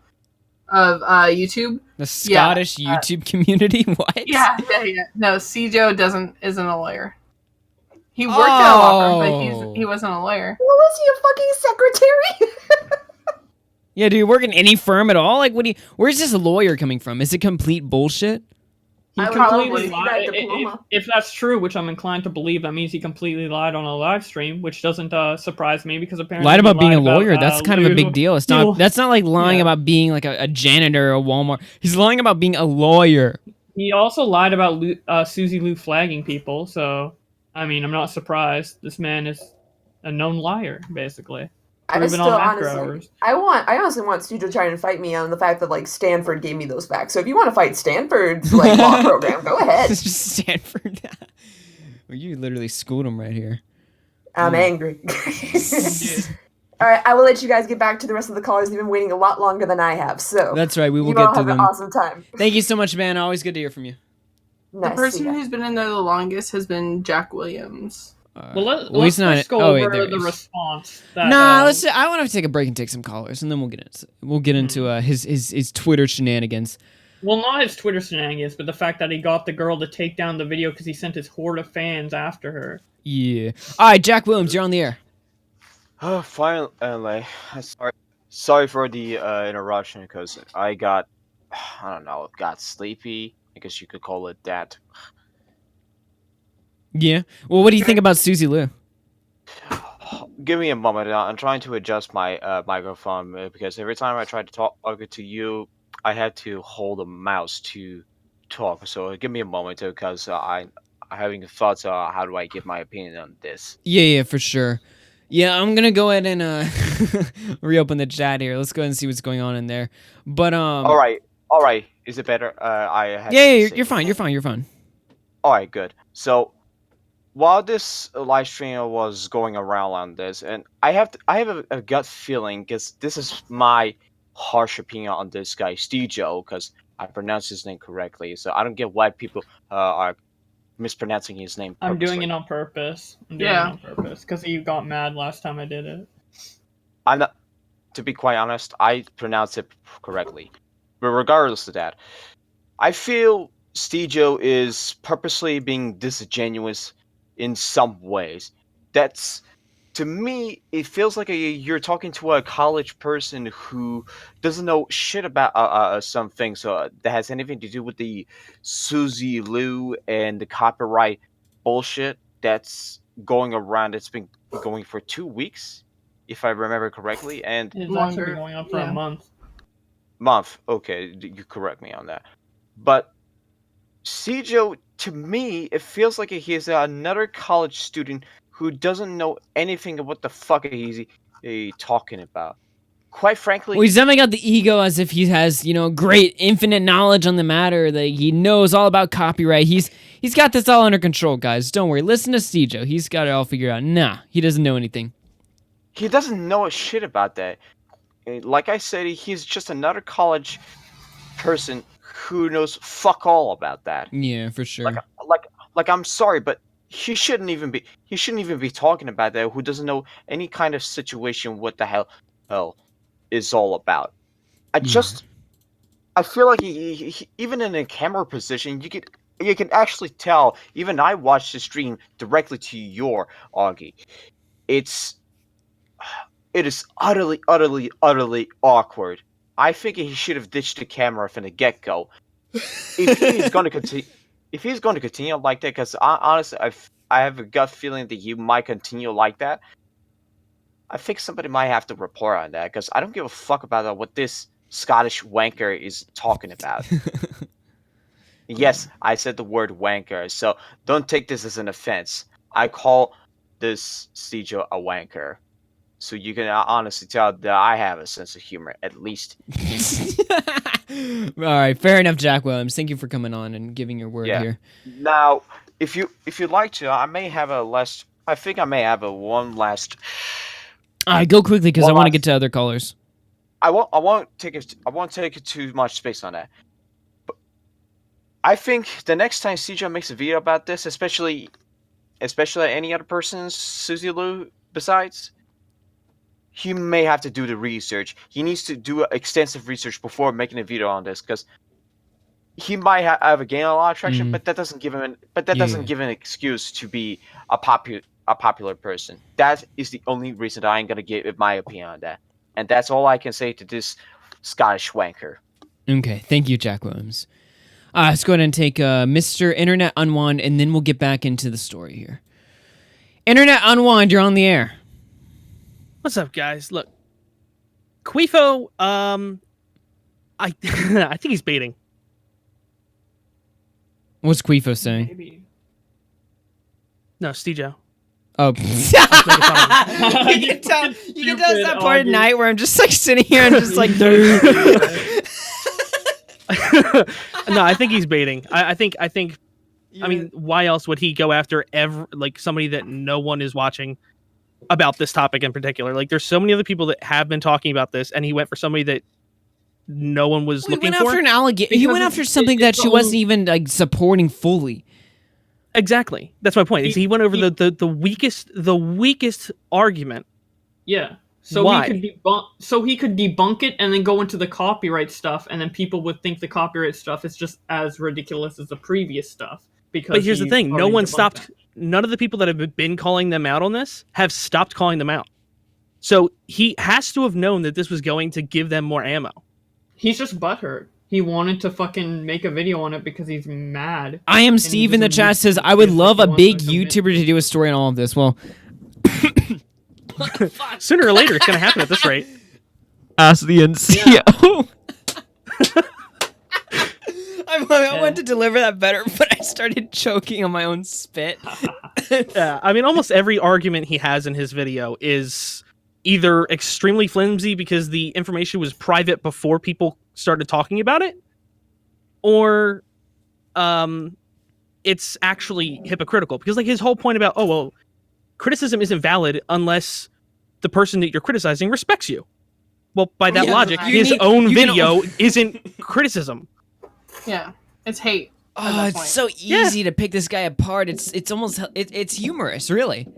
of YouTube. The Scottish YouTube community. What? Yeah. No, Steejo isn't a lawyer. He worked at a law firm, but he wasn't a lawyer. Well, was he a fucking secretary? Yeah, do you work in any firm at all? Like, where's this lawyer coming from? Is it complete bullshit? He I would completely probably see that lied. diploma. If that's true, which I'm inclined to believe, that means he completely lied on a live stream, which doesn't surprise me because apparently Lied he about being a about, lawyer. That's kind of a big deal. It's not. That's not like lying Yeah. about being like a janitor or a Walmart. He's lying about being a lawyer. He also lied about Susie Lou flagging people. So, I mean, I'm not surprised. This man is a known liar, basically. Proven on macro hours. I honestly want Stu to try and fight me on the fact that like Stanford gave me those facts. So if you want to fight Stanford's like law program, go ahead. It's just Stanford. Well, you literally schooled him right here. I'm angry. All right, I will let you guys get back to the rest of the callers. You've been waiting a lot longer than I have. So That's right. We will you get all to have them. an awesome time. Thank you so much, man. Always good to hear from you. The Nice. person See ya. who's been in there the longest has been Jack Williams. Well, Well, he's let's not- first go oh, wait, over there the he is. response. That, Nah, I want to take a break and take some callers, and then we'll get into his Twitter shenanigans. Well, not his Twitter shenanigans, but the fact that he got the girl to take down the video because he sent his horde of fans after her. Yeah. All right, Jack Williams, you're on the air. Oh, finally. Sorry for the interruption because I got sleepy. I guess you could call it that. Yeah. Well, what do you think about Susie Lou? Give me a moment. I'm trying to adjust my microphone because every time I try to talk to you, I had to hold a mouse to talk. So give me a moment because I'm having thoughts. How do I give my opinion on this? Yeah, for sure. Yeah, I'm gonna go ahead and reopen the chat here. Let's go ahead and see what's going on in there. But All right. Is it better? Yeah, you're fine. You're fine. All right, good. So while this live stream was going around on this, and I have a gut feeling because this is my harsh opinion on this guy Steejo because I pronounced his name correctly. So I don't get why people are mispronouncing his name. I'm doing purposely. it on purpose. I'm doing it on purpose because he got mad last time I did it. I'm not. To be quite honest, I pronounced it correctly. But regardless of that, I feel Steejo is purposely being disingenuous in some ways. That's, to me, it feels like you're talking to a college person who doesn't know shit about some things that has anything to do with the Suzy Liu and the copyright bullshit that's going around. It's been going for 2 weeks, if I remember correctly, and It's actually been going on for a month. Okay, you correct me on that. But Steejo, to me, it feels like he is another college student who doesn't know anything of what the fuck he's talking about. Quite frankly, Well, he's definitely got the ego as if he has, great infinite knowledge on the matter. That he knows all about copyright. He's got this all under control, guys. Don't worry. Listen to Steejo. He's got it all figured out. Nah, he doesn't know anything. he doesn't know a shit about that. Like I said, he's just another college person who knows fuck all about that. Yeah, for sure. Like I'm sorry, but he shouldn't even be talking about that. Who doesn't know any kind of situation what the hell is all about. I feel like he even in a camera position, you can actually tell. Even I watched the stream directly to your Augie. It is utterly awkward. I think he should have ditched the camera from the get-go. If he's going to continue like that, because honestly, I have a gut feeling that he might continue like that. I think somebody might have to report on that, because I don't give a fuck about what this Scottish wanker is talking about. Yes, I said the word wanker, so don't take this as an offense. I call this Steejo a wanker. So you can honestly tell that I have a sense of humor, at least. All right, fair enough, Jack Williams. Thank you for coming on and giving your word here. Now, if you'd like to, I may have one last. All right, go quickly because I want to get to other callers. I won't take too much space on that. But I think the next time Steejo makes a video about this, especially any other person's Suzy Liu besides, he may have to do the research. He needs to do extensive research before making a video on this, because he might have gained a lot of traction, but that doesn't give him an excuse to be a popular person. That is the only reason that I'm gonna give my opinion on that, and that's all I can say to this Scottish wanker. Okay, thank you, Jack Williams. Let's go ahead and take Mr. Internet Unwind, and then we'll get back into the story here. Internet Unwind, you're on the air. What's up, guys? Look, Quifo, I think he's baiting. What's Quifo saying? Maybe. No, Steejo. Oh, you can tell it's that part of night where I'm just like sitting here and just like, No, I think he's baiting. I think. I mean, why else would he go after somebody that no one is watching about this topic in particular? Like, there's so many other people that have been talking about this, and he went for somebody that no one was looking for. He went after an alligator. He went after something that she wasn't even like supporting fully. Exactly. That's my point. He went over the weakest argument. Yeah. So Why? he could debunk it and then go into the copyright stuff, and then people would think the copyright stuff is just as ridiculous as the previous stuff. But here's the thing: no one stopped. None of the people that have been calling them out on this have stopped calling them out. So he has to have known that this was going to give them more ammo. He's just butthurt. He wanted to fucking make a video on it because he's mad. I am Steve in the chat says, I would love a big YouTuber to do a story on all of this. Well, sooner or later, it's going to happen at this rate. Ask the NCO. I wanted to deliver that better, but I started choking on my own spit. Yeah, I mean, almost every argument he has in his video is either extremely flimsy because the information was private before people started talking about it, or it's actually hypocritical. Because like his whole point about, criticism isn't valid unless the person that you're criticizing respects you. Well, by that logic, his own video isn't criticism. Yeah, it's hate. Oh, it's so easy to pick this guy apart. It's almost it's humorous, really.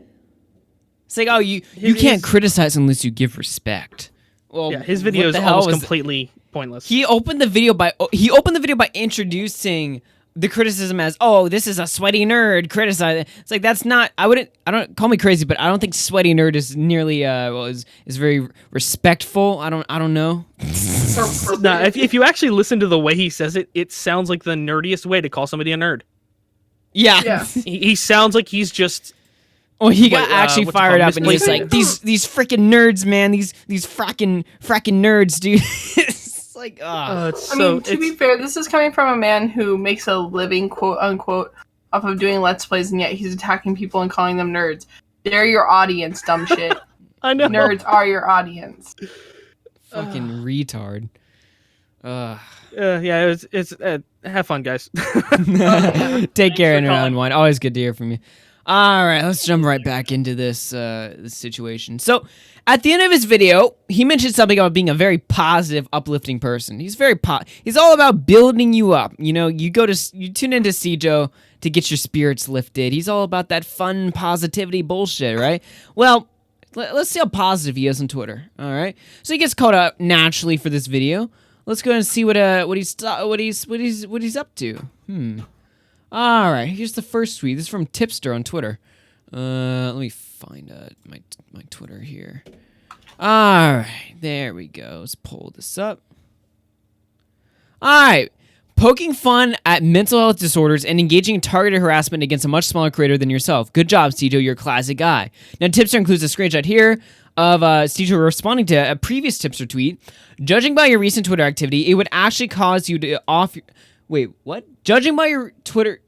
It's like, you can't criticize unless you give respect. Well, yeah, his video is almost completely pointless. He opened the video by introducing the criticism as, "Oh, this is a sweaty nerd criticizing." It's like that's not. I don't call me crazy, but I don't think sweaty nerd is nearly is very respectful. I don't know. No, if you actually listen to the way he says it, it sounds like the nerdiest way to call somebody a nerd. Yeah. He sounds like he's just. Oh, he got actually fired up, and he's like, "These freaking nerds, man! These fracking nerds, dude!" It's like, I mean, to be fair, this is coming from a man who makes a living, quote unquote, off of doing Let's Plays, and yet he's attacking people and calling them nerds. They're your audience, dumb shit. I know. Nerds are your audience. Fucking retard. Yeah, it's have fun, guys. Take care, and one. Always good to hear from you. All right, let's jump right back into this this situation. So, at the end of his video, he mentioned something about being a very positive, uplifting person. He's he's all about building you up. You know, you tune into Steejo to get your spirits lifted. He's all about that fun positivity bullshit, right? Well, let's see how positive he is on Twitter. All right, so he gets called out naturally for this video. Let's go and see what he's up to. All right, here's the first tweet. This is from Tipster on Twitter. Let me find my Twitter here. All right, there we go. Let's pull this up. All right, poking fun at mental health disorders and engaging in targeted harassment against a much smaller creator than yourself. Good job, Steejo. You're a classic guy. Now, Tipster includes a screenshot here of Steejo responding to a previous Tipster tweet. Judging by your recent Twitter activity, it would actually cause you to off. Wait, what? Judging by your Twitter...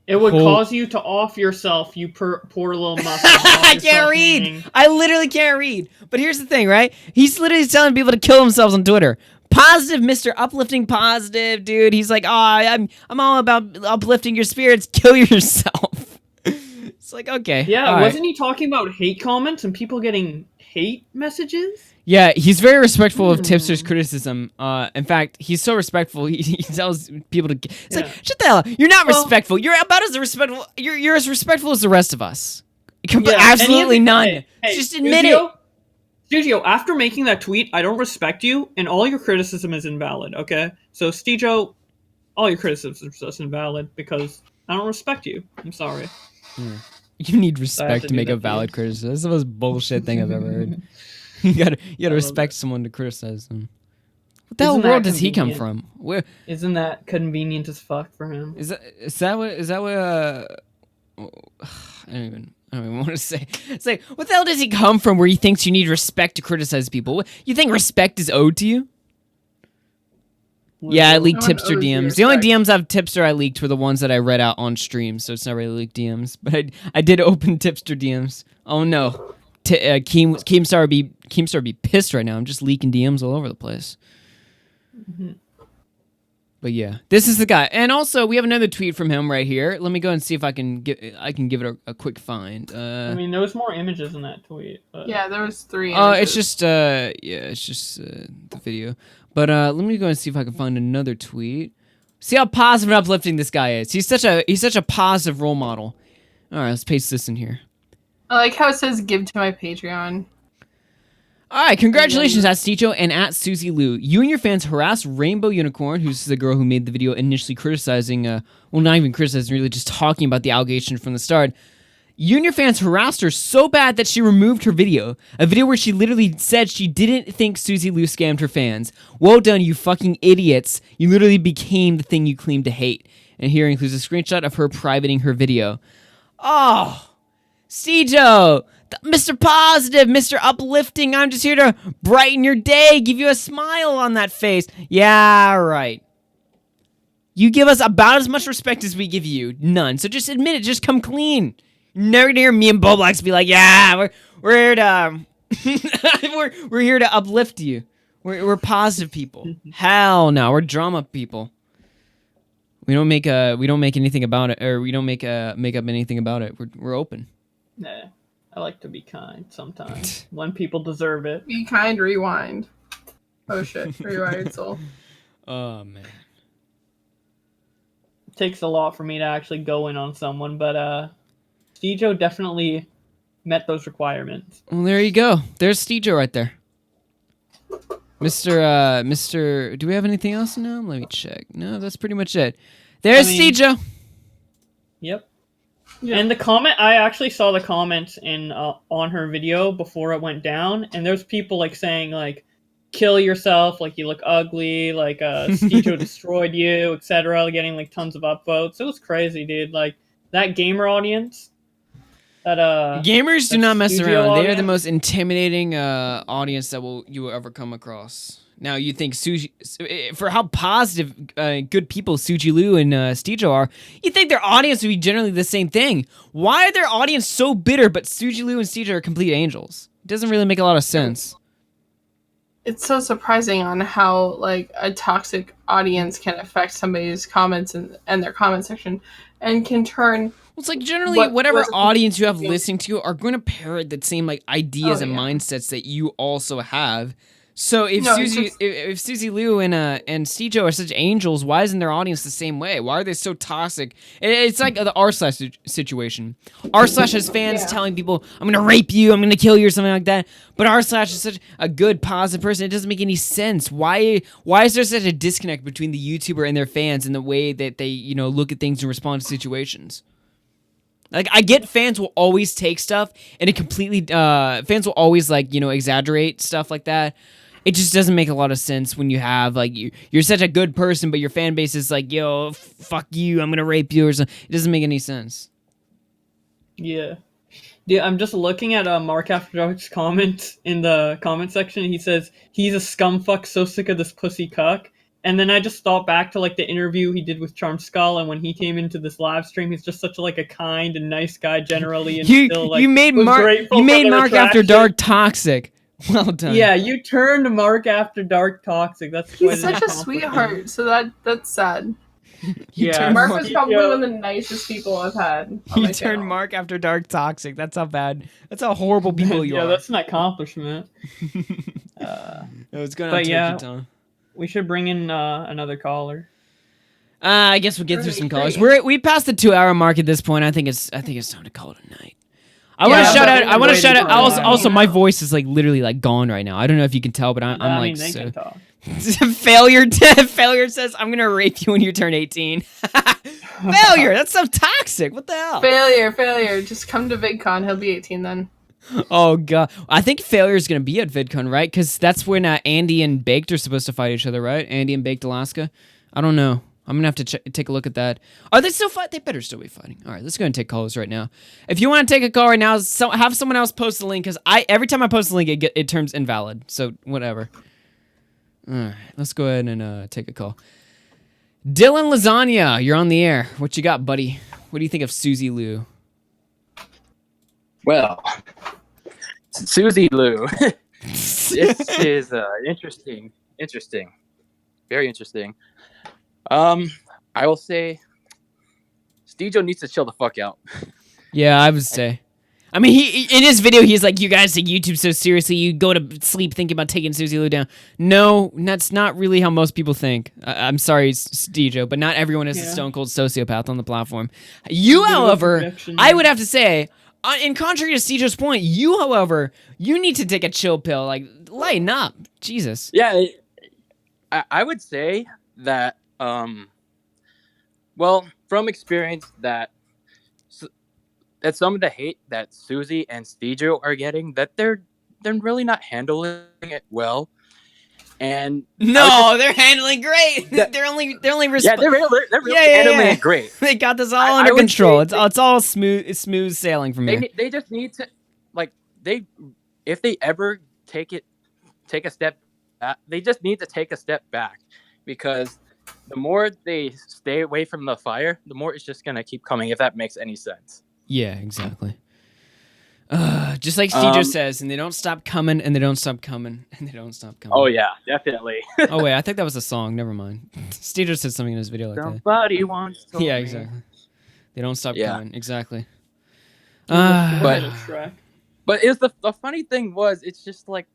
It would cause you to off yourself, you poor little muscle. I can't read. Meaning. I literally can't read. But here's the thing, right? He's literally telling people to kill themselves on Twitter. Positive, Mr. Uplifting Positive, dude. He's like, I'm all about uplifting your spirits. Kill yourself. It's like, okay. Yeah, wasn't he talking about hate comments and people getting hate messages? Yeah, he's very respectful of Tipster's criticism. In fact, he's so respectful. He tells people to. It's like, shut the hell up. You're not respectful. You're about as respectful. You're as respectful as the rest of us. Absolutely none. Hey, just admit it. Steejo, after making that tweet, I don't respect you, and all your criticism is invalid. Okay, so Steejo, all your criticism is just invalid because I don't respect you. I'm sorry. You need respect to make a valid criticism. That's the most bullshit thing I've ever heard. You gotta respect someone to criticize them. What the hell world does he come from? Where isn't that convenient as fuck for him? Is that what I don't even want to say. It's like, what the hell does he come from where he thinks you need respect to criticize people? You think respect is owed to you? Yeah, I leaked Tipster DMs. The only DMs I've Tipster I leaked were the ones that I read out on stream, so it's not really leaked DMs. But I did open Tipster DMs. Oh no. Keemstar would be pissed right now. I'm just leaking DMs all over the place. But yeah, this is the guy. And also, we have another tweet from him right here. Let me go and see if I can give it a quick find. I mean, there was more images in that tweet. But... Yeah, there was 3 images. It's just the video. But let me go and see if I can find another tweet. See how positive and uplifting this guy is. He's such a positive role model. All right, let's paste this in here. I like how it says give to my Patreon. All right, congratulations at Steejo and at Susie Lou. You and your fans harassed Rainbow Unicorn, who's the girl who made the video initially criticizing, well, not even criticizing, really just talking about the allegation from the start. You and your fans harassed her so bad that she removed her video. A video where she literally said she didn't think Susie Lou scammed her fans. Well done, you fucking idiots. You literally became the thing you claimed to hate. And here includes a screenshot of her privating her video. Oh, Steejo, Mr. Positive, Mr. Uplifting, I'm just here to brighten your day, give you a smile on that face. Yeah, right. You give us about as much respect as we give you. None. So just admit it. Just come clean. Never gonna hear me and Bowblax be like, yeah, we're here to we're here to uplift you. We're positive people. Hell no, we're drama people. We don't make anything about it, or we don't make up anything about it. We're open. Nah, I like to be kind sometimes when people deserve it. Be kind, rewind. Oh shit, rewired soul. Oh man. It takes a lot for me to actually go in on someone, but Steejo definitely met those requirements. Well, there you go. There's Steejo right there. Mr. Do we have anything else now? Let me check. No, that's pretty much it. There's Steejo. Yep. Yeah. And the comment, I actually saw the comments in on her video before it went down, and there's people like saying like, "Kill yourself," like you look ugly, like Steejo destroyed you, etc. Getting like tons of upvotes. It was crazy, dude. Like that gamer audience. Gamers do not mess studio around. They are audience. the most intimidating audience that you will ever come across. Now you think for how positive, good people Suji Liu and Steejo are, you think their audience would be generally the same thing. Why are their audience so bitter, but Suji Liu and Steejo are complete angels? It doesn't really make a lot of sense. It's so surprising on how like a toxic audience can affect somebody's comments and their comment section, and can turn. It's like generally whatever audience you have listening to you are going to parrot the same like ideas and mindsets that you also have. So if Suzy Liu and Steejo are such angels, why isn't their audience the same way? Why are they so toxic? It's like the r/ situation. r/ has fans telling people, "I'm gonna rape you, I'm gonna kill you," or something like that. But r/ is such a good, positive person. It doesn't make any sense. Why is there such a disconnect between the YouTuber and their fans in the way that they look at things and respond to situations? Like, I get fans will always take stuff and it completely fans will always exaggerate stuff like that. It just doesn't make a lot of sense when you have like you're such a good person, but your fan base is like, "Yo, fuck you, I'm gonna rape you," or something. It doesn't make any sense. Yeah. I'm just looking at Mark After Dark's comment in the comment section. He says he's a scumfuck, so sick of this pussy cuck. And then I just thought back to like the interview he did with Charm Skull, and when he came into this live stream, he's just such like a kind and nice guy generally. And you made Mark After Dark toxic. Well done. Yeah, you turned Mark After Dark toxic. That's He's such a sweetheart, so that's sad. Mark was probably one of the nicest people I've had. You turned Mark After Dark toxic. That's how bad. That's how horrible people you are. Yeah, that's an accomplishment. It's going on turkey time. We should bring in another caller. I guess we'll get through some callers. We passed the 2-hour mark at this point. I think it's time to call it a night. I want to shout out. Also, my voice is like literally like gone right now. I don't know if you can tell, but I'm like so. Failure says, "I'm gonna rape you when you turn 18." Failure. That's so toxic. What the hell? Failure. Just come to VidCon. He'll be 18 then. Oh god, I think Failure is gonna be at VidCon, right? Because that's when Andy and Baked are supposed to fight each other, right? Andy and Baked Alaska. I don't know. I'm gonna have to take a look at that. Are they still fighting? They better still be fighting. All right, let's go and take calls right now. If you want to take a call right now, have someone else post the link, because every time I post the link, it turns invalid. So whatever. All right, let's go ahead and take a call. Dylan Lasagna, you're on the air. What you got, buddy? What do you think of Suzy Liu? Well, Suzy Liu. This is interesting, very interesting. I will say, Steejo needs to chill the fuck out. Yeah, I would say. I mean, he in his video, he's like, "You guys take YouTube so seriously. You go to sleep thinking about taking Suzy Liu down." No, that's not really how most people think. I'm sorry, Steejo, but not everyone is a stone cold sociopath on the platform. You, however, I would have to say, in contrary to Steejo's point, you, however, you need to take a chill pill. Like, lighten up. Jesus. Yeah, I would say that, well, from experience, that some of the hate that Suzy and Steejo are getting, that they're really not handling it well. And they're handling great. They're only really handling it great. They got this all under control. It's all smooth sailing from here. They just need to, like, if they ever take a step back, they just need to take a step back, because the more they stay away from the fire, the more it's just gonna keep coming, if that makes any sense. Yeah, exactly. Just like Steejo says, and they don't stop coming, and they don't stop coming, and they don't stop coming. Oh yeah, definitely. Oh wait, I think that was a song. Never mind. Steejo said something in his video like Somebody wants to. Yeah, exactly. They don't stop coming. Exactly. But it's the funny thing was, it's just like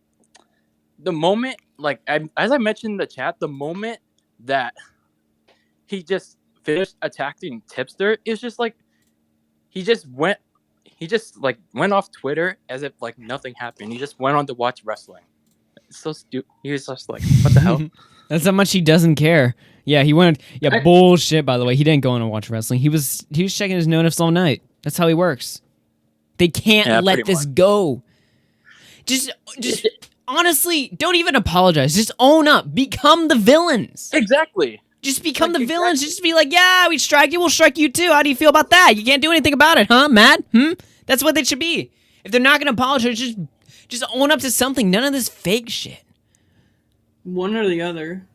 the moment, like as I mentioned in the chat, the moment that he just finished attacking Tipster, is just like he just went off Twitter as if like nothing happened. He just went on to watch wrestling. so stupid. He was just like, what the hell? That's how much he doesn't care. Yeah, he went. Yeah, bullshit. By the way, he didn't go in and watch wrestling. He was checking his no-nifs all night. That's how he works. They can't let this go. Just honestly, don't even apologize. Just own up. Become the villains. Exactly. Just become the villains. Just be like, yeah, we strike you. We'll strike you too. How do you feel about that? You can't do anything about it, huh? Mad? That's what they should be. If they're not gonna apologize, just own up to something. None of this fake shit. One or the other.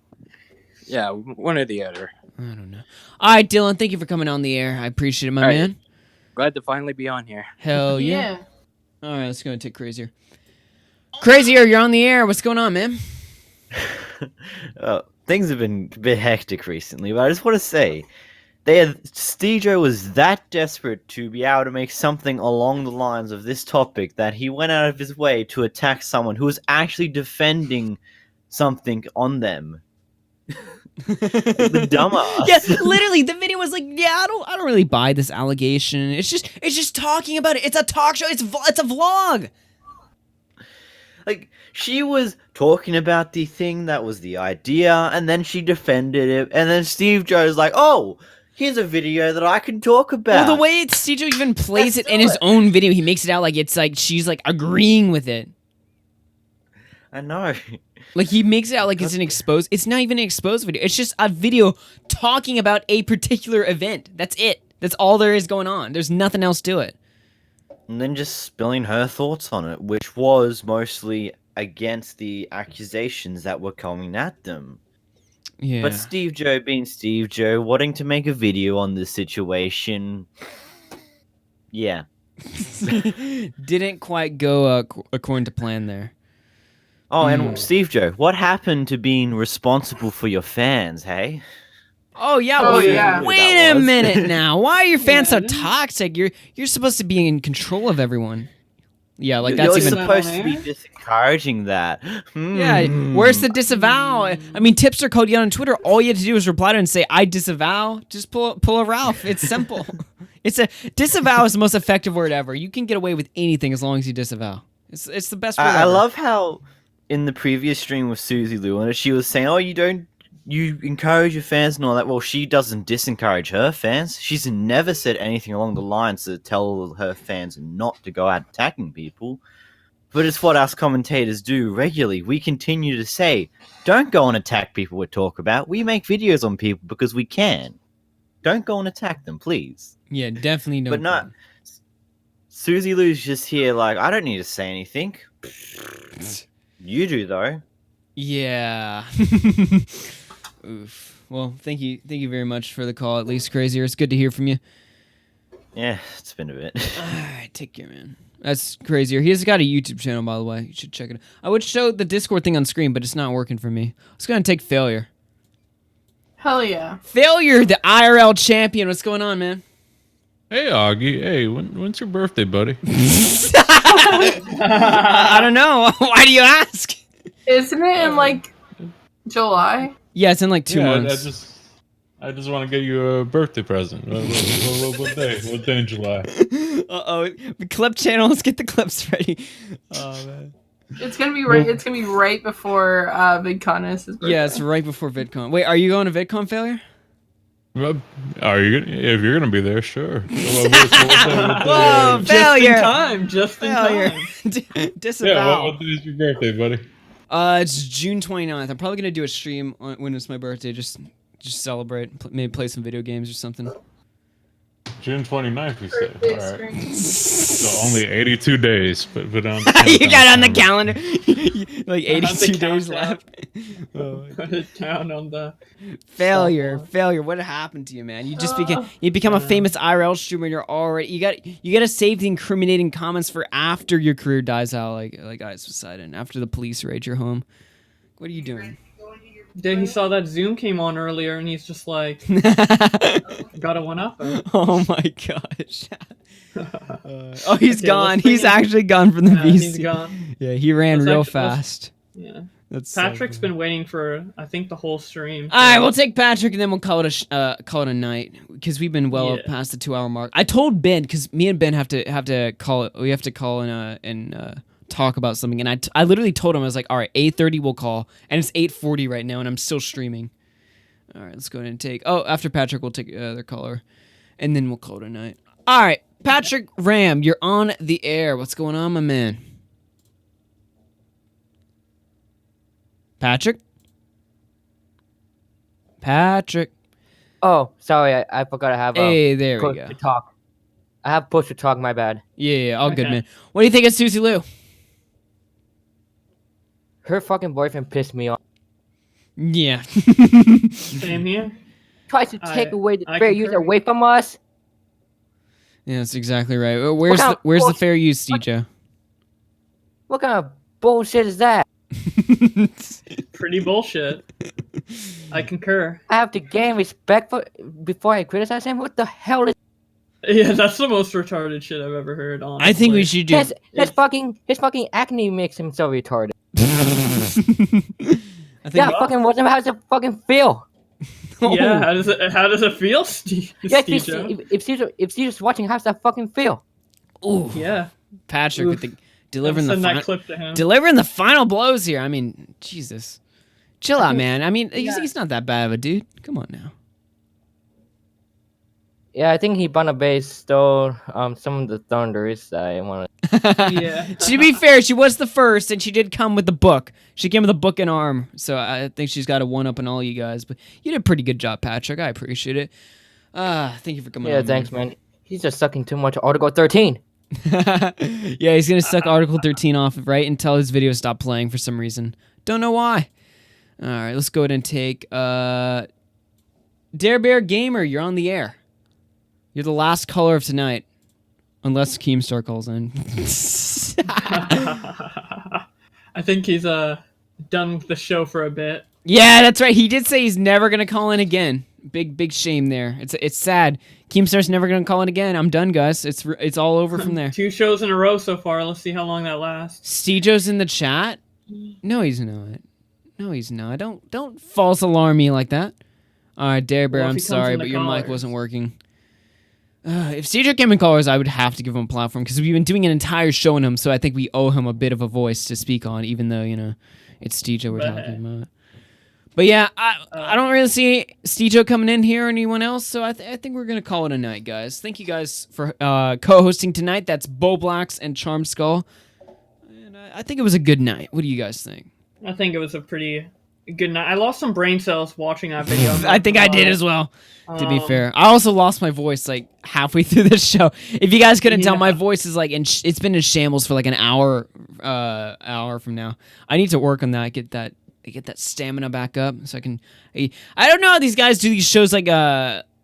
Yeah, one or the other. I don't know. All right, Dylan, thank you for coming on the air. I appreciate it, my man. Glad to finally be on here. Hell yeah. All right, let's go and take Crazier. Crazier, you're on the air. What's going on, man? Things have been a bit hectic recently, but I just want to say, Steejo was that desperate to be able to make something along the lines of this topic that he went out of his way to attack someone who was actually defending something on them. The dumbass. Yeah, literally, the video was like, yeah, I don't really buy this allegation. It's just talking about it. It's a talk show. It's a vlog. Like, she was talking about the thing that was the idea, and then she defended it, and then Steve Joe's like, oh, here's a video that I can talk about. Well, the way Steejo even plays it in his own video, he makes it out like it's like she's like agreeing with it. I know. Like, he makes it out like it's an exposed... It's not even an exposed video. It's just a video talking about a particular event. That's it. That's all there is going on. There's nothing else to it. And then just spilling her thoughts on it, which was mostly against the accusations that were coming at them. Yeah. But Steve Joe being Steve Joe, wanting to make a video on this situation... Yeah. Didn't quite go according to plan there. Oh, and Steve Joe, what happened to being responsible for your fans, hey? Oh yeah, wait a minute now. Why are your fans so toxic? You're supposed to be in control of everyone. Yeah, like that's You're even supposed to be discouraging that. Yeah, where's the disavow? I mean, Tipster Cody on Twitter, all you had to do was reply to it and say, I disavow. Just pull a Ralph. It's simple. Disavow is the most effective word ever. You can get away with anything as long as you disavow. It's the best word ever. I love how in the previous stream with Susie Lou, she was saying, oh, you encourage your fans and all that. Well, she doesn't disencourage her fans. She's never said anything along the lines to tell her fans not to go out attacking people. But it's what us commentators do regularly. We continue to say, don't go and attack people we talk about. We make videos on people because we can. Don't go and attack them, please. Yeah, definitely don't. But not... Susie Lou's just here like, I don't need to say anything. You do, though. Yeah. Oof. Well, thank you very much for the call, at least, Crazier. It's good to hear from you. Yeah, it's been a bit. Alright, take care, man. That's Crazier. He has got a YouTube channel, by the way. You should check it out. I would show the Discord thing on screen, but it's not working for me. Let's go ahead and take Failure. Hell yeah. Failure, the IRL champion. What's going on, man? Hey, Augie. Hey, when's your birthday, buddy? I don't know. Why do you ask? Isn't it in like July? Yeah, it's in like 2 months. I just want to get you a birthday present. What day? What day in July? The clip channel. Let's get the clips ready. Oh man. It's gonna be right. It's gonna be right before VidCon is his birthday. Yeah, it's right before VidCon. Wait, are you going to VidCon, Failure? Are you? If you're gonna be there, sure. Whoa, Failure! Just in time. Disavow. Yeah, what day is your birthday, buddy? It's June 29th. I'm probably gonna do a stream when it's my birthday. Just celebrate. Maybe play some video games or something. June 29th, you said. All right. So only 82 days, but on you got it on the calendar. Like 82 days left. Put it down on the Failure. What happened to you, man? You just become a famous IRL streamer. And you're already you got to save the incriminating comments for after your career dies out, like Ice Poseidon. After the police raid your home. What are you doing? Then he saw that Zoom came on earlier, and he's just like, "Gotta one up." Oh my gosh! Oh, he's gone. He's actually gone from the VC. He's gone. Yeah, he ran real fast. Yeah. That's Patrick's been waiting for I think the whole stream. So. All right, we'll take Patrick and then we'll call it a night because we've been well past the 2 hour mark. I told Ben because me and Ben have to call it. We have to call in talk about something, and I literally told him, I was like, all right, 8:30 we'll call, and it's 8:40 right now, and I'm still streaming. All right, let's go ahead and take. Oh, after Patrick, we'll take their caller, and then we'll call it a night. All right, Patrick Ram, you're on the air. What's going on, my man? Patrick. Oh, sorry, I forgot I have. Hey, there we push go. to talk. I have push to talk. My bad. Yeah, all good, man. What do you think of Susie Lou? Her fucking boyfriend pissed me off. Yeah. Same here. Tries to take away the I fair concur. use away from us. Yeah, that's exactly right. Where's kind the of fair use, Steejo? What kind of bullshit is that? Pretty bullshit. I concur. I have to gain respect before I criticize him. What the hell is? Yeah, that's the most retarded shit I've ever heard. Honestly. I think we should do. His fucking acne makes him so retarded. I fucking what? How does it fucking feel? Yeah, how does it feel, Steve? Yeah, if she's watching, how does that fucking feel? Ooh, yeah, Patrick with the delivering Send the that clip to him. delivering the final blows here. I mean, Jesus, chill out, man. I mean, he's not that bad of a dude. Come on now. Yeah, I think he Base stole some of the thunders that I wanted. Yeah. To be fair, she was the first, and she did come with the book. She came with a book and arm, so I think she's got a one-up on all you guys. But you did a pretty good job, Patrick. I appreciate it. Thank you for coming on. Yeah, thanks, man. He's just sucking too much Article 13. Yeah, he's going to suck Article 13 off right until his videos stop playing for some reason. Don't know why. All right, let's go ahead and take... Dare Bear Gamer, you're on the air. You're the last caller of tonight. Unless Keemstar calls in. I think he's done with the show for a bit. Yeah, that's right. He did say he's never gonna call in again. Big shame there. It's sad. Keemstar's never gonna call in again. I'm done, guys. It's all over from there. 2 shows in a row so far. Let's see how long that lasts. Steejo's in the chat. No, he's not. No, he's not. Don't false alarm me like that. All right, Dare Bear. Well, if I'm he comes sorry, in but the your mic callers. wasn't working. If Steejo came in callers, I would have to give him a platform because we've been doing an entire show on him, so I think we owe him a bit of a voice to speak on, even though, it's Steejo we're talking about. But yeah, I don't really see Steejo coming in here or anyone else, so I think we're going to call it a night, guys. Thank you guys for co-hosting tonight. That's Bowblax and Charm Skull. And I think it was a good night. What do you guys think? I think it was a pretty good night. I lost some brain cells watching that video. I think I did as well, to be fair. I also lost my voice like halfway through this show. If you guys couldn't tell, my voice is like, it's been in shambles for like an hour from now. I need to work on that. Get that stamina back up so I can. I don't know how these guys do these shows for like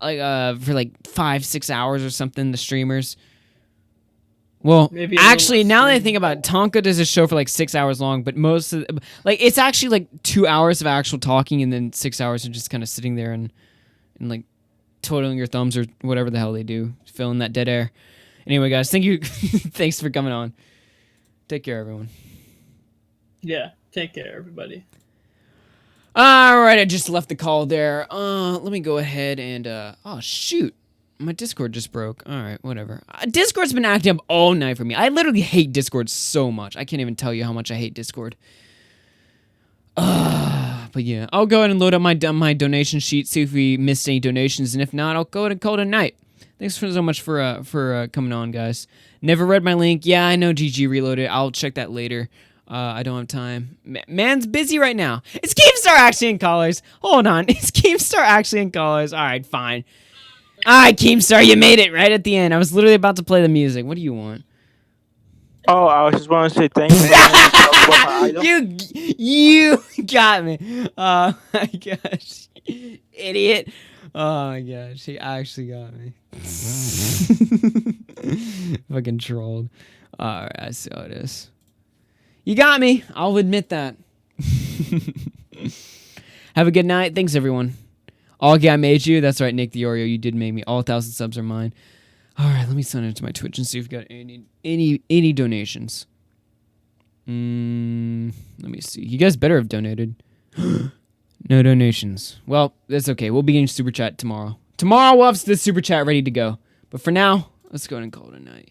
5-6 hours or something. The streamers. Well, Maybe actually, now that I think about it, Tonka does a show for like 6 hours long, but most of it's actually like 2 hours of actual talking, and then 6 hours of just kind of sitting there and like twiddling your thumbs or whatever the hell they do, filling that dead air. Anyway, guys, thank you. Thanks for coming on. Take care, everyone. Yeah, take care, everybody. All right, I just left the call there. Let me go ahead and oh shoot. My Discord just broke. All right, whatever. Discord's been acting up all night for me. I literally hate Discord so much. I can't even tell you how much I hate Discord. But yeah, I'll go ahead and load up my donation sheet, see if we missed any donations, and if not, I'll go ahead and call it a night. Thanks so much for coming on, guys. Never read my link. Yeah, I know GG Reloaded. I'll check that later. I don't have time. Man's busy right now. Is Keemstar actually in callers? Hold on. Is Keemstar actually in callers? All right, fine. All right, Keemstar, you made it right at the end. I was literally about to play the music. What do you want? Oh, I just want to say thank you. You got me. Oh my gosh, idiot. Oh my gosh, he actually got me. Fucking trolled. All right, I see how it is. You got me. I'll admit that. Have a good night. Thanks, everyone. Augie, I made you. That's right, Nick DeOrio. You did make me. All 1,000 subs are mine. All right, let me sign into my Twitch and see if we got any donations. Let me see. You guys better have donated. No donations. Well, that's okay. We'll be getting super chat tomorrow. Tomorrow we'll have the super chat ready to go. But for now, let's go ahead and call it a night.